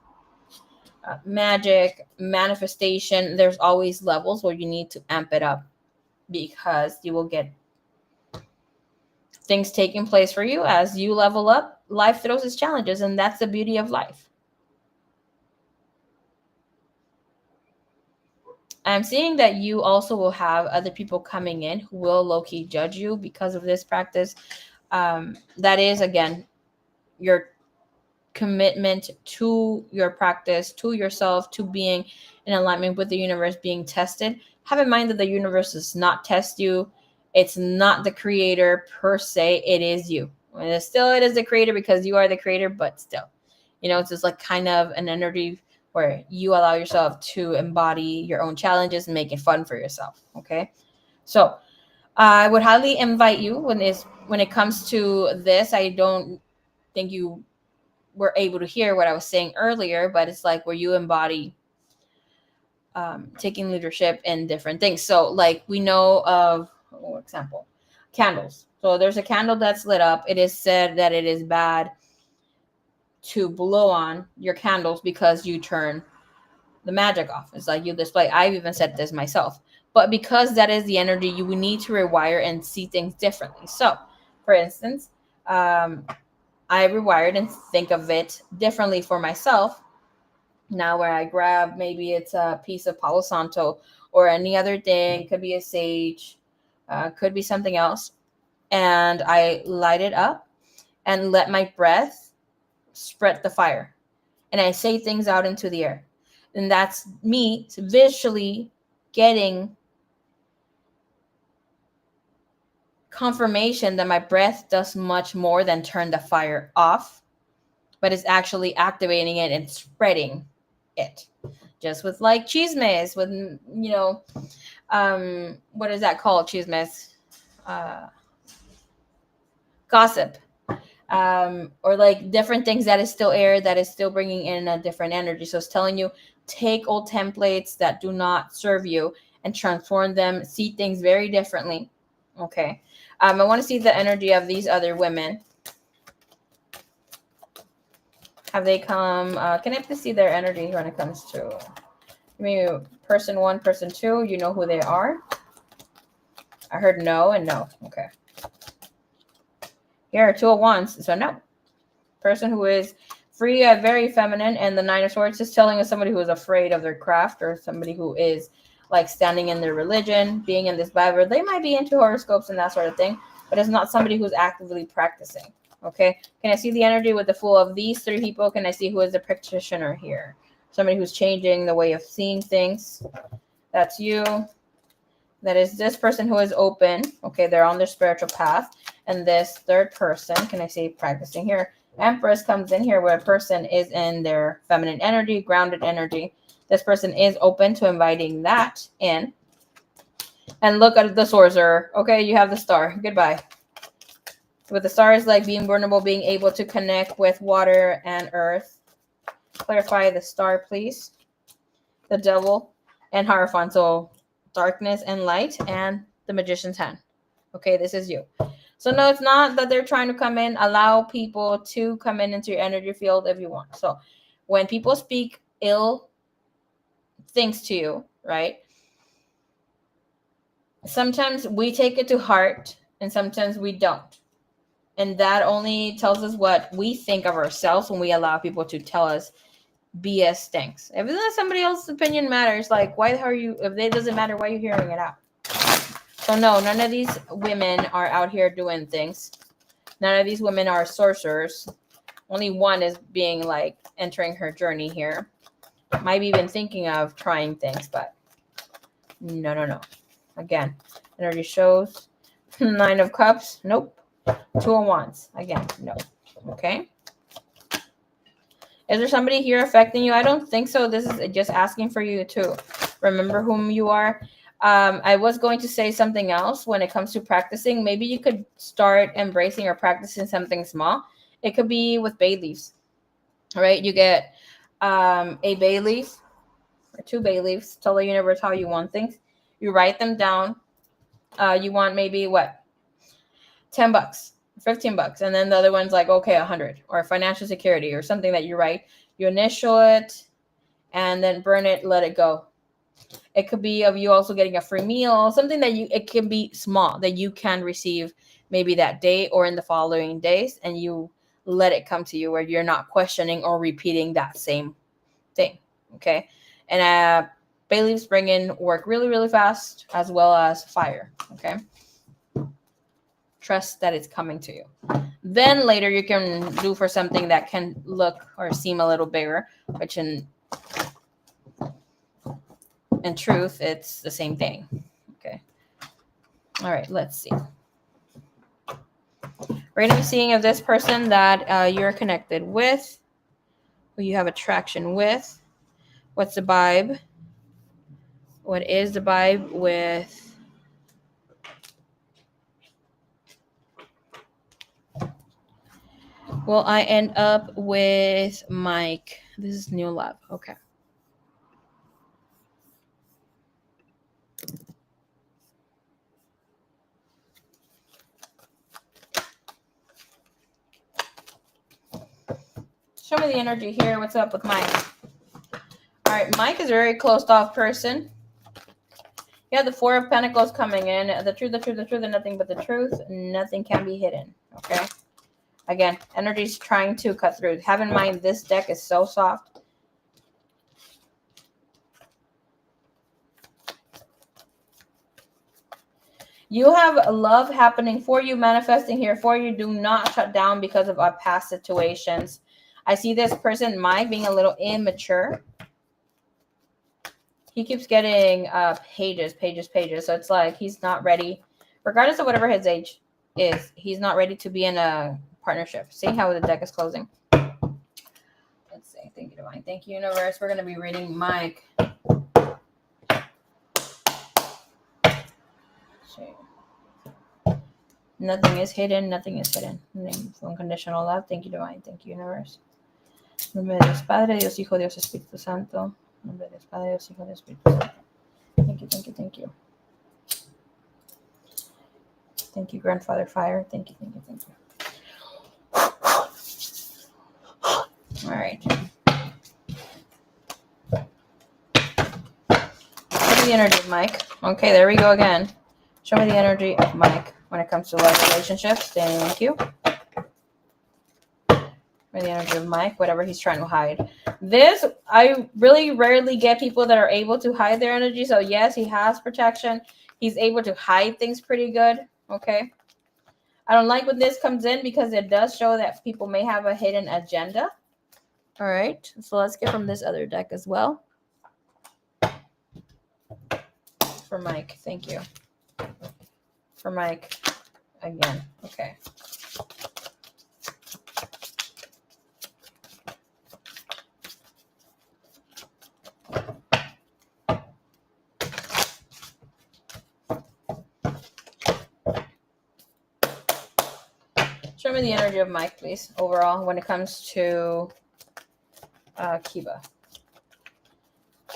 magic, manifestation, there's always levels where you need to amp it up because you will get things taking place for you as you level up. Life throws its challenges, and that's the beauty of life. I'm seeing that you also will have other people coming in who will low-key judge you because of this practice. That is, again, your commitment to your practice, to yourself, to being in alignment with the universe, being tested. Have in mind that the universe does not test you. It's not the creator per se. It is you. And it is the creator because you are the creator, but still, it's just like kind of an energy where you allow yourself to embody your own challenges and make it fun for yourself. Okay. So I would highly invite you when it comes to this. I don't think you were able to hear what I was saying earlier, but it's like where you embody taking leadership in different things. So like we know of, for example, candles. So there's a candle that's lit up. It is said that it is bad to blow on your candles because you turn the magic off. It's like you display. I've even said this myself. But because that is the energy, you need to rewire and see things differently. So, for instance, I rewired and think of it differently for myself. Now where I grab, maybe it's a piece of Palo Santo or any other thing, could be a sage, could be something else. And I light it up and let my breath spread the fire. And I say things out into the air. And that's me visually getting confirmation that my breath does much more than turn the fire off, but it's actually activating it and spreading it. Just with like chismes, with what is that called? Chismes, gossip, or like different things that is still air, that is still bringing in a different energy. So it's telling you, take old templates that do not serve you and transform them, see things very differently. Okay. I want to see the energy of these other women. Have they come? Can I please see their energy when it comes to maybe person 1, person 2? You know who they are? I heard no and no. Okay. Here are 2 of wands, so no. person who is free, very feminine, and the Nine of Swords is telling us somebody who is afraid of their craft, or somebody who is like standing in their religion, being in this Bible. They might be into horoscopes and that sort of thing, but it's not somebody who's actively practicing. Okay, can I see the energy with the Fool of these three people? Can I see who is the practitioner here? Somebody who's changing the way of seeing things. That's you. That is this person who is open. Okay, they're on their spiritual path. And this third person, can I see practicing here? Empress comes in here where a person is in their feminine energy, grounded energy. This person is open to inviting that in. And look at the Sorcerer. Okay, you have the Star. Goodbye. With the stars, like being vulnerable, being able to connect with water and earth. Clarify the Star, please. The Devil and Hierophant. So darkness and light, and the Magician's hand. Okay, this is you. So no, it's not that they're trying to come in. Allow people to come in into your energy field if you want. So when people speak ill things to you, right? Sometimes we take it to heart and sometimes we don't. And that only tells us what we think of ourselves when we allow people to tell us BS things. If somebody else's opinion matters, like, why are you, if it doesn't matter, why are you hearing it out? So no, none of these women are out here doing things. None of these women are sorcerers. Only one is being like entering her journey here. Might be even thinking of trying things, but no. Again, energy shows 9 of Cups. Nope. 2 of Wands. Again, no. Okay. Is there somebody here affecting you? I don't think so. This is just asking for you to remember whom you are. I was going to say something else when it comes to practicing. Maybe you could start embracing or practicing something small. It could be with bay leaves. All right. You get a bay leaf or 2 bay leaves. Tell the universe how you want things. You write them down. You want maybe what? $10, $15. And then the other one's like, okay, 100, or financial security or something that you write. You initial it and then burn it, let it go. It could be of you also getting a free meal, something that it can be small that you can receive maybe that day or in the following days, and you let it come to you where you're not questioning or repeating that same thing. Okay. And bay leaves bring in work really, really fast, as well as fire. Okay. Trust that it's coming to you. Then later you can do for something that can look or seem a little bigger, which in truth, it's the same thing. Okay. All right, let's see. We're going to be seeing if this person that you're connected with, who you have attraction with, what's the vibe? What is the vibe with Well, I end up with Mike. This is new love. Okay. Show me the energy here. What's up with Mike? All right, Mike is a very closed off person. You have the 4 of Pentacles coming in. The truth, and nothing but the truth. Nothing can be hidden. Okay. Again, energy is trying to cut through. Have in mind, this deck is so soft. You have love happening for you, manifesting here for you. Do not shut down because of past situations. I see this person, Mike, being a little immature. He keeps getting pages. So it's like he's not ready, regardless of whatever his age is. He's not ready to be in a partnership. See how the deck is closing? Let's see. Thank you, Divine. Thank you, Universe. We're going to be reading Mike. Nothing is hidden. Nothing is hidden. Unconditional love. Thank you, Divine. Thank you, Universe. Nombre de Dios Padre, Dios Hijo, Dios Espíritu Santo. Nombre de Dios Padre, Dios Hijo, Dios Espíritu Santo. Thank you, thank you, thank you. Thank you, Grandfather Fire. Thank you, thank you, thank you. All right. Show me the energy of Mike. Okay, there we go again. Show me the energy of Mike when it comes to love relationships. Thank you. Or the energy of Mike, whatever he's trying to hide. This, I really rarely get people that are able to hide their energy. So yes, he has protection. He's able to hide things pretty good. Okay. I don't like when this comes in because it does show that people may have a hidden agenda. All right. So let's get from this other deck as well. For Mike. Thank you. For Mike. Again. Okay. Show me the energy of Mike, please, overall, when it comes to Kiba.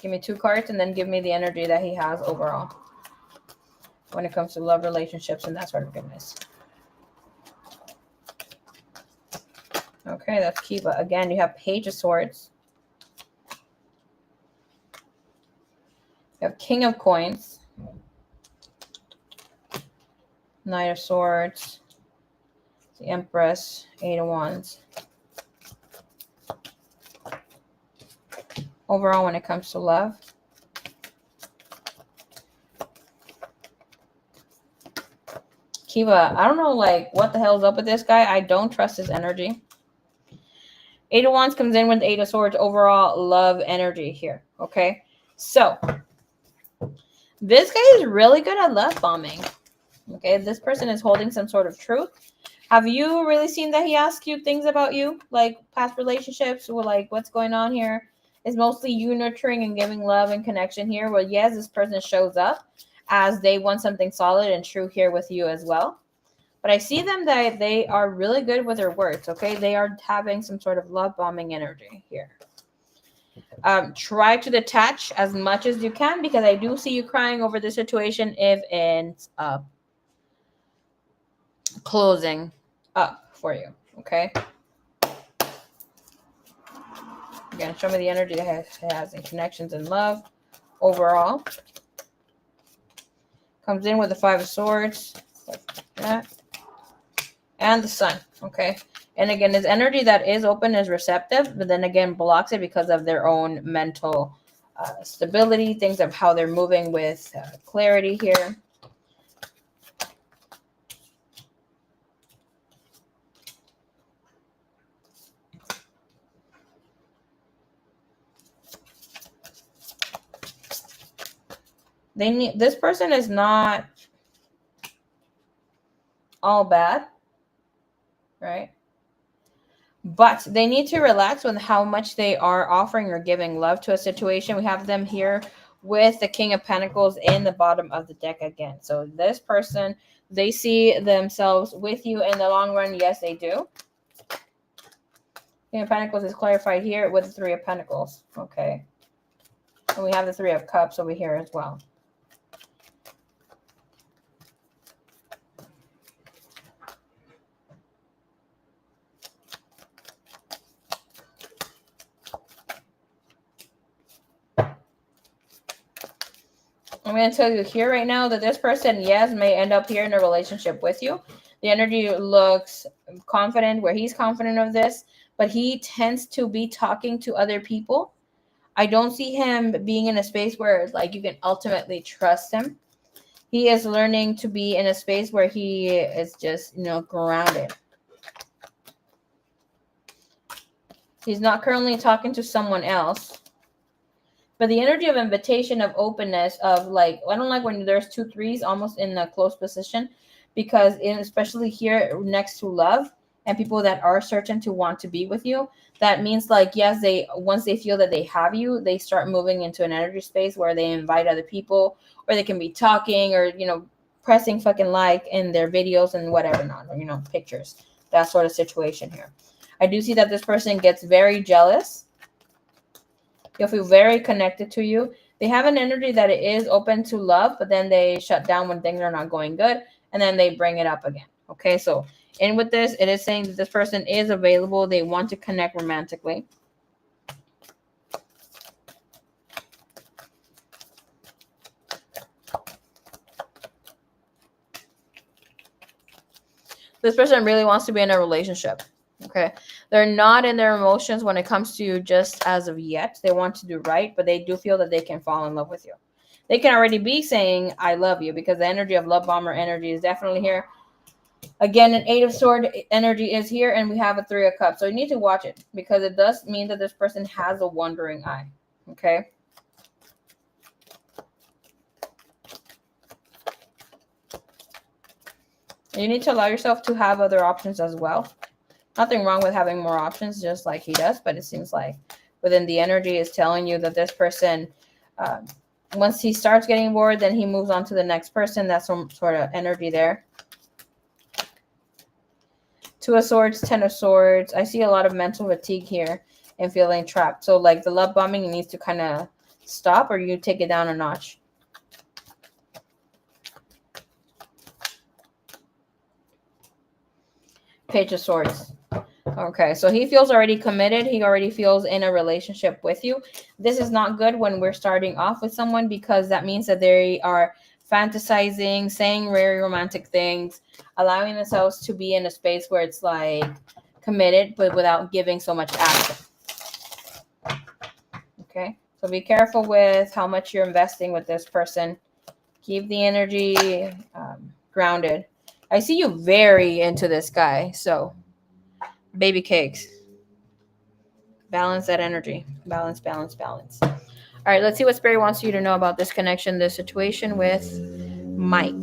Give me 2 cards and then give me the energy that he has overall when it comes to love, relationships, and that sort of goodness. Okay, that's Kiba. Again, you have Page of Swords. You have King of Coins. Knight of Swords. The Empress. 8 of Wands. Overall, when it comes to love. Kiba, I don't know, like, what the hell's up with this guy. I don't trust his energy. 8 of Wands comes in with 8 of Swords. Overall, love energy here. Okay? So, this guy is really good at love bombing. Okay? This person is holding some sort of truth. Have you really seen that he asks you things about you? Like, past relationships? Or, like, what's going on here? It's mostly you nurturing and giving love and connection here. Well, yes, this person shows up as they want something solid and true here with you as well. But I see them that they are really good with their words, okay? They are having some sort of love bombing energy here. Try to detach as much as you can because I do see you crying over the situation if it ends up closing up for you, okay? Again, show me the energy that has in connections and love overall. Comes in with the 5 of Swords. Like that. And the Sun, okay? And again, this energy that is open is receptive, but then again blocks it because of their own mental stability, things of how they're moving with clarity here. This person is not all bad, right? But they need to relax with how much they are offering or giving love to a situation. We have them here with the King of Pentacles in the bottom of the deck again. So this person, they see themselves with you in the long run. Yes, they do. King of Pentacles is clarified here with the 3 of Pentacles. Okay. And we have the 3 of Cups over here as well. I'm going to tell you here right now that this person, yes, may end up here in a relationship with you. The energy looks confident where he's confident of this, but he tends to be talking to other people. I don't see him being in a space where like you can ultimately trust him. He is learning to be in a space where he is just, grounded. He's not currently talking to someone else. But the energy of invitation, of openness, of like, I don't like when there's 2 3s almost in a close position, because especially here next to love and people that are certain to want to be with you, that means like, yes, once they feel that they have you, they start moving into an energy space where they invite other people, or they can be talking or, pressing fucking like in their videos and whatever, not, pictures, that sort of situation here. I do see that this person gets very jealous. You'll feel very connected to you. They have an energy that it is open to love, but then they shut down when things are not going good, and then they bring it up again. Okay, so in with this, it is saying that this person is available. They want to connect romantically. This person really wants to be in a relationship. Okay. They're not in their emotions when it comes to you just as of yet. They want to do right, but they do feel that they can fall in love with you. They can already be saying, I love you, because the energy of love bomber energy is definitely here. Again, an 8 of Sword energy is here, and we have a 3 of Cups. So you need to watch it, because it does mean that this person has a wandering eye. Okay. You need to allow yourself to have other options as well. Nothing wrong with having more options, just like he does, but it seems like within the energy is telling you that this person, once he starts getting bored, then he moves on to the next person. That's some sort of energy there. 2 of Swords, 10 of Swords. I see a lot of mental fatigue here and feeling trapped. So like the love bombing needs to kind of stop, or you take it down a notch. Page of Swords. Okay, so he feels already committed. He already feels in a relationship with you. This is not good when we're starting off with someone, because that means that they are fantasizing, saying very romantic things, allowing themselves to be in a space where it's like committed, but without giving so much action. Okay, so be careful with how much you're investing with this person. Keep the energy grounded. I see you very into this guy, so baby cakes. Balance that energy. Balance, balance, balance. All right, let's see what Spirit wants you to know about this connection, this situation with Mike.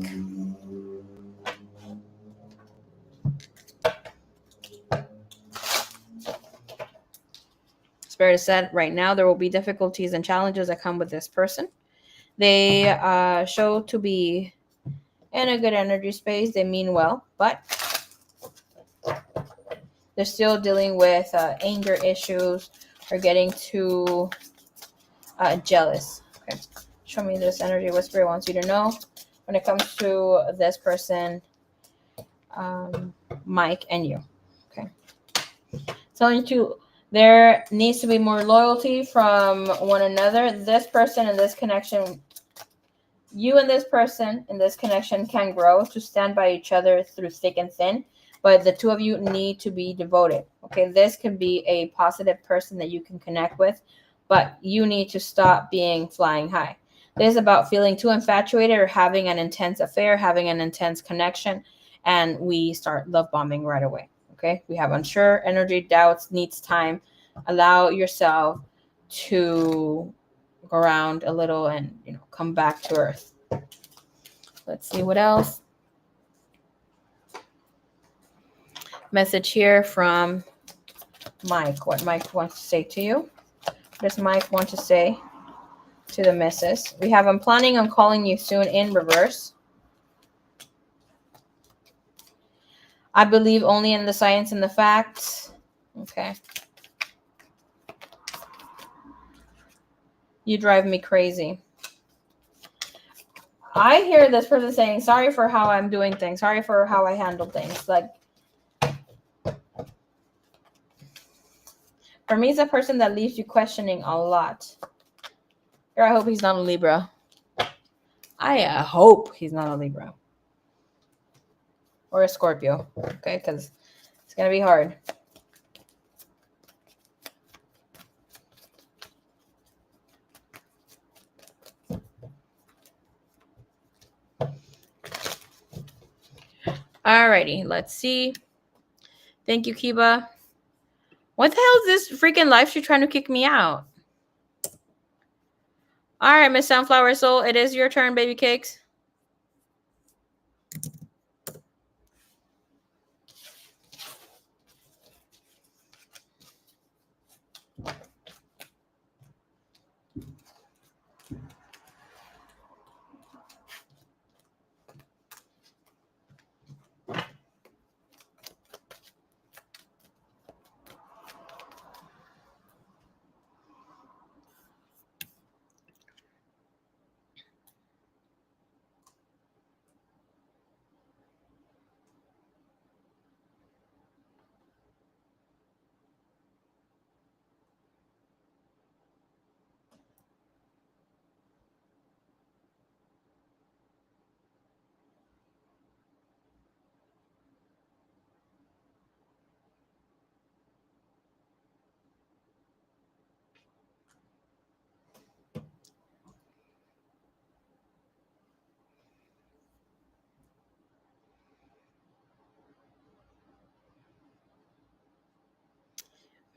Spirit said right now there will be difficulties and challenges that come with this person. They show to be in a good energy space. They mean well, but they're still dealing with anger issues or getting too jealous. Okay, show me this energy. What Spirit wants you to know when it comes to this person, Mike, and you. Okay, telling you to. There needs to be more loyalty from one another. This person and this connection, you and this person in this connection can grow to stand by each other through thick and thin, but the two of you need to be devoted. Okay, this can be a positive person that you can connect with, but you need to stop being flying high. This is about feeling too infatuated or having an intense affair, having an intense connection, and we start love bombing right away. Okay, we have unsure energy, doubts, needs time. Allow yourself to go around a little and come back to earth. Let's see what else. Message here from Mike. What Mike wants to say to you. What does Mike want to say to the missus? We have, I'm planning on calling you soon, in reverse. I believe only in the science and the facts. Okay. You drive me crazy. I hear this person saying, sorry for how I'm doing things. Sorry for how I handle things. Like, for me, it's a person that leaves you questioning a lot. Here, I hope he's not a Libra. I hope he's not a Libra. Or a Scorpio. Okay, because it's going to be hard. Alrighty, let's see. Thank you, Kiba. What the hell is this freaking live stream trying to kick me out? All right, Miss Sunflower Soul, it is your turn, baby cakes.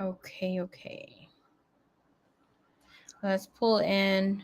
Okay. Let's pull in.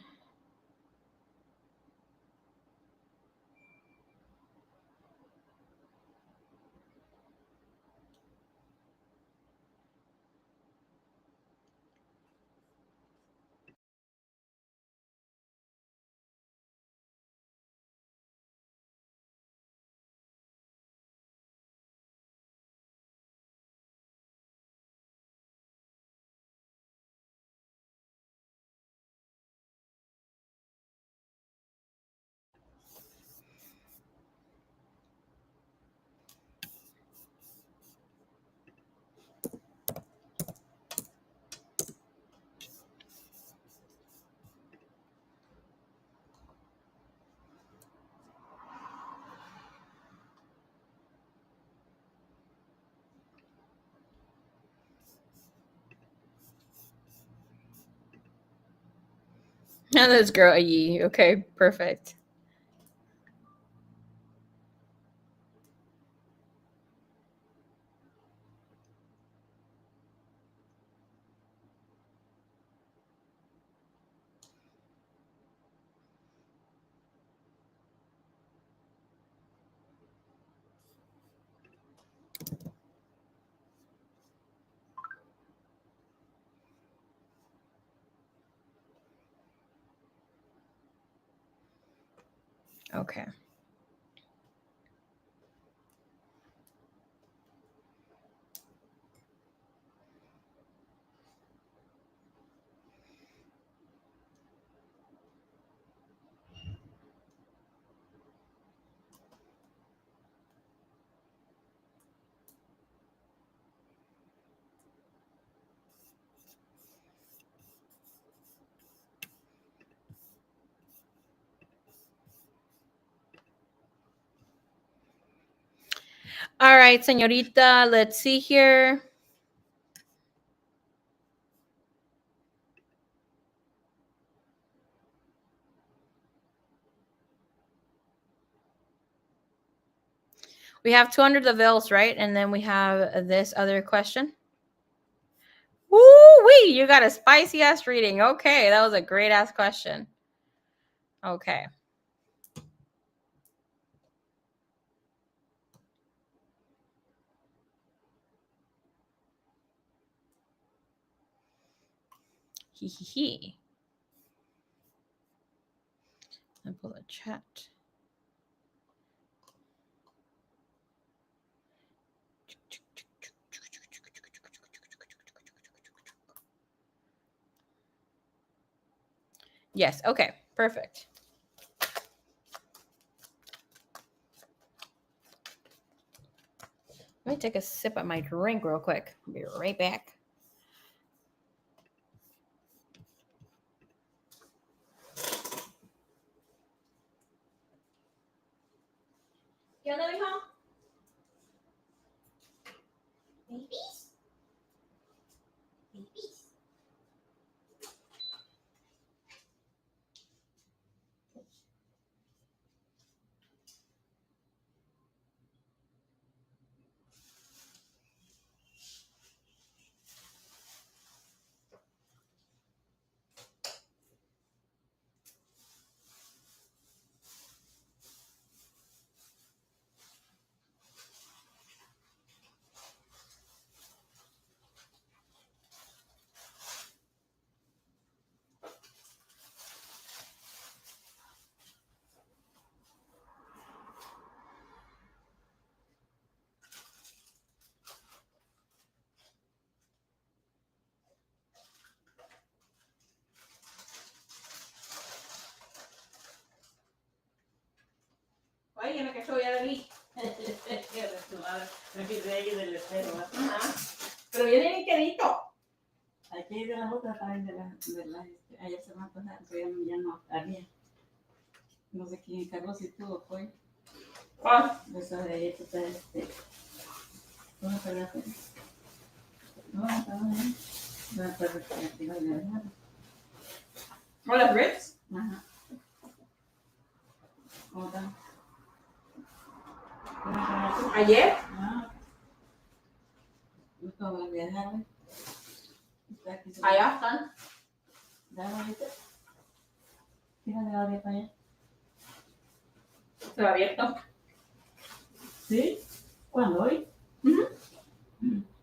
Now this girl Yi. Okay, perfect. Okay. All right, señorita, let's see here. We have 200 avails, right? And then we have this other question. Woo-wee, you got a spicy ass reading. Okay, that was a great ass question. Okay. He. And pull the chat. Yes, okay, perfect. Let me take a sip of my drink real quick. I'll be right back. ¿Qué onda, mijo? Babies? Babies? Oye, me cachó, ya la vi. Me quité ahí del espejo. Ajá. Pero viene bien quedito. Aquí de las otras también ayer se me antojaron, pero ya no había. No sé quién, Carlos, si tú fue. ¿Cuál? Eso de ahí, tú sabes, ¿cómo se llama? No, estaba bien. No me acuerdo si aquí no le dejaron. ¿O las ribs? Ajá. ¿Cómo están? ¿Ayer? Ah. ¿Cómo le dejaron? Aquí se Allá están. ¿Ya lo viste? Fíjate la de para allá. Se va abierto. ¿Sí? ¿Cuándo? ¿Hoy? Ujú.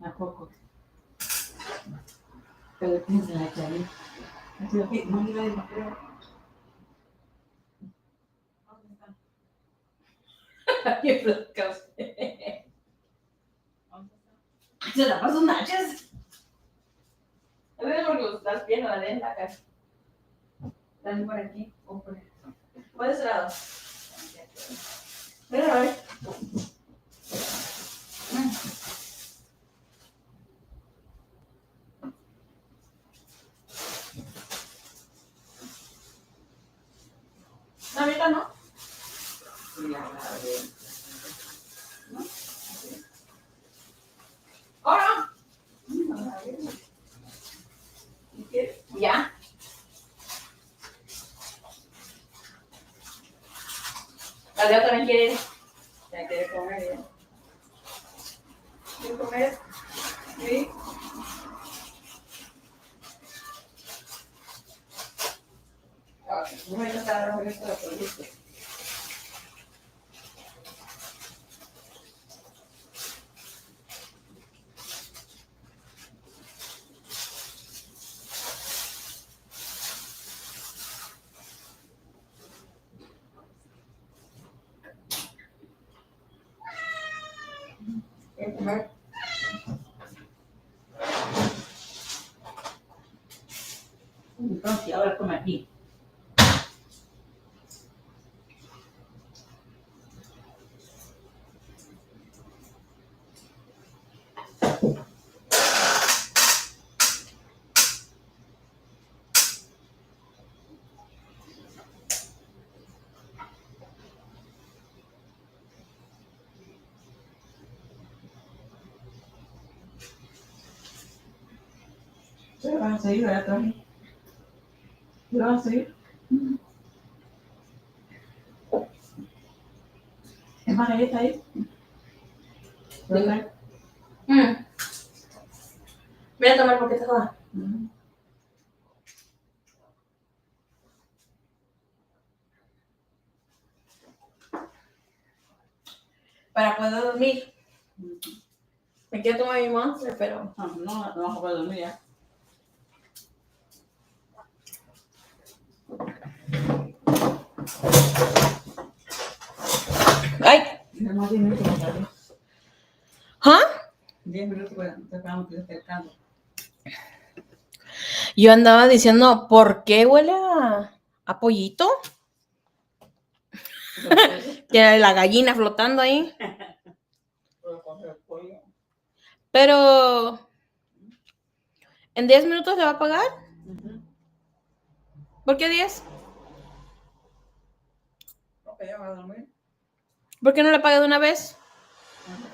¿A poco? Pero ¿quién se la echa ahí? Así que no iba a ir, creo. ¿Dónde están? Qué frescos. ¿Dónde están? Se la pasó nachas. A ver, porque los estás viendo la de la casa. Dale por aquí o por aquí. Por ese lado. Mira, a ver. No, ahorita no. Sí, la de... ¿No? Ahora. ¿Y quieres? Ya. La Leo también quiere ir. Ya quiere comer ya. ¿Quieres comer? Sí. Voy a estar a ver para productos. ¿Quieres comer? Entonces, ahora come aquí. ¿Se van a seguir, verdad, Tony? ¿Se van a seguir? ¿Es Margarita ahí? ¿Verdad? Voy a tomar porque te joda. Para poder dormir. Me quiero tomar mi monster, pero. No, no vamos a poder dormir ya. ¡Ay! Tenemos 10 minutos para salir. ¿Ah? 10 minutos para esperamos que esté acercando. Yo andaba diciendo, ¿por qué huele a pollito? Tiene la gallina flotando ahí. Puedo coger el pollo. Pero. ¿En 10 minutos le va a pagar? ¿Por qué 10? Ok, ya va a dormir. ¿Por qué no le paga de una vez?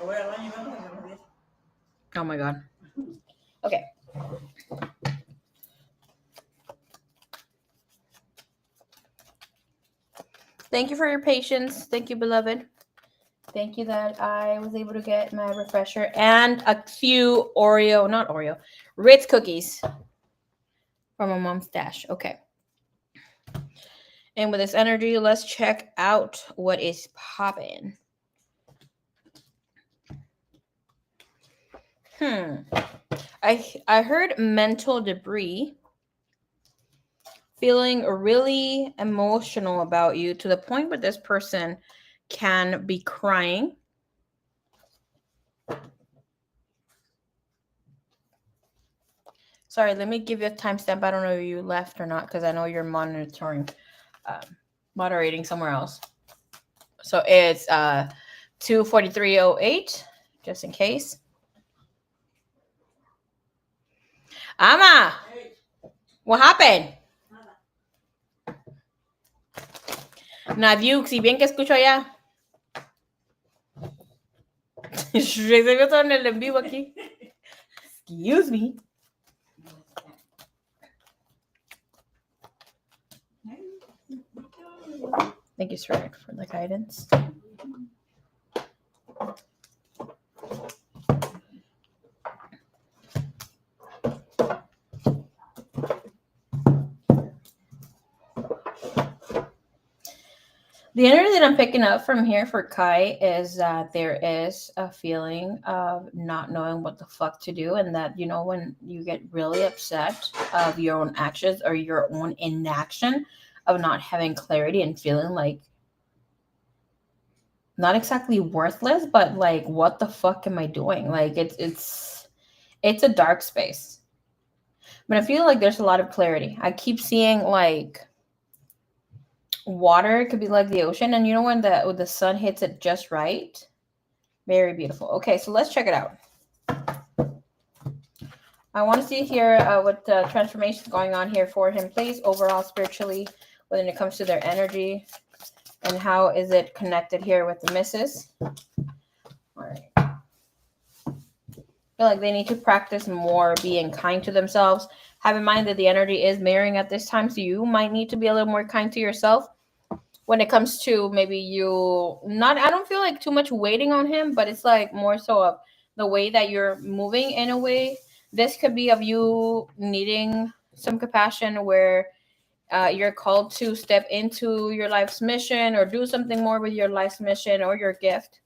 Voy al baño y vamos a las 10. Oh my god. Okay. Thank you for your patience. Thank you, beloved. Thank you that I was able to get my refresher and a few Ritz cookies from my mom's stash. Okay. And with this energy, let's check out what is popping. I heard mental debris. Feeling really emotional about you to the point where this person can be crying. Sorry, let me give you a timestamp. I don't know if you left or not because I know you're moderating somewhere else. So it's 2:43:08, just in case. Ama, Hey, what happened? nada. Nadiuk, si bien que escucho allá. Se vio todo en el en vivo aquí. Excuse me. Thank you, Shrek, for the guidance. The energy that I'm picking up from here for Kai is that there is a feeling of not knowing what the fuck to do, and that, you know, when you get really upset of your own actions or your own inaction, of not having clarity and feeling like not exactly worthless, but like, what the fuck am I doing? Like, it's a dark space. But I feel like there's a lot of clarity. I keep seeing like water. It could be like the ocean, and you know when the sun hits it just right. Very beautiful. Okay, so let's check it out. I want to see here what the transformation is going on here for him, please. Overall, spiritually, when it comes to their energy, and how is it connected here with the missus. All right. I feel like they need to practice more being kind to themselves. Have in mind that the energy is mirroring at this time, so you might need to be a little more kind to yourself when it comes to maybe you not. I don't feel like too much waiting on him, but it's like more so of the way that you're moving in a way. This could be of you needing some compassion where you're called to step into your life's mission or do something more with your life's mission or your gift.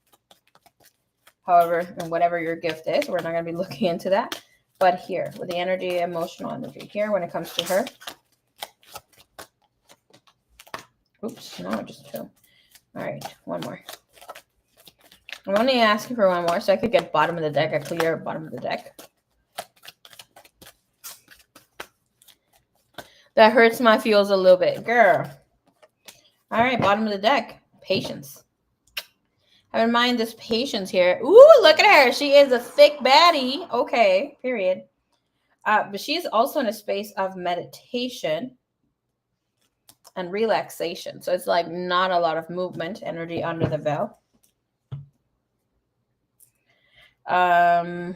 However, and whatever your gift is, we're not going to be looking into that. But here, with the energy, emotional energy here when it comes to her. Oops, no, just two. All right, one more. I'm only asking for one more so I could get bottom of the deck, a clear bottom of the deck. That hurts my feels a little bit, girl. All right, bottom of the deck, patience. Have in mind this patience here. Ooh, look at her. She is a thick baddie. Okay, period. But she's also in a space of meditation and relaxation. So it's like not a lot of movement, energy under the veil. I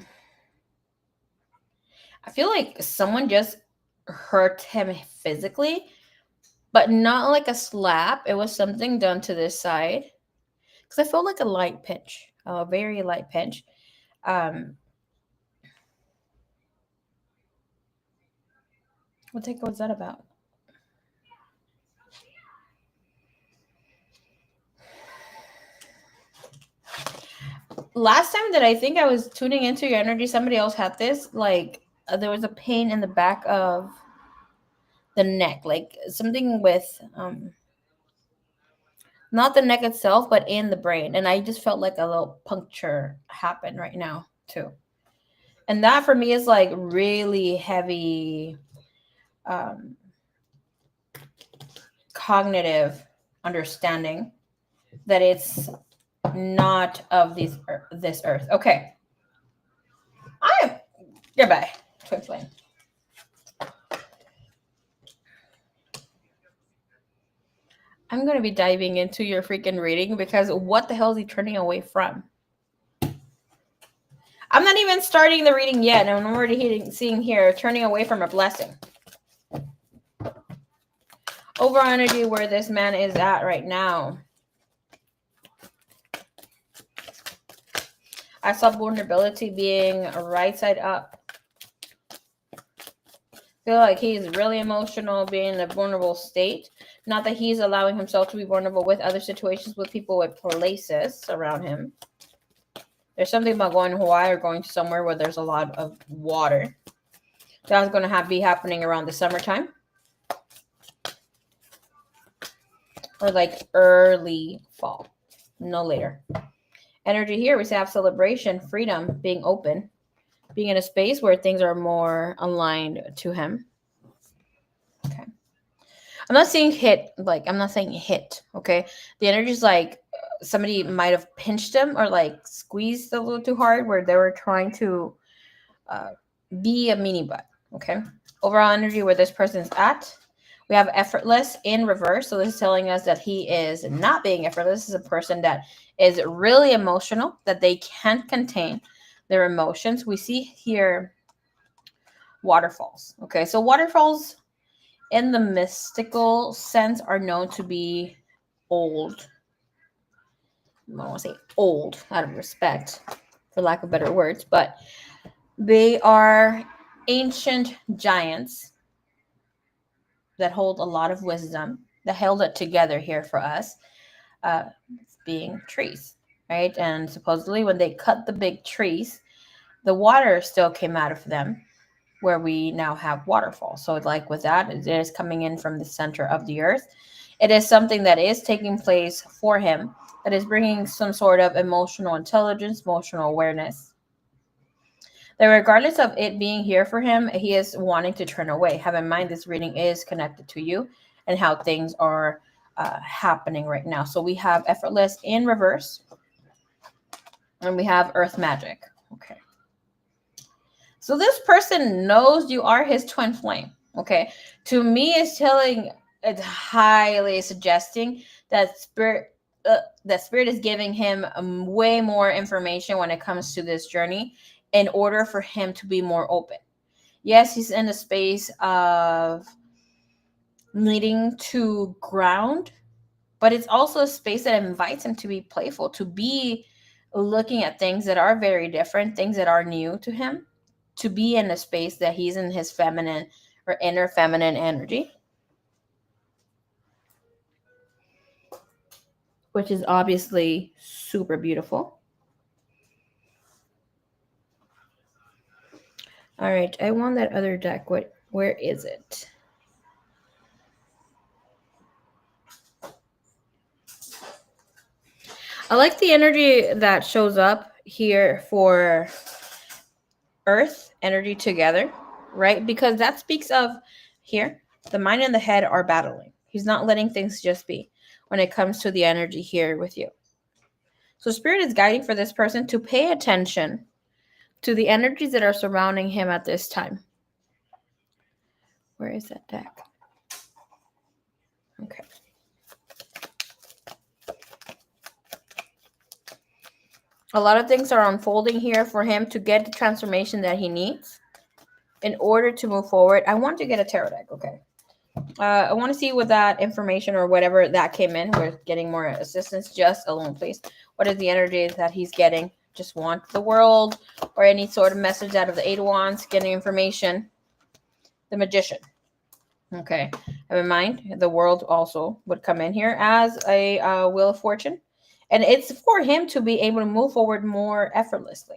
feel like someone just hurt him physically, but not like a slap. It was something done to this side. Because I felt like a light pinch, a very light pinch. What the heck was that about? Last time that I think I was tuning into your energy, somebody else had this. Like, there was a pain in the back of the neck, like something with not the neck itself, but in the brain. And I just felt like a little puncture happen right now too. And that for me is like really heavy cognitive understanding that it's not of this earth. Okay. Goodbye. Twin flame. I'm going to be diving into your freaking reading because what the hell is he turning away from? I'm not even starting the reading yet, and I'm already seeing here turning away from a blessing. Overall energy where this man is at right now. I saw vulnerability being right side up. Feel like he's really emotional, being in a vulnerable state. Not that he's allowing himself to be vulnerable with other situations, with people, with places around him. There's something about going to Hawaii or going to somewhere where there's a lot of water. That's going to be happening around the summertime. Or like early fall. No later. Energy here, we have celebration, freedom, being open. Being in a space where things are more aligned to him. Okay. I'm not saying hit, I'm not saying hit, okay? The energy is like somebody might have pinched him or like squeezed a little too hard where they were trying to be a mini butt, okay? Overall energy where this person's at. We have effortless in reverse. So this is telling us that he is not being effortless. This is a person that is really emotional, that they can't contain their emotions. We see here waterfalls. Okay, so waterfalls in the mystical sense are known to be old. I don't want to say old out of respect, for lack of better words, but they are ancient giants that hold a lot of wisdom, that held it together here for us. being trees, right? And supposedly when they cut the big trees, the water still came out of them, where we now have waterfalls. So like with that, it is coming in from the center of the earth. It is something that is taking place for him, that is bringing some sort of emotional intelligence, emotional awareness. That regardless of it being here for him, he is wanting to turn away. Have in mind, this reading is connected to you and how things are happening right now. So we have effortless in reverse, and we have earth magic. Okay. So this person knows you are his twin flame. Okay. To me, it's highly suggesting that spirit is giving him way more information when it comes to this journey in order for him to be more open. Yes, he's in a space of needing to ground, but it's also a space that invites him to be playful, to be looking at things that are very different, things that are new to him, to be in a space that he's in his feminine or inner feminine energy, which is obviously super beautiful. All right, I want that other deck. Where is it? I like the energy that shows up here for earth energy together, right? Because that speaks of here, the mind and the head are battling. He's not letting things just be when it comes to the energy here with you. So spirit is guiding for this person to pay attention to the energies that are surrounding him at this time. Where is that deck? Okay. A lot of things are unfolding here for him to get the transformation that he needs in order to move forward. I want to get a tarot deck. Okay. I want to see what that information or whatever that came in. We're getting more assistance. Just alone, please. What is the energy that he's getting? Just want the world or any sort of message out of the Eight of Wands, getting information. The Magician. Okay. Have in mind, the world also would come in here as a Wheel of Fortune. And it's for him to be able to move forward more effortlessly.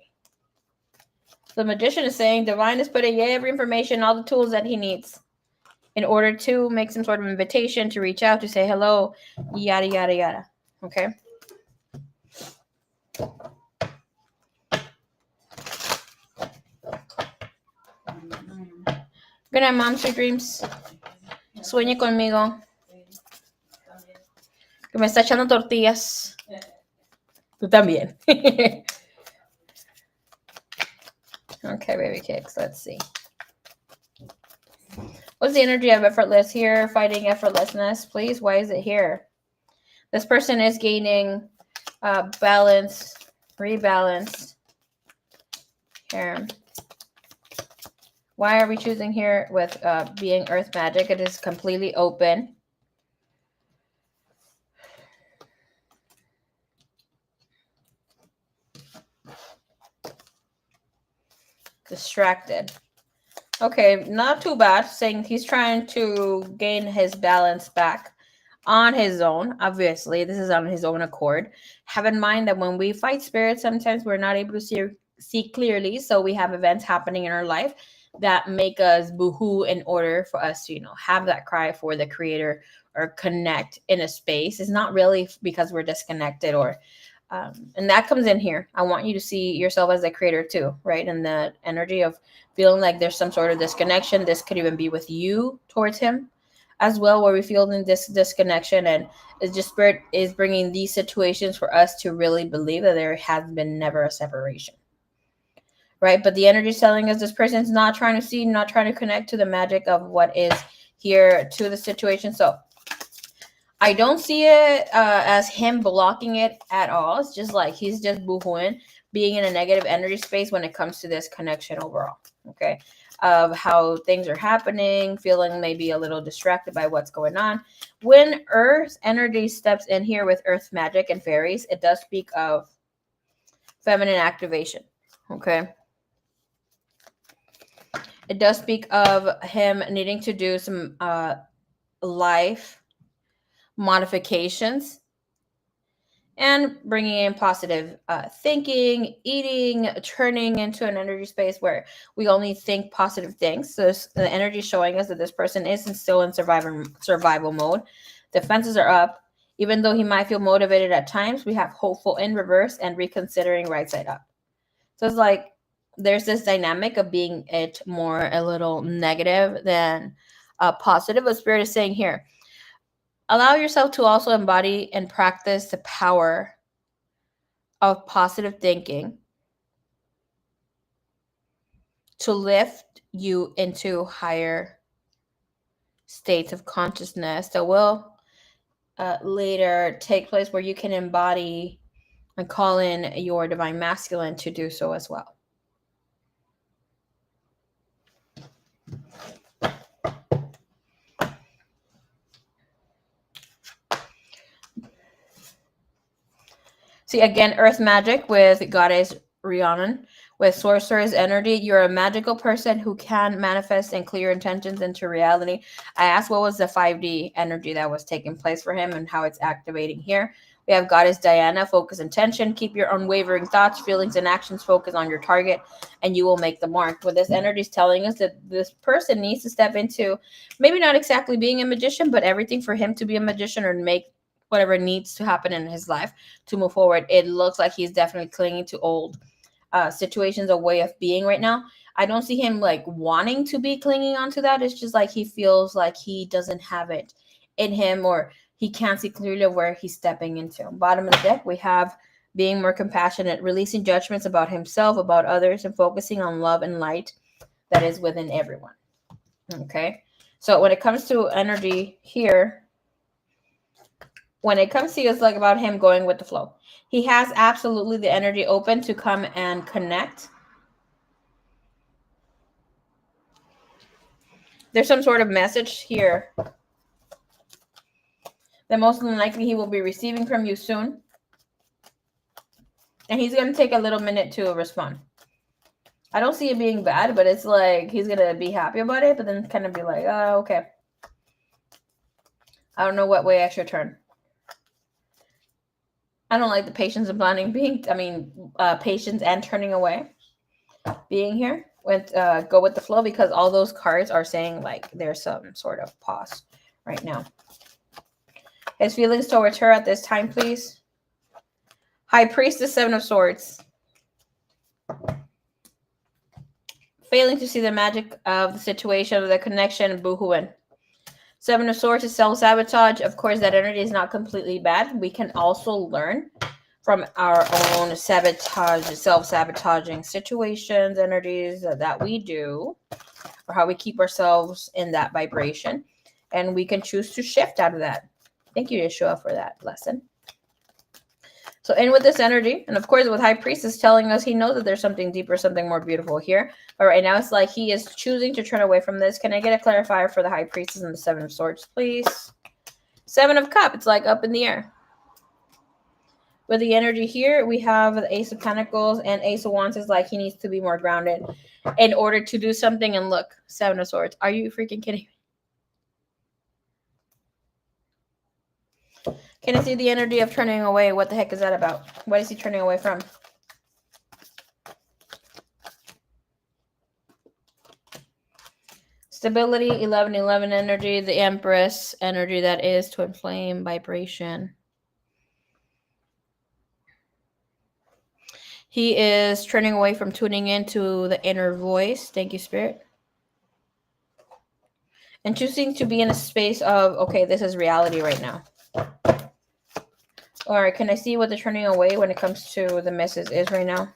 The Magician is saying divine is putting every information, all the tools that he needs in order to make some sort of invitation to reach out, to say hello, yada, yada, yada. Okay? Good night, Mom. Sweet dreams. Sueñe conmigo. Que me está echando tortillas. Tú también. Okay, baby kicks. Let's see. What's the energy of effortless here? Fighting effortlessness, please. Why is it here? This person is gaining balance, rebalance. Here. Why are we choosing here with being earth magic? It is completely open. Distracted. Okay, not too bad. Saying he's trying to gain his balance back on his own. Obviously, this is on his own accord. Have in mind that when we fight spirits, sometimes we're not able to see clearly. So we have events happening in our life that make us boohoo in order for us to, have that cry for the creator or connect in a space. It's not really because we're disconnected or and that comes in here. I want you to see yourself as a creator too, right? And the energy of feeling like there's some sort of disconnection. This could even be with you towards him as well, where we feel in this disconnection, and it's just spirit is bringing these situations for us to really believe that there has been never a separation, right? But the energy is telling us this person's not trying to see, not trying to connect to the magic of what is here to the situation. So I don't see it as him blocking it at all. It's just like he's just boohooing, being in a negative energy space when it comes to this connection overall, okay? Of how things are happening, feeling maybe a little distracted by what's going on. When earth energy steps in here with earth magic and fairies, it does speak of feminine activation, okay? It does speak of him needing to do some life modifications and bringing in positive thinking, eating, turning into an energy space where we only think positive things. So the energy is showing us that this person isn't still in survival mode. Defenses are up. Even though he might feel motivated at times, we have hopeful in reverse and reconsidering right side up. So it's like there's this dynamic of being it more a little negative than positive. What Spirit is saying here, allow yourself to also embody and practice the power of positive thinking to lift you into higher states of consciousness that will later take place where you can embody and call in your divine masculine to do so as well. See, again, earth magic with goddess Rhiannon. With sorcerer's energy, you're a magical person who can manifest and clear intentions into reality. I asked what was the 5D energy that was taking place for him and how it's activating here. We have goddess Diana, focus intention, keep your unwavering thoughts, feelings, and actions focused on your target, and you will make the mark. What this energy is telling us that this person needs to step into maybe not exactly being a magician, but everything for him to be a magician or make whatever needs to happen in his life to move forward. It looks like he's definitely clinging to old situations, a way of being right now. I don't see him like wanting to be clinging onto that. It's just like he feels like he doesn't have it in him, or he can't see clearly where he's stepping into. Bottom of the deck, we have being more compassionate, releasing judgments about himself, about others, and focusing on love and light that is within everyone. Okay. So when it comes to energy here, when it comes to you, it's like about him going with the flow. He has absolutely the energy open to come and connect. There's some sort of message here that most than likely he will be receiving from you soon. And he's going to take a little minute to respond. I don't see it being bad, but it's like he's going to be happy about it, but then kind of be like, oh, okay. I don't know what way I should turn. I don't like the patience and planning patience and turning away being here. With go with the flow, because all those cards are saying like there's some sort of pause right now. His feelings towards her at this time, please. High Priestess, 7 of Swords. Failing to see the magic of the situation, of the connection, boohooing. 7 of Swords is self-sabotage. Of course, that energy is not completely bad. We can also learn from our own self-sabotaging situations, energies that we do, or how we keep ourselves in that vibration. And we can choose to shift out of that. Thank you, Yeshua, for that lesson. So in with this energy, and of course with High Priestess telling us he knows that there's something deeper, something more beautiful here. But right now it's like he is choosing to turn away from this. Can I get a clarifier for the High Priestess and the 7 of Swords, please? 7 of Cups, it's like up in the air. With the energy here, we have the Ace of Pentacles and Ace of Wands is like he needs to be more grounded in order to do something. And look, 7 of Swords. Are you freaking kidding me? Can I see the energy of turning away? What the heck is that about? What is he turning away from? Stability, 11-11 energy, the Empress energy that is twin flame vibration. He is turning away from tuning into the inner voice. Thank you, Spirit. And choosing to be in a space of, okay, this is reality right now. All right, can I see what the turning away when it comes to the misses is right now?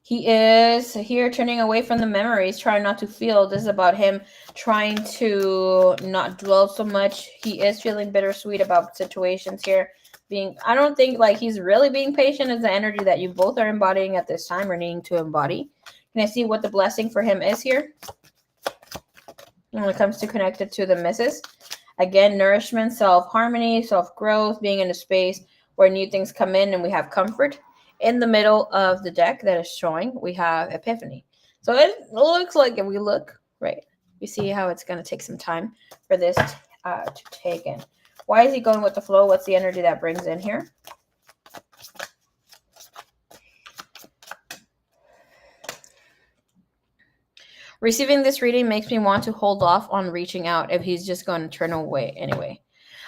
He is here turning away from the memories, trying not to feel. This is about him trying to not dwell so much. He is feeling bittersweet about situations here. I don't think like he's really being patient is the energy that you both are embodying at this time or needing to embody. Can I see what the blessing for him is here? When it comes to connected to the misses. Again, nourishment, self-harmony, self-growth, being in a space where new things come in and we have comfort. In the middle of the deck that is showing, we have Epiphany. So it looks like if we look, right, you see how it's going to take some time for this to take in. Why is he going with the flow? What's the energy that brings in here? Receiving this reading makes me want to hold off on reaching out if he's just going to turn away anyway.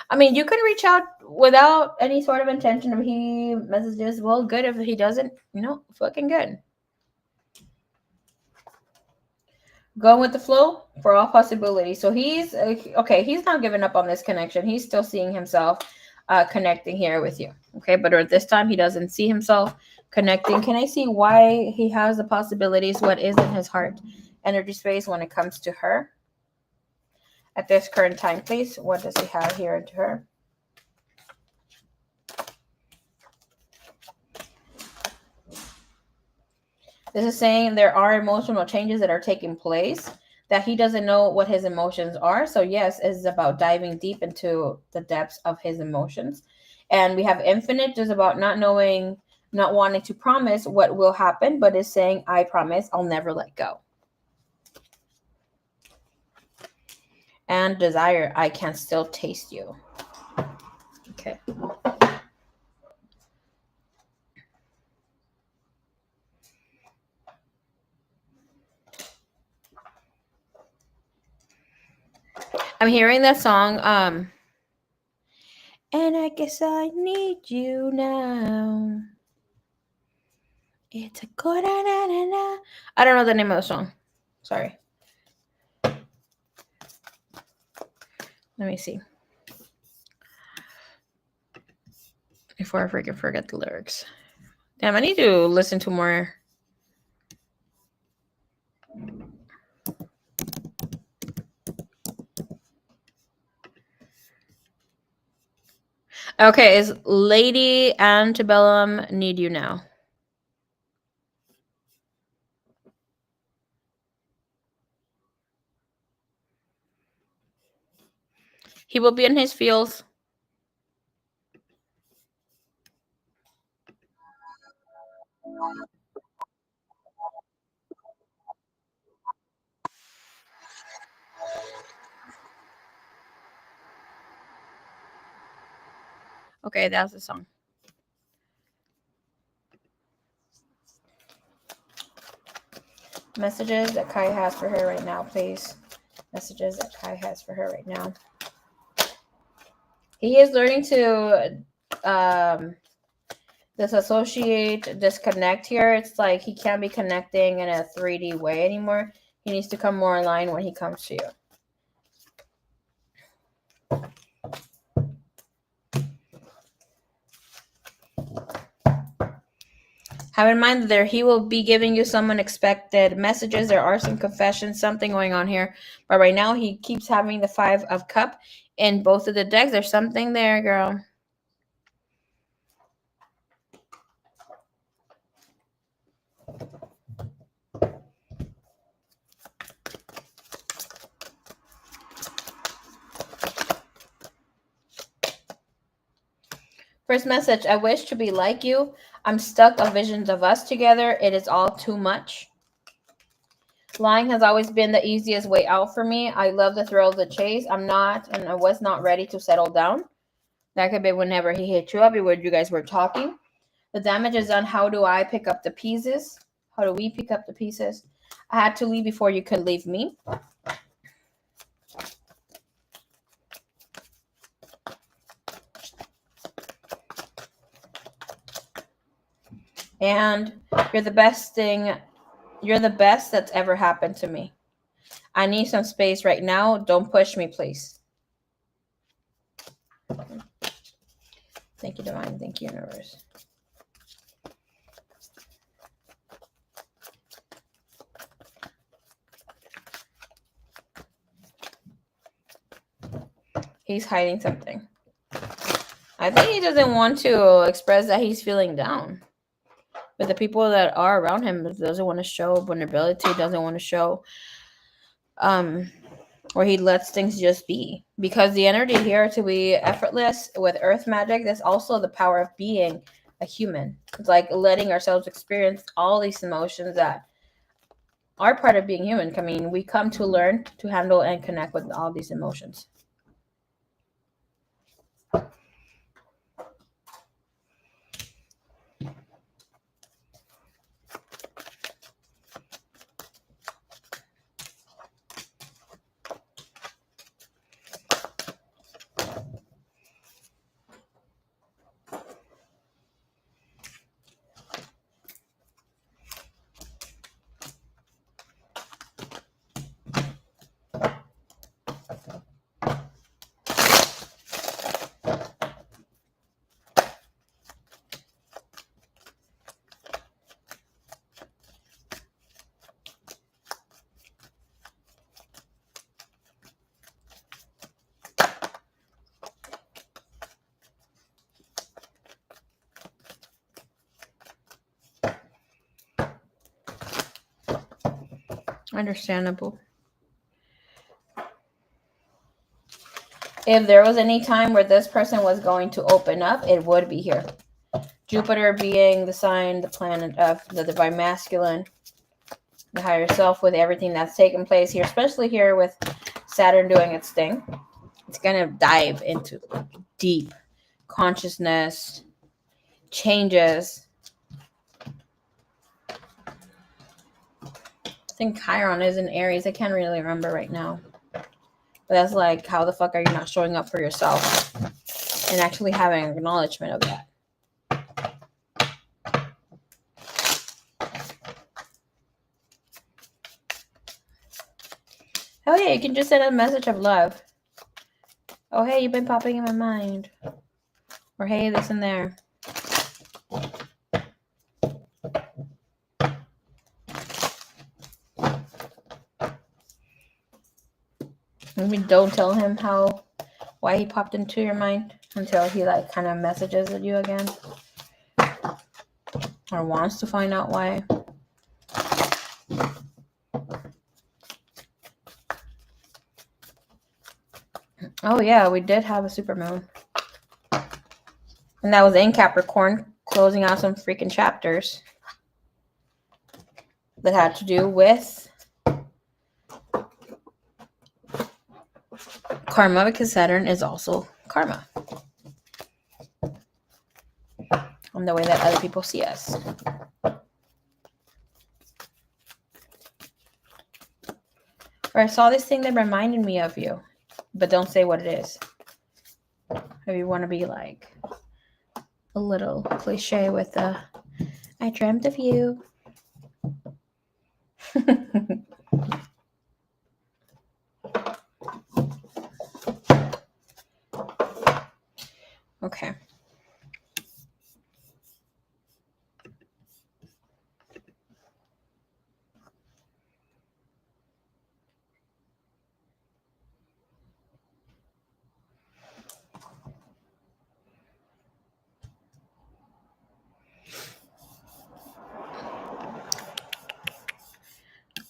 I mean, you can reach out without any sort of intention. If he messages, well, good. If he doesn't, fucking good. Going with the flow for all possibilities. So he's okay. He's not giving up on this connection. He's still seeing himself connecting here with you. Okay, but at this time he doesn't see himself connecting. Can I see why he has the possibilities? What is in his heart energy space when it comes to her at this current time, please? What does he have here into her? This is saying there are emotional changes that are taking place that he doesn't know what his emotions are. So yes, it's about diving deep into the depths of his emotions. And we have infinite, just about not knowing, not wanting to promise what will happen, but is saying, I promise I'll never let go. And desire, I can still taste you. Okay. I'm hearing that song, and I guess I need you now. It's a good I don't know the name of the song. Sorry. Let me see. Before I forget the lyrics. Damn, I need to listen to more. Okay, is Lady Antebellum Need You Now? He will be in his feels. Okay, that's the song. Messages that Kai has for her right now, please. Messages that Kai has for her right now. He is learning to disassociate, disconnect here. It's like he can't be connecting in a 3D way anymore. He needs to come more in line when he comes to you. Have in mind that there he will be giving you some unexpected messages. There are some confessions, something going on here. But right now he keeps having the 5 of Cup in both of the decks. There's something there, girl. First message, I wish to be like you. I'm stuck on visions of us together. It is all too much. Lying has always been the easiest way out for me. I love the thrill of the chase. I was not ready to settle down. That could be whenever he hit you up, when you guys were talking. The damage is done. How do I pick up the pieces? How do we pick up the pieces? I had to leave before you could leave me. And you're the best thing. You're the best that's ever happened to me. I need some space right now. Don't push me, please. Thank you, Divine. Thank you, Universe. He's hiding something. I think he doesn't want to express that he's feeling down. But the people that are around him doesn't want to show vulnerability, doesn't want to show where he lets things just be. Because the energy here to be effortless with earth magic, there's also the power of being a human. It's like letting ourselves experience all these emotions that are part of being human. I mean, we come to learn to handle and connect with all these emotions. Understandable. If there was any time where this person was going to open up, it would be here. Jupiter being the sign, the planet of the divine masculine, the higher self, with everything that's taken place here, especially here with Saturn doing its thing. It's going to dive into deep consciousness, changes. I think Chiron is in Aries. I can't really remember right now. But that's like, how the fuck are you not showing up for yourself and actually having acknowledgement of that? Oh, yeah, you can just send a message of love. Oh, hey, you've been popping in my mind. Or hey, this and there. Maybe don't tell him why he popped into your mind until he like kind of messages you again. Or wants to find out why. Oh, yeah, we did have a supermoon. And that was in Capricorn, closing out some freaking chapters that had to do with karma, because Saturn is also karma. And the way that other people see us. Or I saw this thing that reminded me of you, but don't say what it is. If you want to be like a little cliche with I dreamt of you. Okay.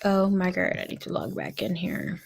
Oh my god, I need to log back in here.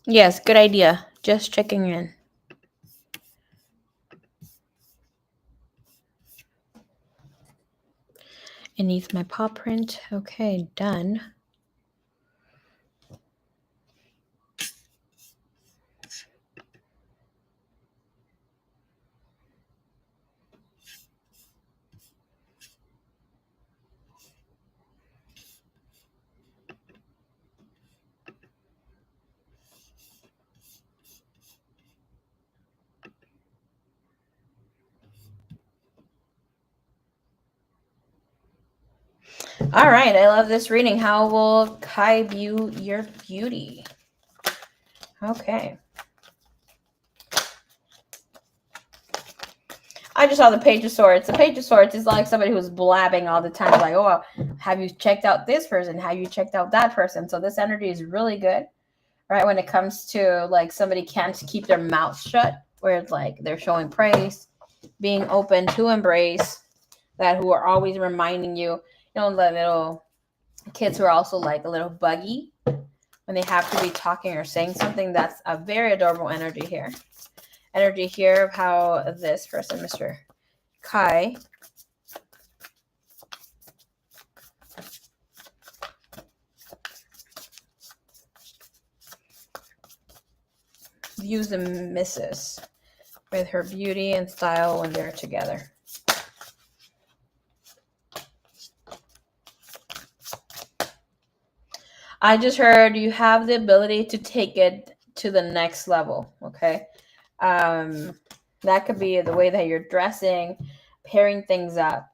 Yes, good idea. Just checking in. It needs my paw print. Okay, done. All right, I love this reading. How will Kai view your beauty? Okay. I just saw the Page of Swords. The Page of Swords is like somebody who's blabbing all the time, like, oh, have you checked out this person? Have you checked out that person? So this energy is really good, right? When it comes to like somebody can't keep their mouth shut, where it's like they're showing praise, being open to embrace that, who are always reminding you, the little kids who are also like a little buggy when they have to be talking or saying something. That's a very adorable energy here. Energy here of how this person, Mr. Kai, views the missus with her beauty and style when they're together. I just heard you have the ability to take it to the next level, okay? That could be the way that you're dressing, pairing things up.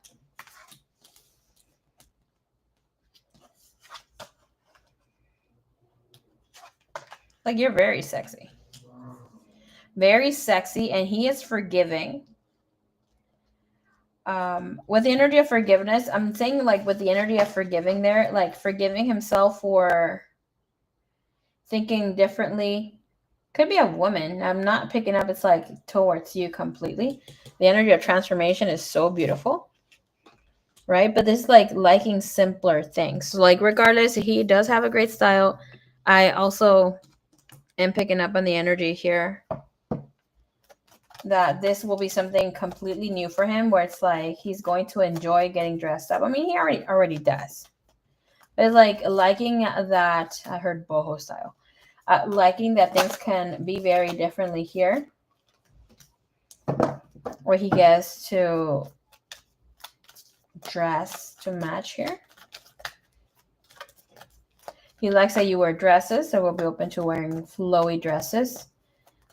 Like, you're very sexy. Very sexy, and he is forgiving. With the energy of forgiveness, I'm saying like with the energy of forgiving there, like forgiving himself for thinking differently. Could be a woman. I'm not picking up it's like towards you completely. The energy of transformation is so beautiful, right? But this like liking simpler things. So like regardless, he does have a great style. I also am picking up on the energy here that this will be something completely new for him, where it's like he's going to enjoy getting dressed up. I mean, he already does. But it's like liking that, I heard boho style. Liking that things can be very differently here, where he gets to dress to match here. He likes that you wear dresses, so we'll be open to wearing flowy dresses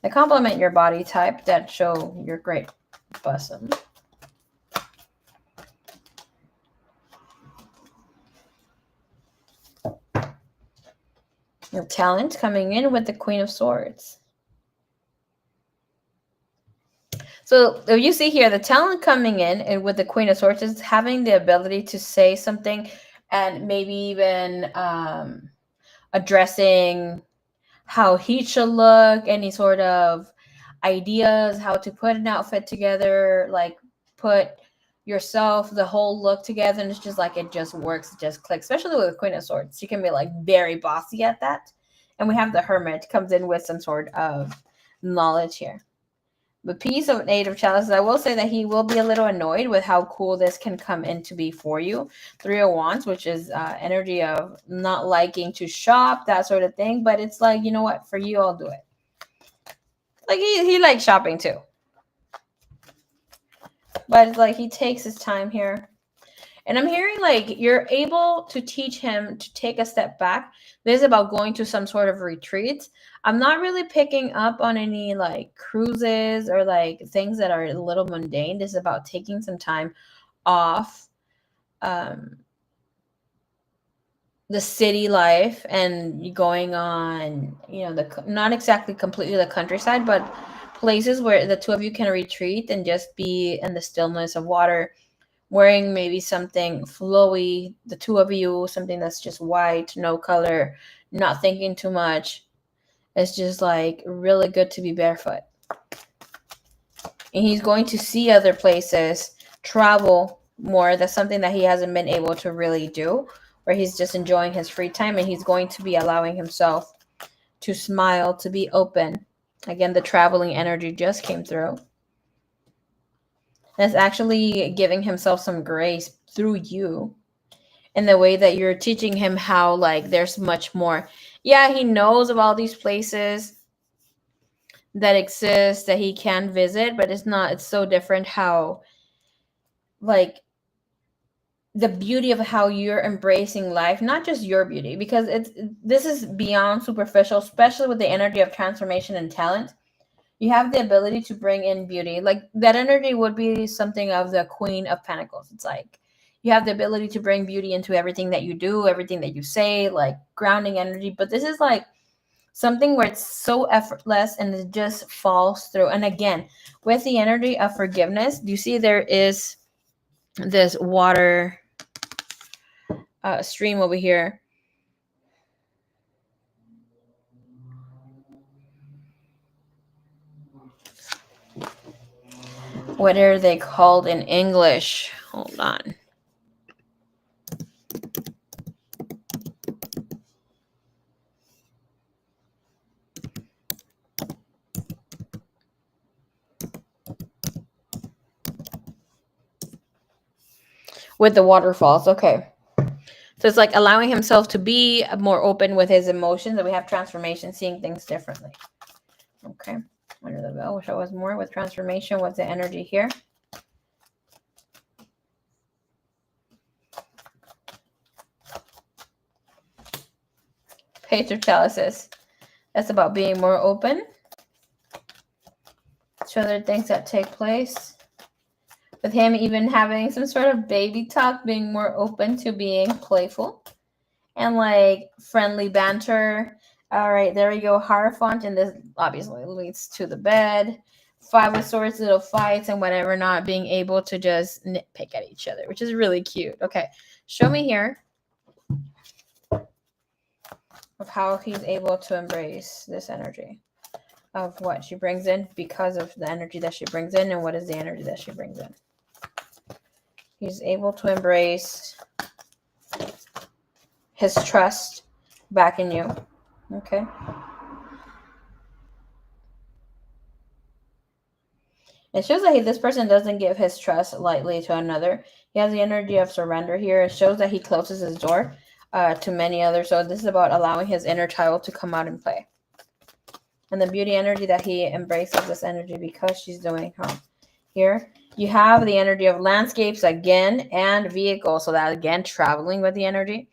that complement your body type, that show your great bosom. Your talent coming in with the Queen of Swords. So if you see here, the talent coming in and with the Queen of Swords is having the ability to say something and maybe even addressing how he should look, any sort of ideas, how to put an outfit together, like put yourself, the whole look together, and it's just like it just works, it just clicks, especially with Queen of Swords. She can be like very bossy at that. And we have the Hermit comes in with some sort of knowledge here. The piece of Eight of Chalices, I will say that he will be a little annoyed with how cool this can come in to be for you. Three of Wands, which is energy of not liking to shop, that sort of thing. But it's like, you know what? For you, I'll do it. Like, he likes shopping too. But it's like he takes his time here. And I'm hearing like you're able to teach him to take a step back. This is about going to some sort of retreat. I'm not really picking up on any like cruises or like things that are a little mundane. This is about taking some time off the city life and going on, the not exactly completely the countryside, but places where the two of you can retreat and just be in the stillness of water, wearing maybe something flowy, the two of you, something that's just white, no color, not thinking too much. It's just like really good to be barefoot. And he's going to see other places, travel more. That's something that he hasn't been able to really do, where he's just enjoying his free time, and he's going to be allowing himself to smile, to be open. Again, the traveling energy just came through. That's actually giving himself some grace through you in the way that you're teaching him how, like, there's much more. Yeah, he knows of all these places that exist that he can visit, but it's so different how, like, the beauty of how you're embracing life, not just your beauty, because this is beyond superficial, especially with the energy of transformation and talent. You have the ability to bring in beauty. Like, that energy would be something of the Queen of Pentacles. It's like You have the ability to bring beauty into everything that you do, everything that you say, like grounding energy. But this is like something where it's so effortless and it just falls through. And again, with the energy of forgiveness, do you see there is this water stream over here? What are they called in English? Hold on. With the waterfalls. Okay. So it's like allowing himself to be more open with his emotions, and we have transformation, seeing things differently. Okay. Under the bell, wish I was more with transformation. What's the energy here? Page of Chalices. That's about being more open to other things that take place. With him even having some sort of baby talk, being more open to being playful and like friendly banter. All right, there we go. Hierophant, and this obviously leads to the bed. Five of Swords, little fights and whatever, not being able to just nitpick at each other, which is really cute. Okay, show me here of how he's able to embrace this energy of what she brings in because of the energy that she brings in, and what is the energy that she brings in. He's able to embrace his trust back in you. Okay. It shows that this person doesn't give his trust lightly to another. He has the energy of surrender here. It shows that he closes his door to many others. So this is about allowing his inner child to come out and play. And the beauty energy that he embraces this energy because she's doing her. Here, you have the energy of landscapes again and vehicles. So that again, traveling with the energy.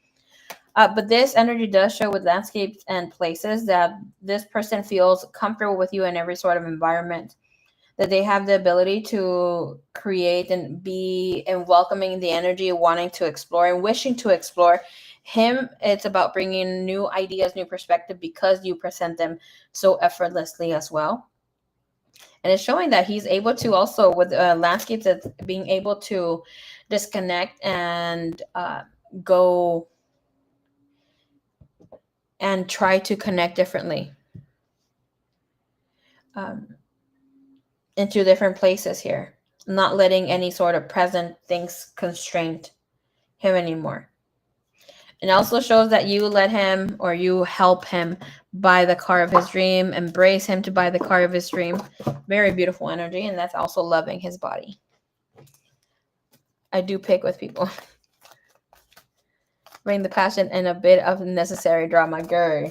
But this energy does show with landscapes and places that this person feels comfortable with you in every sort of environment, that they have the ability to create and be and welcoming the energy, wanting to explore and wishing to explore. Him, it's about bringing new ideas, new perspective, because you present them so effortlessly as well. And it's showing that he's able to also with landscapes, that's being able to disconnect and go and try to connect differently into different places here, not letting any sort of present things constrain him anymore. And also shows that you let him or you help him buy the car of his dream, embrace him to buy the car of his dream. Very beautiful energy, and that's also loving his body. I do pick with people. Bring the passion and a bit of necessary drama. Girl.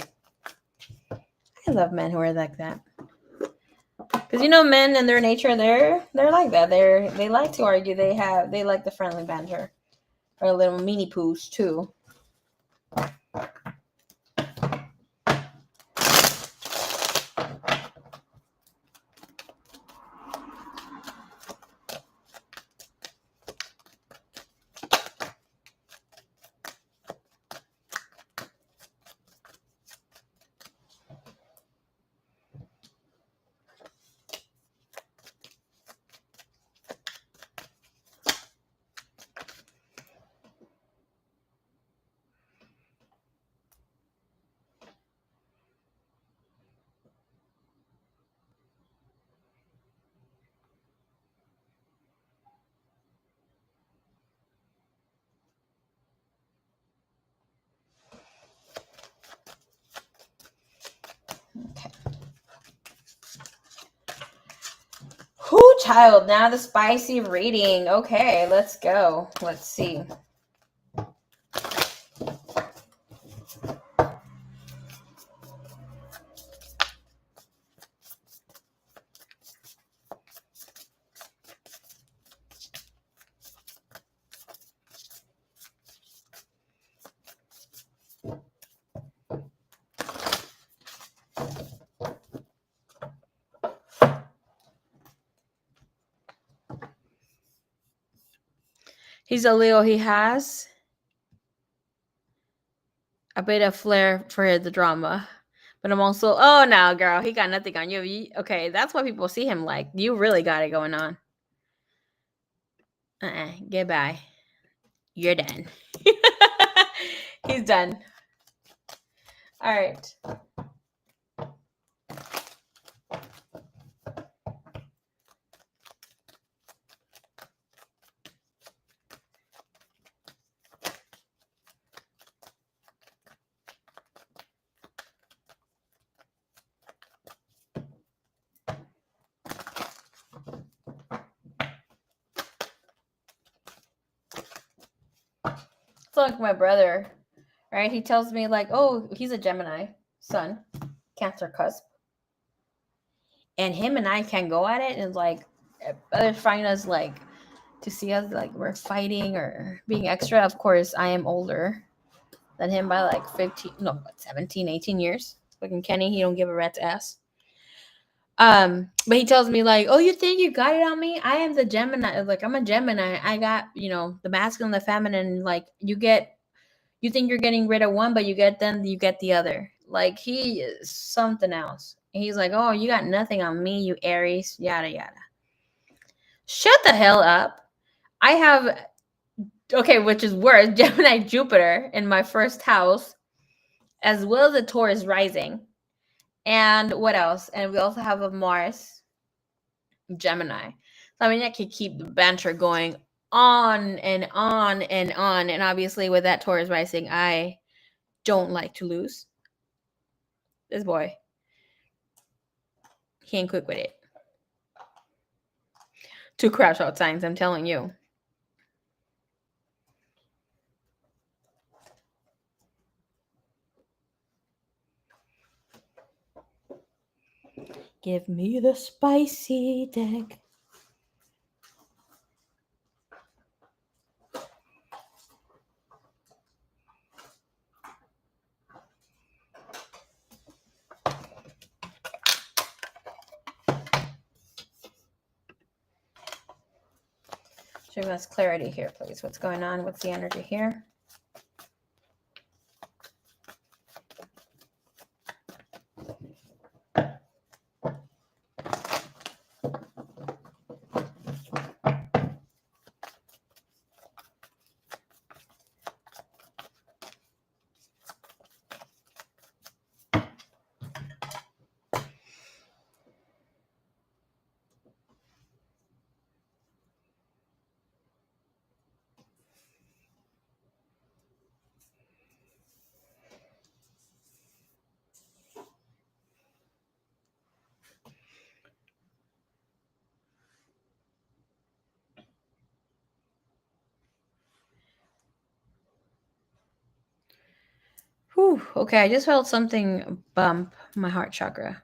I love men who are like that. Because you know, men in their nature, they're like that. They like to argue. They like the friendly banter, or a little mini poos too. Okay. Whoo, child. Now the spicy reading. Okay, let's go. Let's see. He's a Leo. He has a bit of flair for the drama. But I'm also, oh, no, girl, he got nothing on you. Okay, that's what people see him like. You really got it going on. Goodbye. You're done. He's done. All right. It's like my brother, right? He tells me like, oh, he's a Gemini sun, Cancer cusp. And him and I can go at it, and like others find us like to see us like we're fighting or being extra. Of course, I am older than him by like 17, 18 years. Fucking Kenny, he don't give a rat's ass. But he tells me like, oh, you think you got it on me? I am the Gemini. Like, I'm a Gemini. I got, the masculine, the feminine. Like, you think you're getting rid of one, but you get the other. Like, he is something else. And he's like, oh, you got nothing on me, you Aries, yada yada. Shut the hell up. I have, okay, which is worse, Gemini Jupiter in my first house, as well as a Taurus rising. And what else? And we also have a Mars Gemini. So I mean, I could keep the banter going on and on and on. And obviously, with that Taurus rising, I don't like to lose. This boy, he ain't quick with it. 2 crash out signs, I'm telling you. Give me the spicy deck. Show us clarity here, please. What's going on? What's the energy here? Whew, okay, I just felt something bump my heart chakra.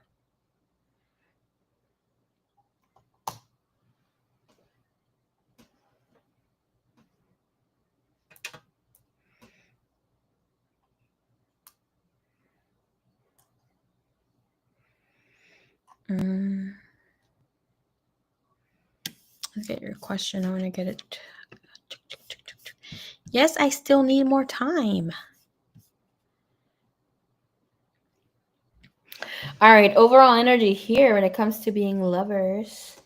Let's get your question. I want to get it. Yes, I still need more time. All right, overall energy here when it comes to being lovers.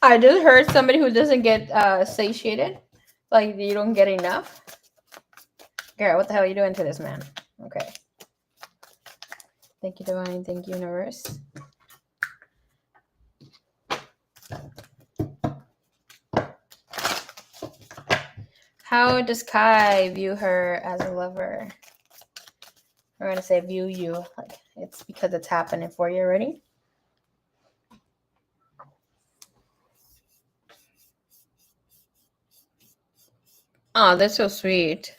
I just heard somebody who doesn't get satiated. Like, you don't get enough. Garrett, what the hell are you doing to this man? Okay. Thank you, Divine. Thank you, Universe. How does Kai view her as a lover? We're going to say view you. Like, it's because it's happening for you already. Oh, that's so sweet.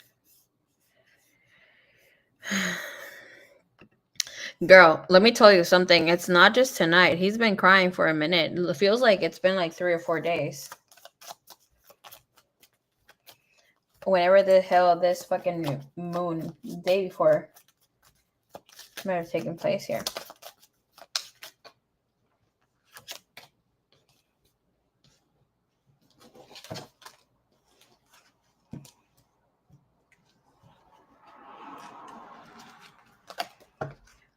Girl, let me tell you something. It's not just tonight. He's been crying for a minute. It feels like it's been like 3 or 4 days. Whenever the hell this fucking moon day before might have taken place here.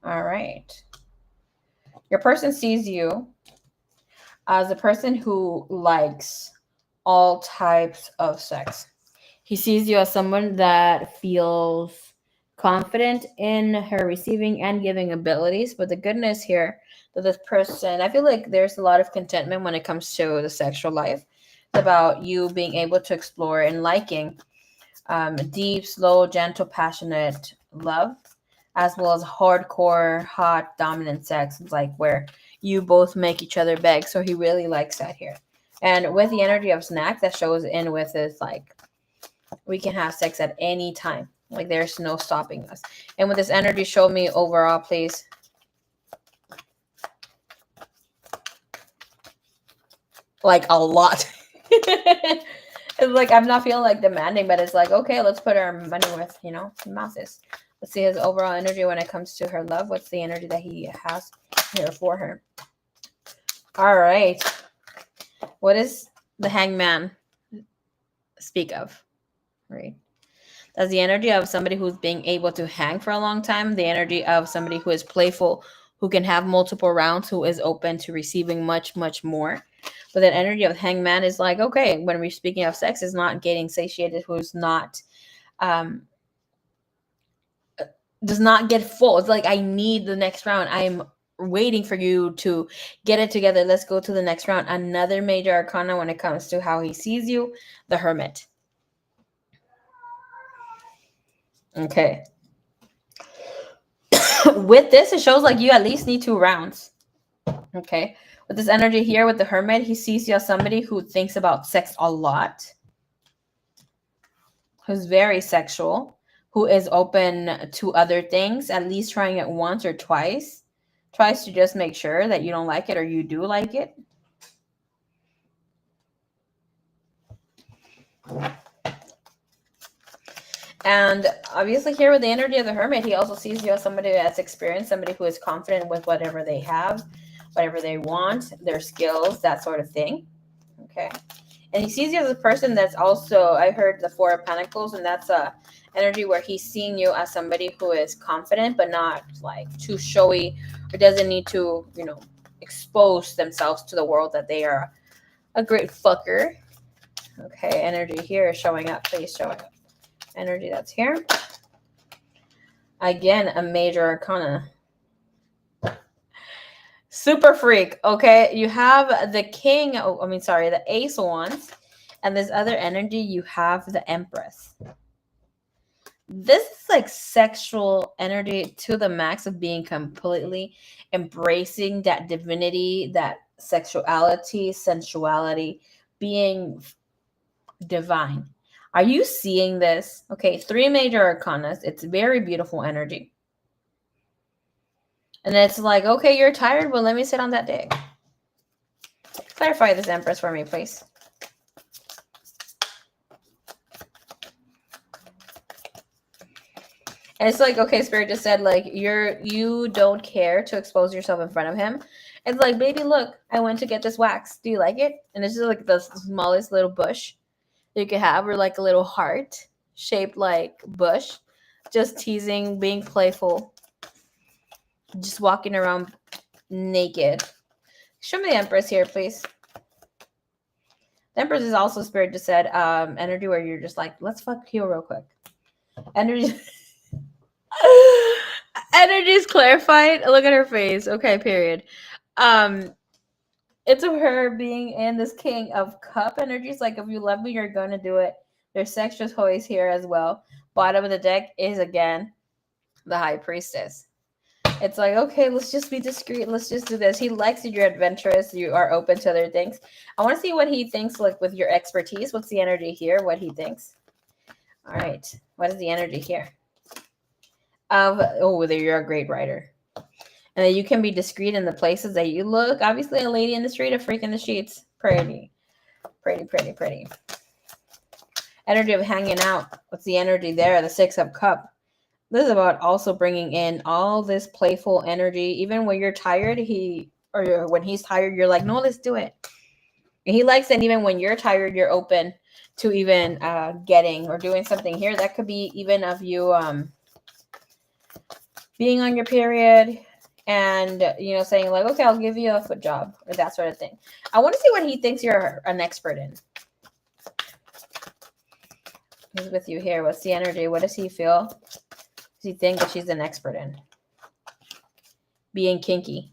All right. Your person sees you as a person who likes all types of sex. He sees you as someone that feels confident in her receiving and giving abilities. But the goodness here that this person, I feel like there's a lot of contentment when it comes to the sexual life. It's about you being able to explore and liking deep, slow, gentle, passionate love, as well as hardcore, hot, dominant sex. It's like where you both make each other beg. So he really likes that here. And with the energy of snack that shows in with this, like, we can have sex at any time. Like, there's no stopping us. And with this energy, show me overall, please. Like, a lot. It's like, I'm not feeling like demanding, but it's like, okay, let's put our money with, mouses. Let's see his overall energy when it comes to her love. What's the energy that he has here for her? All right. What does the hangman speak of? Right. That's the energy of somebody who's being able to hang for a long time. The energy of somebody who is playful, who can have multiple rounds, who is open to receiving much, much more. But that energy of hangman is like, okay, when we're speaking of sex, is not getting satiated, who's not does not get full. It's like, I need the next round. I'm waiting for you to get it together. Let's go to the next round. Another major arcana when it comes to how he sees you, the Hermit. Okay. With this, it shows like you at least need 2 rounds. Okay. With this energy here with the Hermit, he sees you as somebody who thinks about sex a lot, who's very sexual, who is open to other things, at least trying it once or twice, tries to just make sure that you don't like it or you do like it. And obviously here with the energy of the Hermit, he also sees you as somebody that's experienced, somebody who is confident with whatever they have, whatever they want, their skills, that sort of thing. Okay. And he sees you as a person that's also, I heard the 4 of Pentacles, and that's a energy where he's seeing you as somebody who is confident, but not like too showy, or doesn't need to, expose themselves to the world that they are a great fucker. Okay. Energy here is showing up. Please show up. Energy that's here. Again, a major arcana. Super freak. Okay, you have the king. The ace of wands, and this other energy, you have the empress. This is like sexual energy to the max, of being completely embracing that divinity, that sexuality, sensuality, being divine. Are you seeing this? Okay, 3 major arcanas. It's very beautiful energy. And it's like, okay, you're tired? Well, let me sit on that dick. Clarify this Empress for me, please. And it's like, okay, Spirit just said, like, you don't care to expose yourself in front of him. It's like, baby, look, I went to get this wax. Do you like it? And it's just like the smallest little bush you could have, or like a little heart shaped like bush, just teasing, being playful, just walking around naked. Show me the Empress here, please. The Empress is also, Spirit just said, energy where you're just like, let's fuck you real quick. Energy is clarified. Look at her face. Okay, period. It's of her being in this King of Cup energy. It's like, if you love me, you're going to do it. There's sexual toys here as well. Bottom of the deck is, again, the High Priestess. It's like, okay, let's just be discreet. Let's just do this. He likes that you're adventurous. You are open to other things. I want to see what he thinks, like, with your expertise. What's the energy here? What he thinks. All right. What is the energy here? You're a great writer. And that you can be discreet in the places that you look. Obviously, a lady in the street, a freak in the sheets. Pretty. Pretty, pretty, pretty. Energy of hanging out. What's the energy there? The Six of Cup. This is about also bringing in all this playful energy. Even when you're tired, when he's tired, you're like, no, let's do it. And he likes that even when you're tired, you're open to even getting or doing something here. That could be even of you being on your period and, saying like, okay, I'll give you a foot job or that sort of thing. I want to see what he thinks you're an expert in. He's with you here. What's the energy? What does he feel? Does he think that she's an expert in? Being kinky.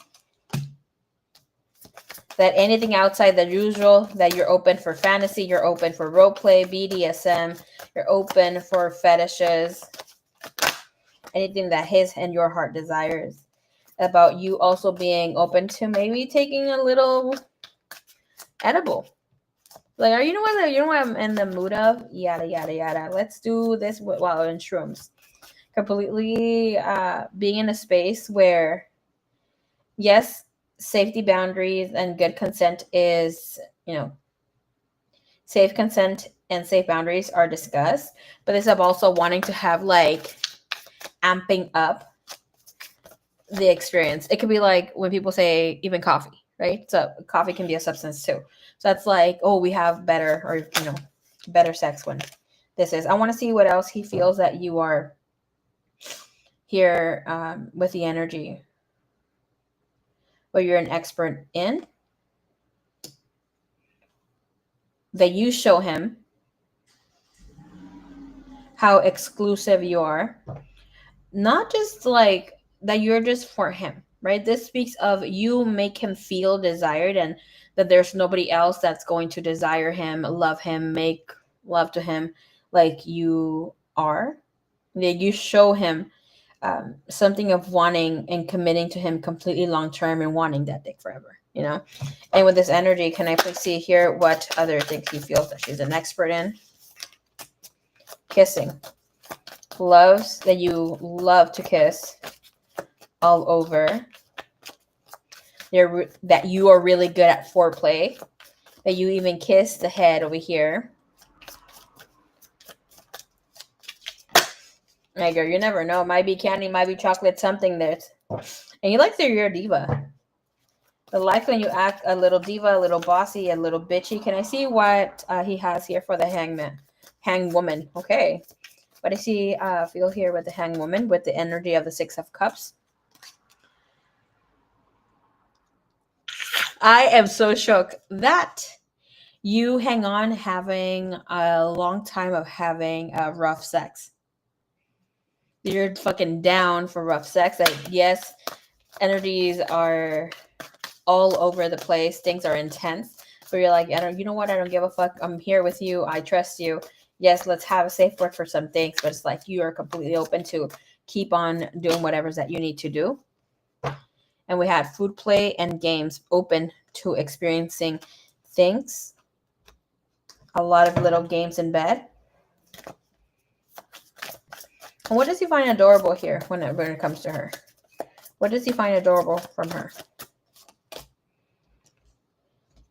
That anything outside the usual, that you're open for fantasy, you're open for role play, BDSM, you're open for fetishes, anything that his and your heart desires. About you also being open to maybe taking a little edible. Like, you know what I'm in the mood of? Yada, yada, yada. Let's do this while in shrooms. Completely being in a space where, yes, safety boundaries and good consent is, safe consent and safe boundaries are discussed. But this of also wanting to have like amping up the experience. It could be like when people say even coffee, right? So coffee can be a substance too. So that's like, oh, we have better or, better sex when this is. I want to see what else he feels that you are here with the energy. What you're an expert in. That you show him how exclusive you are. Not just like that you're just for him, right? This speaks of you make him feel desired and that there's nobody else that's going to desire him, love him, make love to him like you are. That you show him something of wanting and committing to him completely long term and wanting that dick forever, And with this energy, can I please see here what other things he feels that she's an expert in? Kissing. Loves that you love to kiss all over. That you are really good at foreplay. That you even kiss the head over here. Hey girl, you never know. Might be candy, might be chocolate, something that's. And you like that you're a diva. But like when you act a little diva, a little bossy, a little bitchy. Can I see what he has here for the hangwoman? Okay. What does he feel here with the hangwoman, with the energy of the Six of Cups? I am so shook that you hang on having a long time of having rough sex. You're fucking down for rough sex. Like, yes, energies are all over the place. Things are intense. But you're like, you know what? I don't give a fuck. I'm here with you. I trust you. Yes, let's have a safe word for some things. But it's like you are completely open to keep on doing whatever's that you need to do. And we had food play and games open to experiencing things. A lot of little games in bed. And what does he find adorable here when it comes to her? What does he find adorable from her?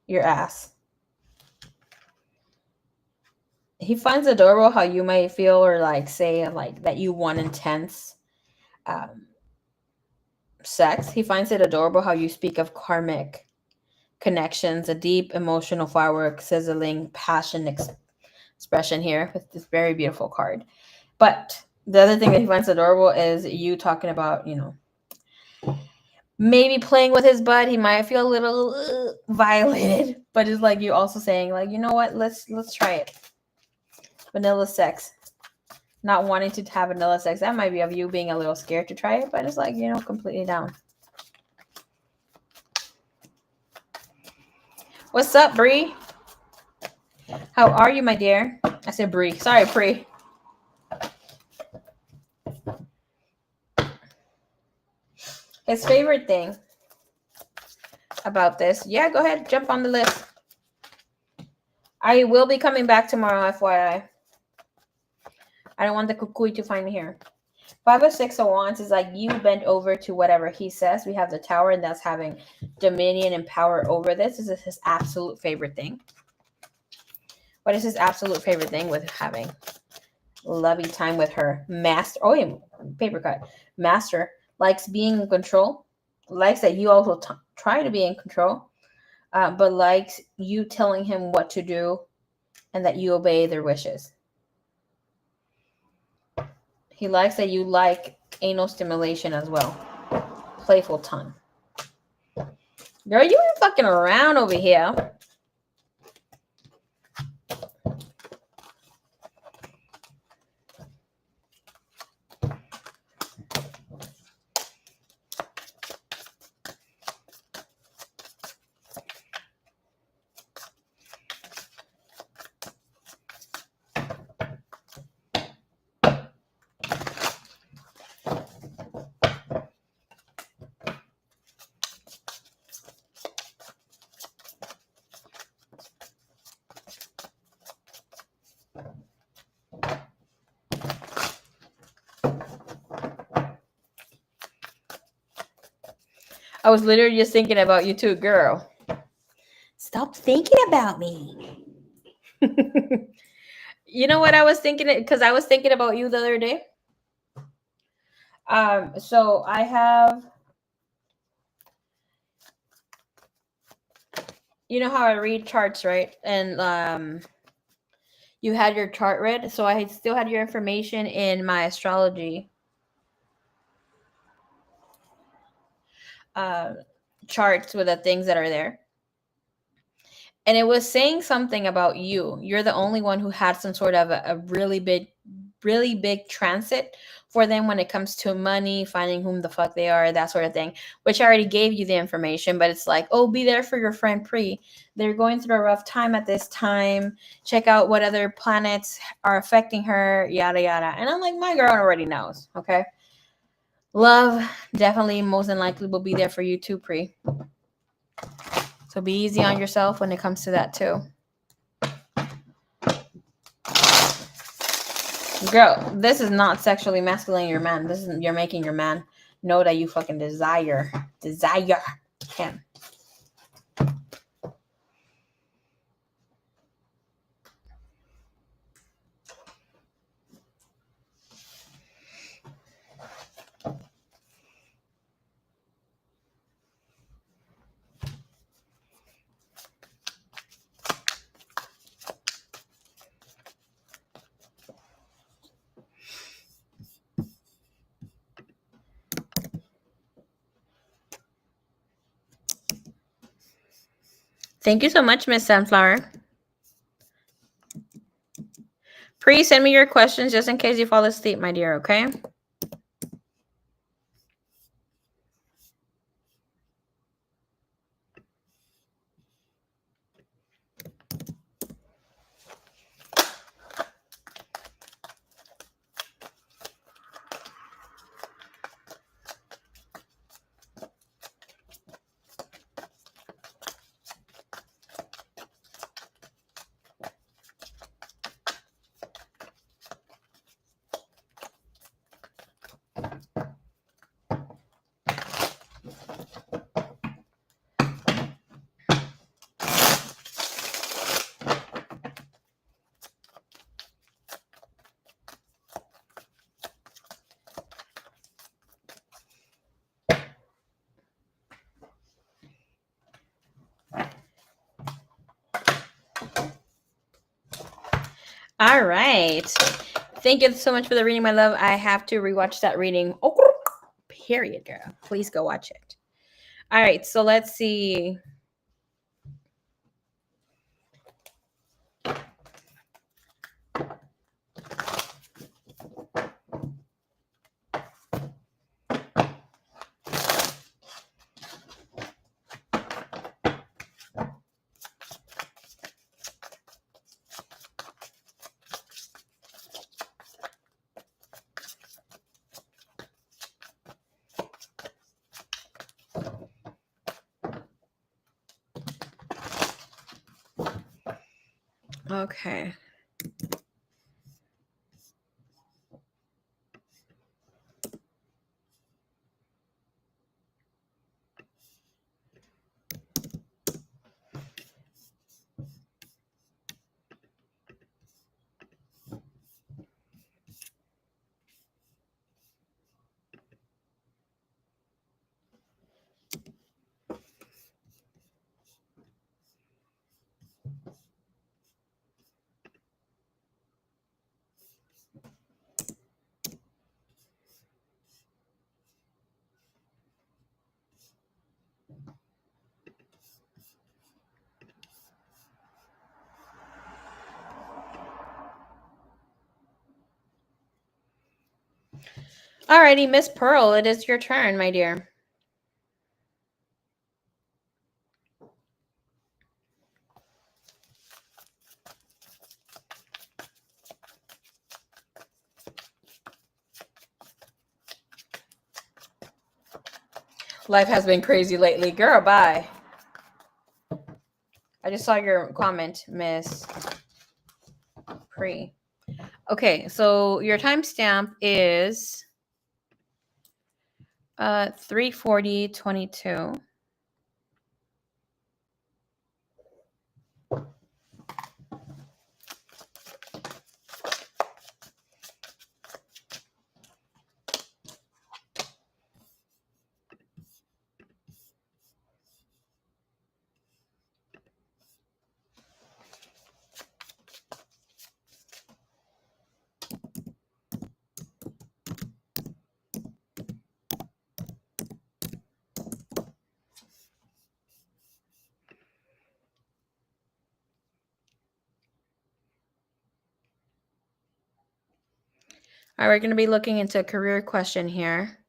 Your ass. He finds adorable how you might feel or like say like that you want intense sex. He finds it adorable how you speak of karmic connections, a deep emotional firework, sizzling passion expression here with this very beautiful card. But the other thing that he finds adorable is you talking about, maybe playing with his butt. He might feel a little violated, but it's like you also saying like, you know what, let's try it. Vanilla sex. Not wanting to have vanilla sex. That might be of you being a little scared to try it, but it's like, completely down. What's up, Bree? How are you, my dear? I said Bree. Sorry, Bree. His favorite thing about this. Yeah, go ahead. Jump on the list. I will be coming back tomorrow, FYI. I don't want the kukui to find me here. Five of Six of Wands is like you bend over to whatever he says. We have the Tower, and that's having dominion and power over this. This is his absolute favorite thing. What is his absolute favorite thing with having lovey time with her master? Oh, yeah, paper cut. Master likes being in control. Likes that you also try to be in control, but likes you telling him what to do and that you obey their wishes. He likes that you like anal stimulation as well. Playful tongue. Girl, you ain't fucking around over here. I was literally just thinking about you too, girl. Stop thinking about me. You know what I was thinking? Because I was thinking about you the other day. So I have, you know how I read charts, right? And you had your chart read, so I still had your information in my astrology charts with the things that are there. And it was saying something about you. You're the only one who had some sort of a really big transit for them when it comes to money, finding whom the fuck they are, that sort of thing, which I already gave you the information, but it's like, oh, be there for your friend Pri. They're going through a rough time at this time. Check out what other planets are affecting her, yada, yada. And I'm like, my girl already knows, okay? Love definitely most than likely will be there for you too, Pri. So be easy on yourself when it comes to that too. Girl, this is not sexually masculine your man. This is you're making your man know that you fucking desire him. Thank you so much, Miss Sunflower. Please send me your questions just in case you fall asleep, my dear, okay? All right. Thank you so much for the reading, my love. I have to rewatch that reading. Oh, period, girl. Please go watch it. All right. So let's see. Okay. Alrighty, Miss Pearl, it is your turn, my dear. Life has been crazy lately. Girl, bye. I just saw your comment, Miss Pre. Okay, so your timestamp is 3:40:22. All right, we're going to be looking into a career question here.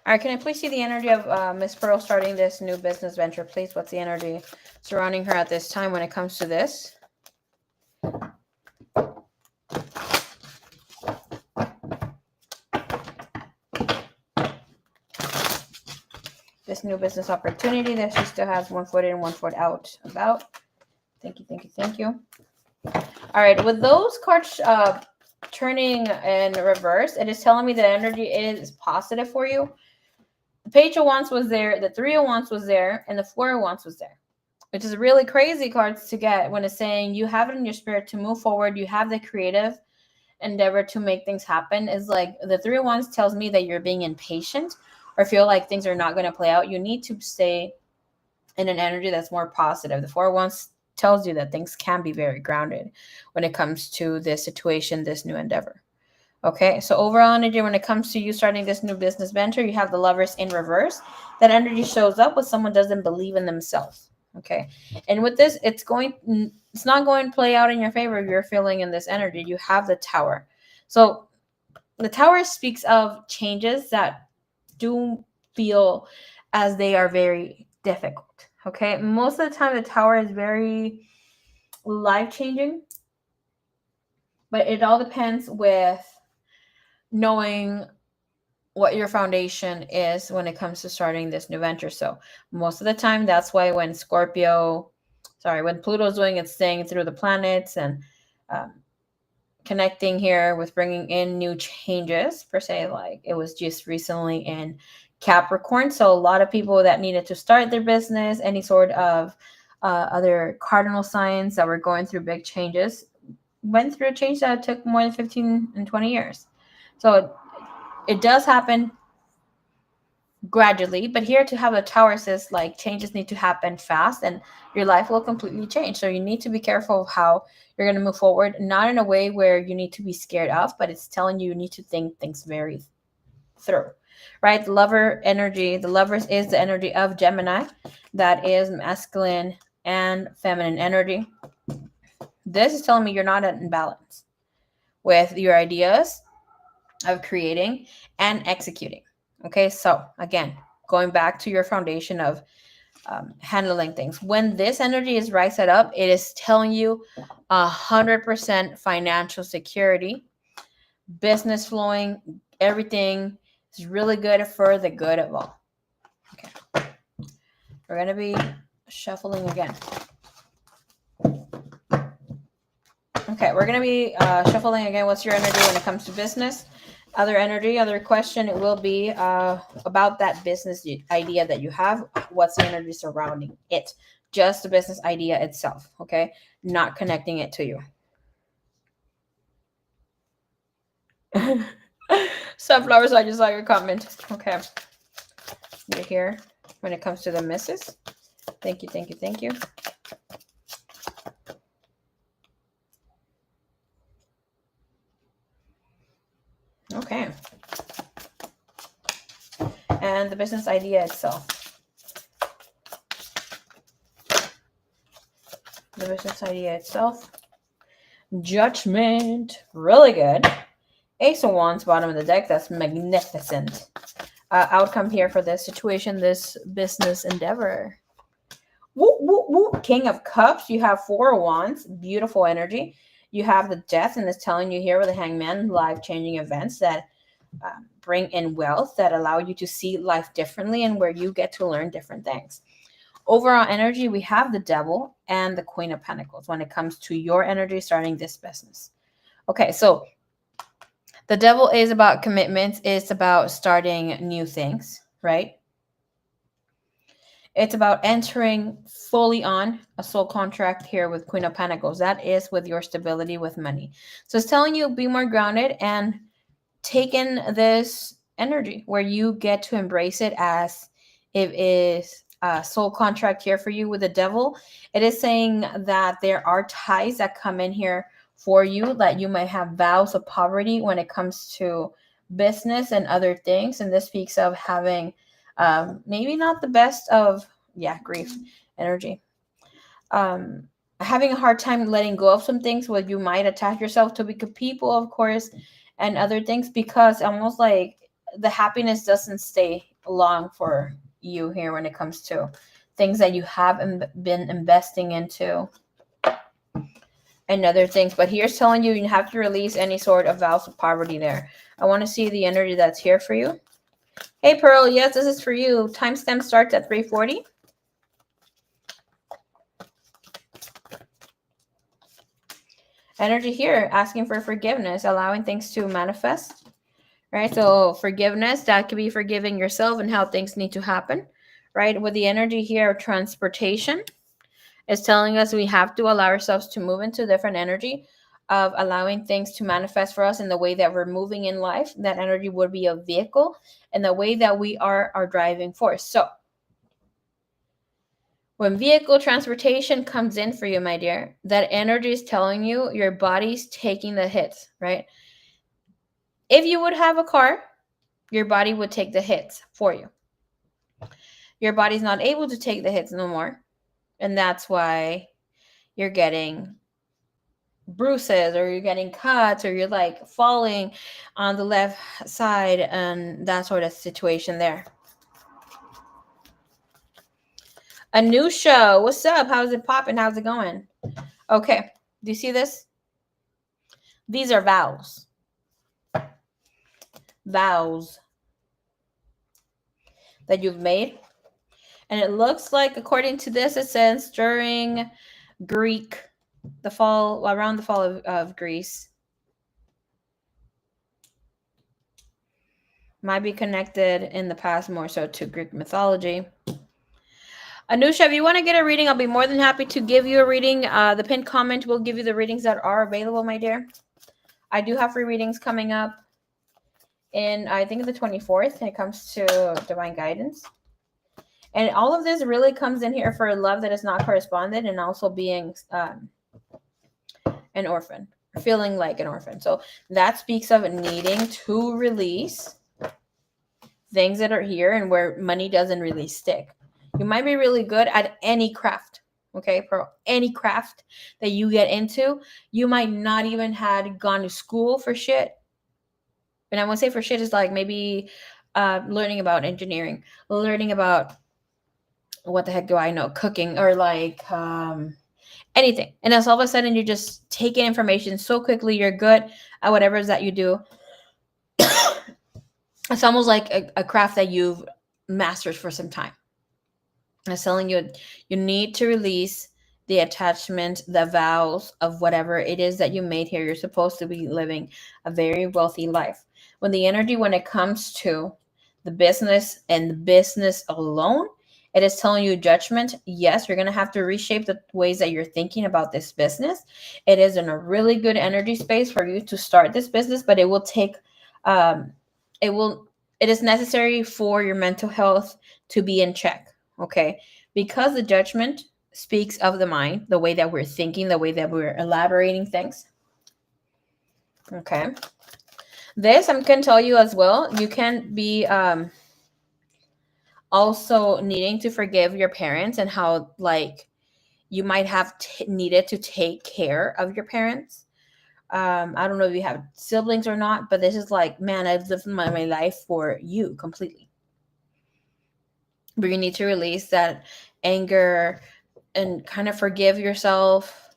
All right, can I please see the energy of Miss Pearl starting this new business venture, please? What's the energy surrounding her at this time when it comes to this? This new business opportunity that she still has 1 foot in, 1 foot out about. Thank you, thank you, thank you. All right, with those cards turning in reverse, it is telling me the energy is positive for you. The Page of Wands was there, the Three of Wands was there, and the Four of Wands was there, which is really crazy cards to get when it's saying you have it in your spirit to move forward. You have the creative endeavor to make things happen. Is like the Three of Wands tells me that you're being impatient or feel like things are not going to play out. You need to stay in an energy that's more positive. The Four of Wands tells you that things can be very grounded when it comes to this situation, this new endeavor. Okay, so overall energy when it comes to you starting this new business venture, you have the Lovers in reverse. That energy shows up when someone doesn't believe in themselves. Okay, and with this, it's not going to play out in your favor. You're feeling in this energy. You have the Tower. So the Tower speaks of changes that do feel as they are very difficult. Okay, most of the time the Tower is very life-changing, but it all depends with knowing what your foundation is when it comes to starting this new venture. So most of the time, that's why when Pluto's doing its thing through the planets and connecting here with bringing in new changes per se, like it was just recently in Capricorn. So a lot of people that needed to start their business, any sort of other cardinal signs that were going through big changes, went through a change that took more than 15 and 20 years. So it does happen gradually, but here to have a Tower says like changes need to happen fast and your life will completely change. So you need to be careful of how you're going to move forward, not in a way where you need to be scared of, but it's telling you need to think things very through, right? Lover energy, the Lovers is the energy of Gemini. That is masculine and feminine energy. This is telling me you're not in balance with your ideas of creating and executing. Okay, so again, going back to your foundation of handling things. When this energy is right set up, it is telling you 100% financial security, business flowing, everything is really good for the good of all. Okay, we're going to be shuffling again. Okay, we're going to be shuffling again. What's your energy when it comes to business? Other energy, other question, it will be about that business idea that you have. What's the energy surrounding it? Just the business idea itself, okay? Not connecting it to you. Sunflowers, I just saw your comment. Okay. You're here when it comes to the misses. Thank you, thank you, thank you. Okay. And the business idea itself. the business idea itself. Judgment, really good. Ace of Wands, bottom of the deck. That's magnificent. Outcome here for this situation, this business endeavor. Woo, woo, woo. King of Cups. You have Four of Wands. Beautiful energy. You have the Death, and it's telling you here with the Hangman, life-changing events that bring in wealth, that allow you to see life differently, and where you get to learn different things. Overall energy, we have the Devil and the Queen of Pentacles when it comes to your energy starting this business. Okay, so the Devil is about commitments. It's about starting new things, right? It's about entering fully on a soul contract here with Queen of Pentacles. That is with your stability with money. So it's telling you be more grounded and take in this energy where you get to embrace it as it is a soul contract here for you with the Devil. It is saying that there are ties that come in here for you, that you might have vows of poverty when it comes to business and other things. And this speaks of having maybe not the best of grief energy, having a hard time letting go of some things where you might attach yourself to people, of course, and other things, because almost like the happiness doesn't stay long for you here when it comes to things that you have been investing into and other things. But here's telling you have to release any sort of vows of poverty there. I want to see the energy that's here for you. Hey, Pearl. Yes, this is for you. Timestamp starts at 3:40. Energy here, asking for forgiveness, allowing things to manifest, right? So forgiveness, that could be forgiving yourself and how things need to happen, right? With the energy here of transportation, it's telling us we have to allow ourselves to move into different energy of allowing things to manifest for us in the way that we're moving in life. That energy would be a vehicle and the way that we are our driving force. So when vehicle transportation comes in for you, my dear, that energy is telling you your body's taking the hits, right? If you would have a car, your body would take the hits for you. Your body's not able to take the hits no more. And that's why you're getting bruises, or you're getting cuts, or you're like falling on the left side, and that sort of situation there. Anusha, what's up? How's it popping? How's it going? Okay, do you see this? These are vows. Vows that you've made. And it looks like, according to this, it says during around the fall of Greece. Might be connected in the past more so to Greek mythology. Anusha, if you want to get a reading, I'll be more than happy to give you a reading. The pinned comment will give you the readings that are available, my dear. I do have free readings coming up in, I think, the 24th when it comes to divine guidance. And all of this really comes in here for love that is not corresponded, and also being an orphan, feeling like an orphan. So that speaks of needing to release things that are here and where money doesn't really stick. You might be really good at any craft, okay? For any craft that you get into, you might not even had gone to school for shit. And I won't say for shit is like maybe learning about engineering, learning about what the heck do I know, cooking, or like anything. And then all of a sudden you just take in information so quickly, you're good at whatever it is that you do. It's almost like a craft that you've mastered for some time. I'm telling you, you need to release the attachment, the vows of whatever it is that you made here. You're supposed to be living a very wealthy life. When it comes to the business and the business alone, it is telling you judgment. Yes, you're going to have to reshape the ways that you're thinking about this business. It is in a really good energy space for you to start this business, but it will take, it is necessary for your mental health to be in check. Okay, because the judgment speaks of the mind, the way that we're thinking, the way that we're elaborating things. Okay, this I'm going to tell you as well. You can be also needing to forgive your parents and how like you might have needed to take care of your parents. I don't know if you have siblings or not, but this is like, man, I've lived my life for you completely. But you need to release that anger and kind of forgive yourself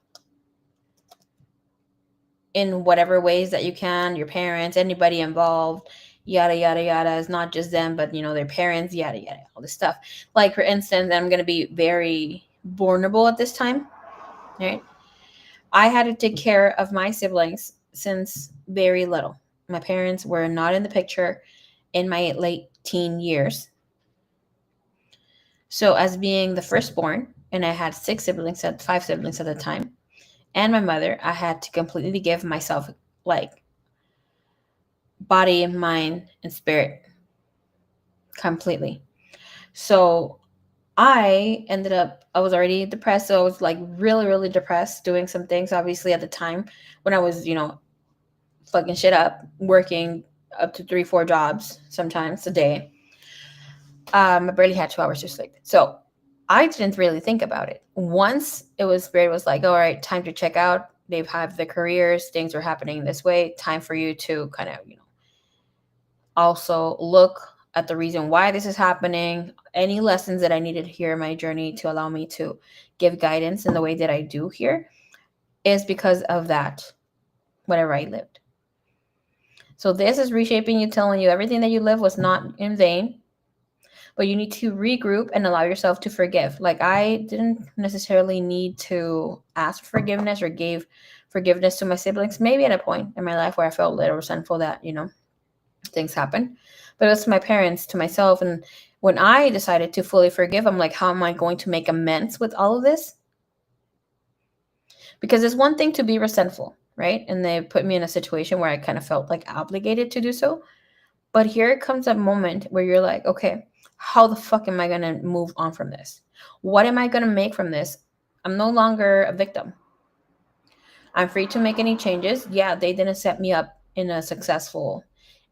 in whatever ways that you can, your parents, anybody involved, yada, yada, yada. It's not just them, but, their parents, yada, yada, all this stuff. Like, for instance, I'm going to be very vulnerable at this time, right? I had to take care of my siblings since very little. My parents were not in the picture in my late teen years. So as being the firstborn, and I had 5 siblings at the time, and my mother, I had to completely give myself like body, mind, and spirit completely. So I was already depressed. So I was like really, really depressed, doing some things, obviously, at the time when I was, fucking shit up, working up to 3-4 jobs sometimes a day. I barely had 2 hours to sleep. So I didn't really think about it. Once Spirit was like, all right, time to check out. They have the careers, things are happening this way. Time for you to kind of, also look at the reason why this is happening, any lessons that I needed here in my journey to allow me to give guidance in the way that I do here is because of that, whatever I lived. So this is reshaping you, telling you everything that you lived was not in vain, but you need to regroup and allow yourself to forgive. Like, I didn't necessarily need to ask for forgiveness or gave forgiveness to my siblings, maybe at a point in my life where I felt a little resentful that, things happen. But it was to my parents, to myself. And when I decided to fully forgive, I'm like, how am I going to make amends with all of this? Because it's one thing to be resentful, right? And they put me in a situation where I kind of felt like obligated to do so. But here comes a moment where you're like, okay, how the fuck am I going to move on from this? What am I going to make from this? I'm no longer a victim. I'm free to make any changes. Yeah, they didn't set me up in a successful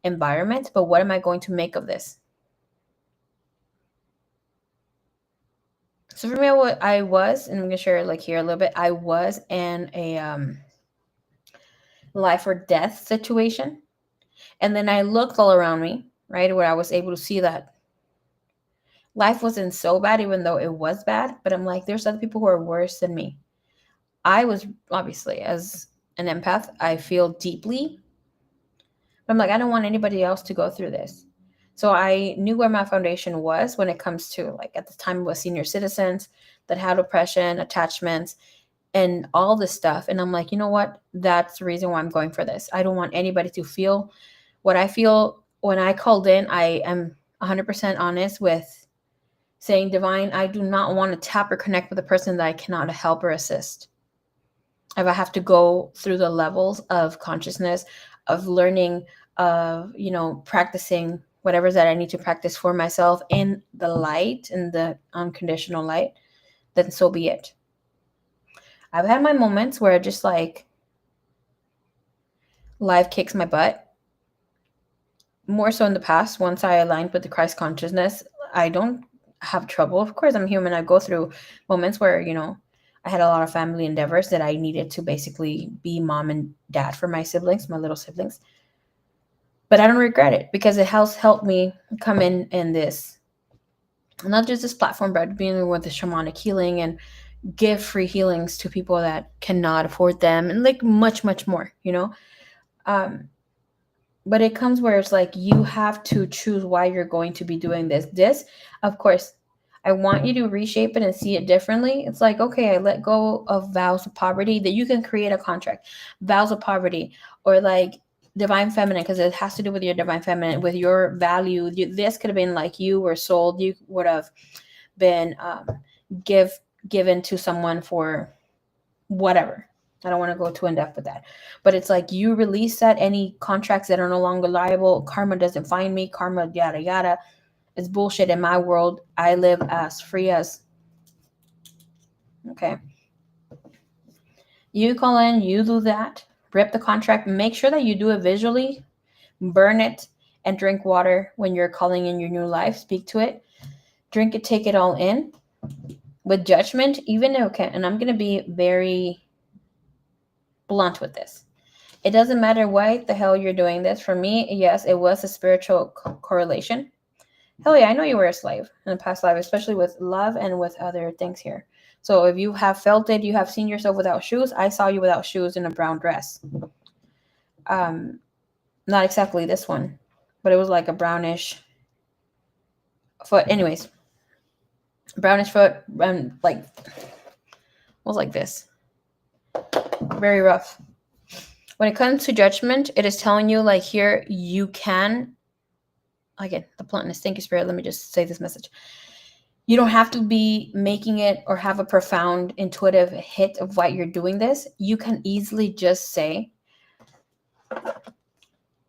environment, but what am I going to make of this? So for me, what I was, and I'm going to share like here a little bit, I was in a life or death situation. And then I looked all around me, right, where I was able to see that life wasn't so bad, even though it was bad. But I'm like, there's other people who are worse than me. I was, obviously, as an empath, I feel deeply. But I'm like, I don't want anybody else to go through this. So I knew where my foundation was when it comes to, like, at the time it was senior citizens that had oppression, attachments, and all this stuff. And I'm like, you know what? That's the reason why I'm going for this. I don't want anybody to feel what I feel. When I called in, I am 100% honest with saying, Divine, I do not want to tap or connect with a person that I cannot help or assist. If I have to go through the levels of consciousness, of learning, of, practicing whatever that I need to practice for myself in the light, in the unconditional light, then so be it. I've had my moments where just like life kicks my butt. More so in the past, once I aligned with the Christ consciousness, I don't have trouble. Of course, I'm human. I go through moments where, I had a lot of family endeavors that I needed to basically be mom and dad for my siblings, my little siblings. But I don't regret it because it has helped me come in this, not just this platform, but being with the shamanic healing and give free healings to people that cannot afford them, and like much, much more, but it comes where it's like, you have to choose why you're going to be doing this. Of course, I want you to reshape it and see it differently. It's like, okay, I let go of vows of poverty, that you can create a contract, vows of poverty, or like divine feminine, because it has to do with your divine feminine, with your value. This could have been like you were sold. You would have been given to someone for whatever. I don't want to go too in depth with that, but it's like, you release that, any contracts that are no longer liable. Karma doesn't find me. Karma, yada, yada. It's bullshit in my world. I live as free as. Okay. You call in, you do that, rip the contract, make sure that you do it visually, burn it, and drink water when you're calling in your new life. Speak to it, drink it, take it all in. with judgment, even okay, and I'm going to be very blunt with this. It doesn't matter why the hell you're doing this. For me, yes, it was a spiritual correlation. Hell yeah, I know you were a slave in a past life, especially with love and with other things here. So if you have felt it, you have seen yourself without shoes. I saw you without shoes in a brown dress. Not exactly this one, but it was like a brownish foot. Anyways, brownish foot, and like was like this, very rough. When it comes to judgment, it is telling you like here you can. Again, the bluntness. Thank you, Spirit. Let me just say this message. You don't have to be making it or have a profound intuitive hit of why you're doing this. You can easily just say,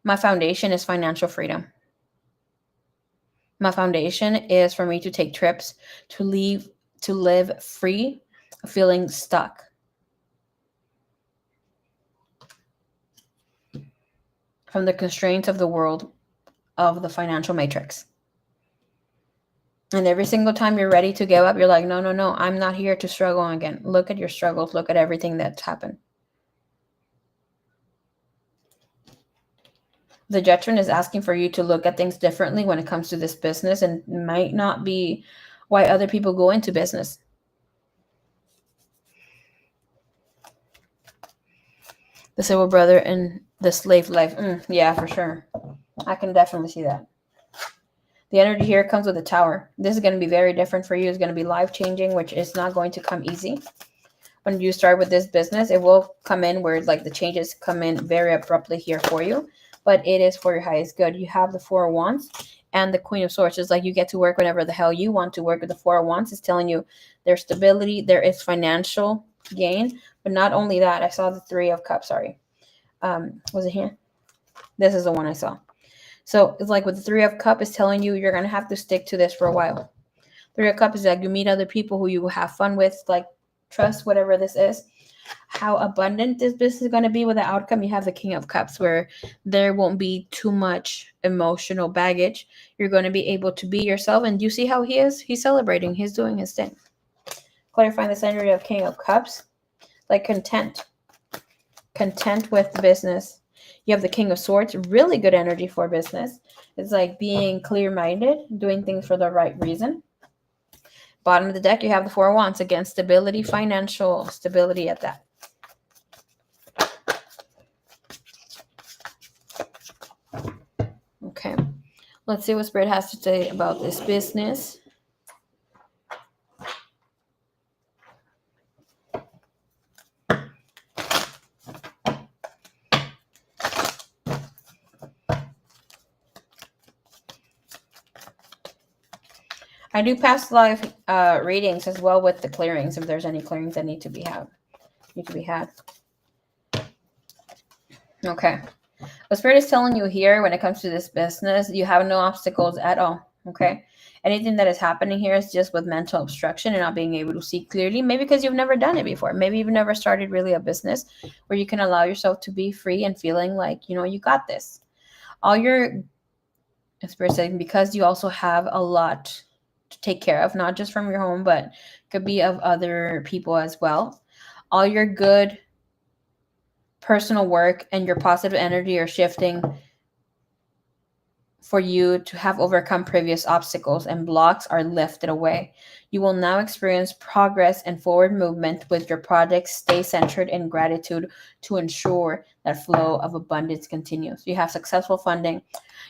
my foundation is financial freedom. My foundation is for me to take trips, to live free, feeling stuck. From the constraints of the world of the financial matrix. And every single time you're ready to give up, you're like, no, I'm not here to struggle again. Look at your struggles. Look at everything that's happened. The judgment is asking for you to look at things differently when it comes to this business, and might not be why other people go into business. The civil brother and the slave life. Yeah, for sure. I can definitely see that. The energy here comes with a tower. This is going to be very different for you. It's going to be life-changing, which is not going to come easy. When you start with this business, it will come in where like the changes come in very abruptly here for you, but it is for your highest good. You have the Four of Wands and the Queen of Swords. It's like you get to work whenever the hell you want to work. With the Four of Wands is telling you there's stability, there is financial gain, but not only that. I saw the Three of Cups. Sorry, was it here? This is the one I saw. So it's like with the Three of Cups is telling you you're going to have to stick to this for a while. Three of Cups is like you meet other people who you have fun with, like trust, whatever this is. How abundant this business is going to be with the outcome. You have the King of Cups where there won't be too much emotional baggage. You're going to be able to be yourself. And you see how he is? He's celebrating. He's doing his thing. Clarifying this energy of King of Cups. Like content. Content with the business. You have the King of Swords, really good energy for business. It's like being clear-minded, doing things for the right reason. Bottom of the deck, you have the Four of Wands. Again, stability, financial stability at that. Okay, let's see what Spirit has to say about this business. I do past life readings as well with the clearings. If there's any clearings that need to be had. Okay. What Spirit is telling you here when it comes to this business, you have no obstacles at all. Okay. Anything that is happening here is just with mental obstruction and not being able to see clearly. Maybe because you've never done it before. Maybe you've never started really a business where you can allow yourself to be free and feeling like, you got this. All your Spirit saying, because you also have a lot to take care of, not just from your home, but could be of other people as well. All your good personal work and your positive energy are shifting for you to have overcome previous obstacles, and blocks are lifted away. You will now experience progress and forward movement with your projects. Stay centered in gratitude to ensure that flow of abundance continues. You have successful funding.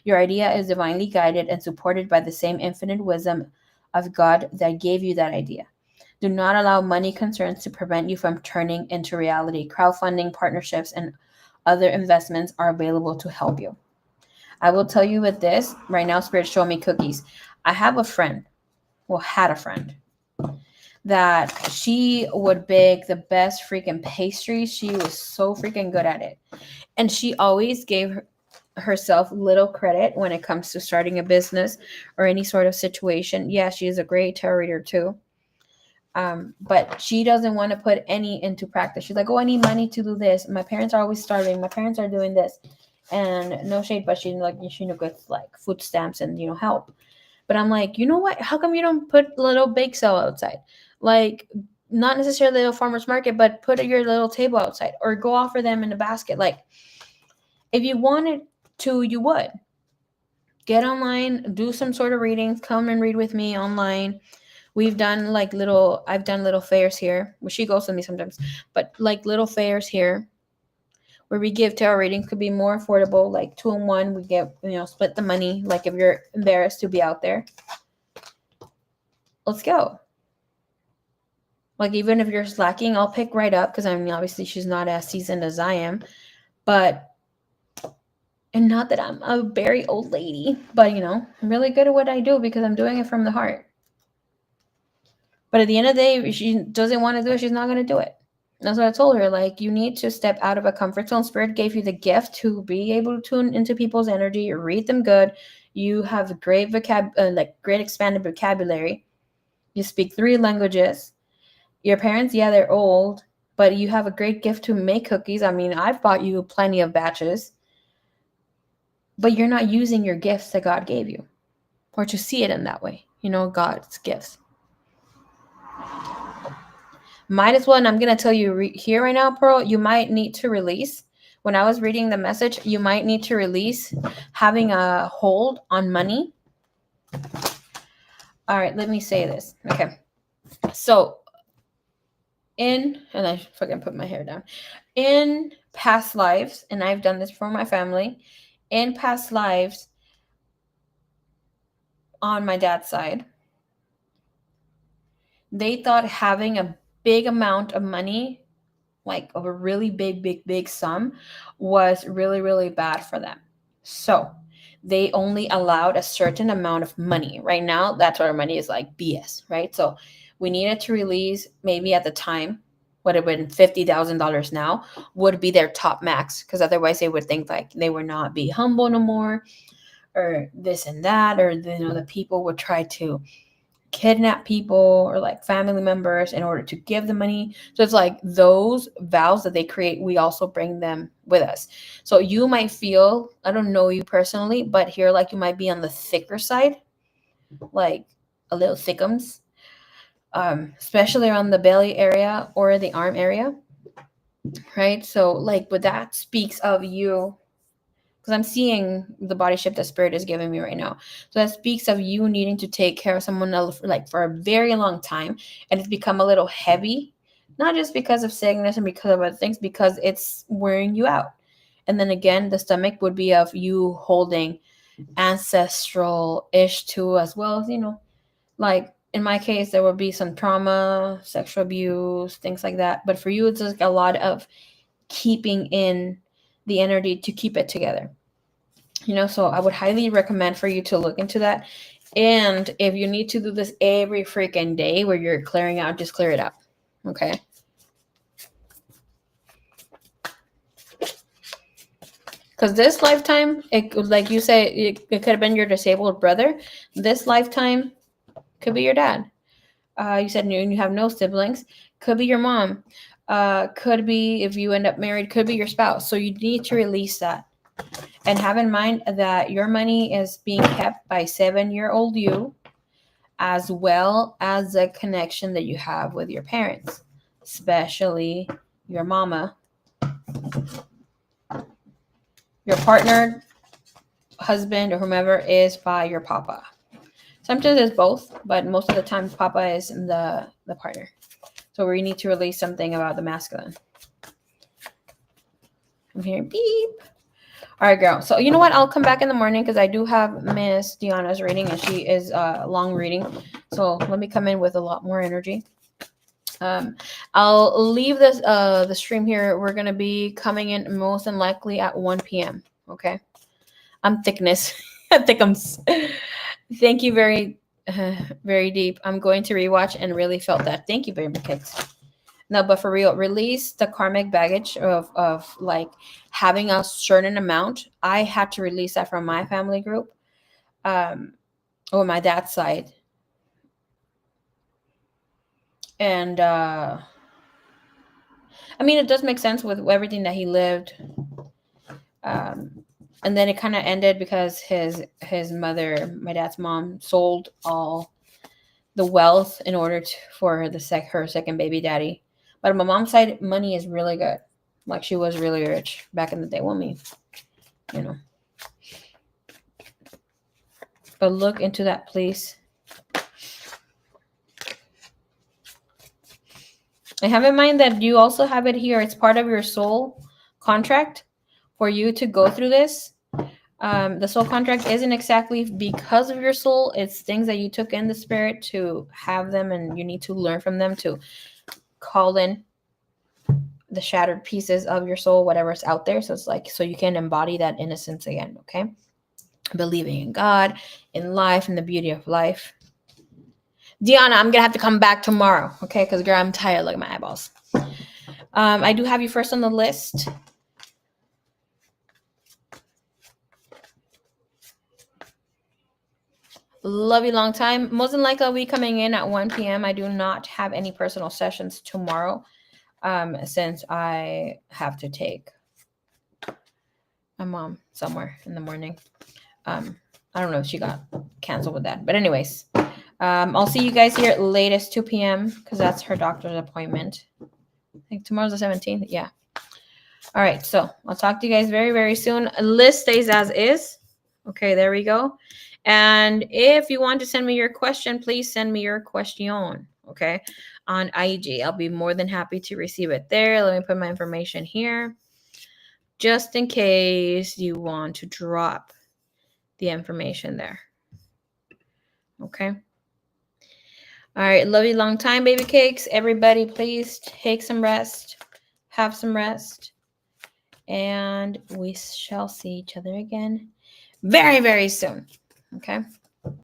Your idea is divinely guided and supported by the same infinite wisdom of God that gave you that idea. Do not allow money concerns to prevent you from turning into reality. Crowdfunding, partnerships, and other investments are available to help you. I will tell you with this, right now, Spirit showing me cookies. I have a friend, had a friend, that she would bake the best freaking pastries. She was so freaking good at it. And she always gave herself little credit when it comes to starting a business or any sort of situation. Yeah, she is a great tarot reader too. But she doesn't want to put any into practice. She's like, oh, I need money to do this. My parents are always starving. My parents are doing this. And no shade, but she gets like food stamps and help. But I'm like, you know what? How come you don't put a little bake sale outside? Like, not necessarily a farmer's market, but put your little table outside or go offer them in a basket. Like, if you wanted to, you would. Get online, do some sort of readings, come and read with me online. I've done little fairs here. Well, she goes with me sometimes, but like little fairs here where we give tarot readings. Could be more affordable, like 2-in-1. We get, split the money. Like, if you're embarrassed to be out there, let's go. Like, even if you're slacking, I'll pick right up, because I mean, obviously she's not as seasoned as I am, and not that I'm a very old lady, but I'm really good at what I do because I'm doing it from the heart. But at the end of the day, if she doesn't want to do it, she's not going to do it. That's what I told her. Like, you need to step out of a comfort zone. Spirit gave you the gift to be able to tune into people's energy, read them good. You have a great great expanded vocabulary. You speak 3 languages. Your parents, yeah, they're old, but you have a great gift to make cookies. I mean, I've bought you plenty of batches, but you're not using your gifts that God gave you, or to see it in that way. God's gifts. Might as well, and I'm going to tell you here right now, Pearl, you might need to release. When I was reading the message, you might need to release having a hold on money. All right, let me say this. Okay. So, and I fucking put my hair down. In past lives, and I've done this for my family, in past lives, on my dad's side, they thought having a big amount of money, like of a really big sum, was really, really bad for them. So they only allowed a certain amount of money. Right now, that's what our money is like, BS, right? So we needed to release, maybe at the time, would have been $50,000 now, would be their top max, because otherwise they would think like they would not be humble no more, or this and that, or the people would try to kidnap people or like family members in order to give the money. So it's like those vows that they create, we also bring them with us. So you might feel, I don't know you personally, but here, like, you might be on the thicker side, like a little thickums, especially around the belly area or the arm area, right? So like, but that speaks of you, because I'm seeing the body shape that Spirit is giving me right now. So that speaks of you needing to take care of someone else like for a very long time, and it's become a little heavy, not just because of sickness and because of other things, because it's wearing you out. And then again, the stomach would be of you holding ancestral-ish too, as well as, like in my case, there would be some trauma, sexual abuse, things like that. But for you, it's like a lot of keeping in the energy to keep it together. So I would highly recommend for you to look into that. And if you need to do this every freaking day where you're clearing out, just clear it out. Okay. Because this lifetime, like you say, it could have been your disabled brother. This lifetime could be your dad. You said you have no siblings. Could be your mom. Could be, if you end up married, could be your spouse. So you need to release that. And have in mind that your money is being kept by 7-year-old you, as well as the connection that you have with your parents, especially your mama. Your partner, husband, or whomever is by your papa. Sometimes it's both, but most of the time papa is the partner. So we need to release something about the masculine. I'm hearing beep. All right, girl. So you know what? I'll come back in the morning because I do have Miss Deanna's reading, and she is a long reading. So let me come in with a lot more energy. I'll leave this the stream here. We're gonna be coming in most and likely at 1 p.m. Okay. I'm thickness. Thickums. Thank you very deep. I'm going to rewatch and really felt that. Thank you very much, kids. No, but for real, release the karmic baggage of like having a certain amount. I had to release that from my family group, or my dad's side. And I mean, it does make sense with everything that he lived. And then it kind of ended because his mother, my dad's mom, sold all the wealth in order for her second baby daddy. But on my mom's side, money is really good. Like she was really rich back in the day. Well, me, you know. But look into that, please. And have in mind that you also have it here. It's part of your soul contract for you to go through this. The soul contract isn't exactly because of your soul. It's things that you took in the spirit to have them, and you need to learn from them to call in the shattered pieces of your soul, whatever's out there. So it's like, so you can embody that innocence again, okay? Believing in God, in life, in the beauty of life. Deanna, I'm gonna have to come back tomorrow, okay? Because girl, I'm tired. Look at my eyeballs. I do have you first on the list. Love you long time. Most than likely I'll be coming in at 1 p.m. I do not have any personal sessions tomorrow, since I have to take my mom somewhere in the morning. I don't know if she got canceled with that, but anyways, I'll see you guys here at latest 2 p.m. because that's her doctor's appointment. I think tomorrow's the 17th. Yeah. All right. So I'll talk to you guys very, very soon. List stays as is. Okay, there we go. And if you want to send me your question, please send me your question, okay, on IG. I'll be more than happy to receive it there. Let me put my information here just in case you want to drop the information there. Okay. All right. Love you long time, baby cakes. Everybody, please take some rest. Have some rest. And we shall see each other again very, very soon. Okay.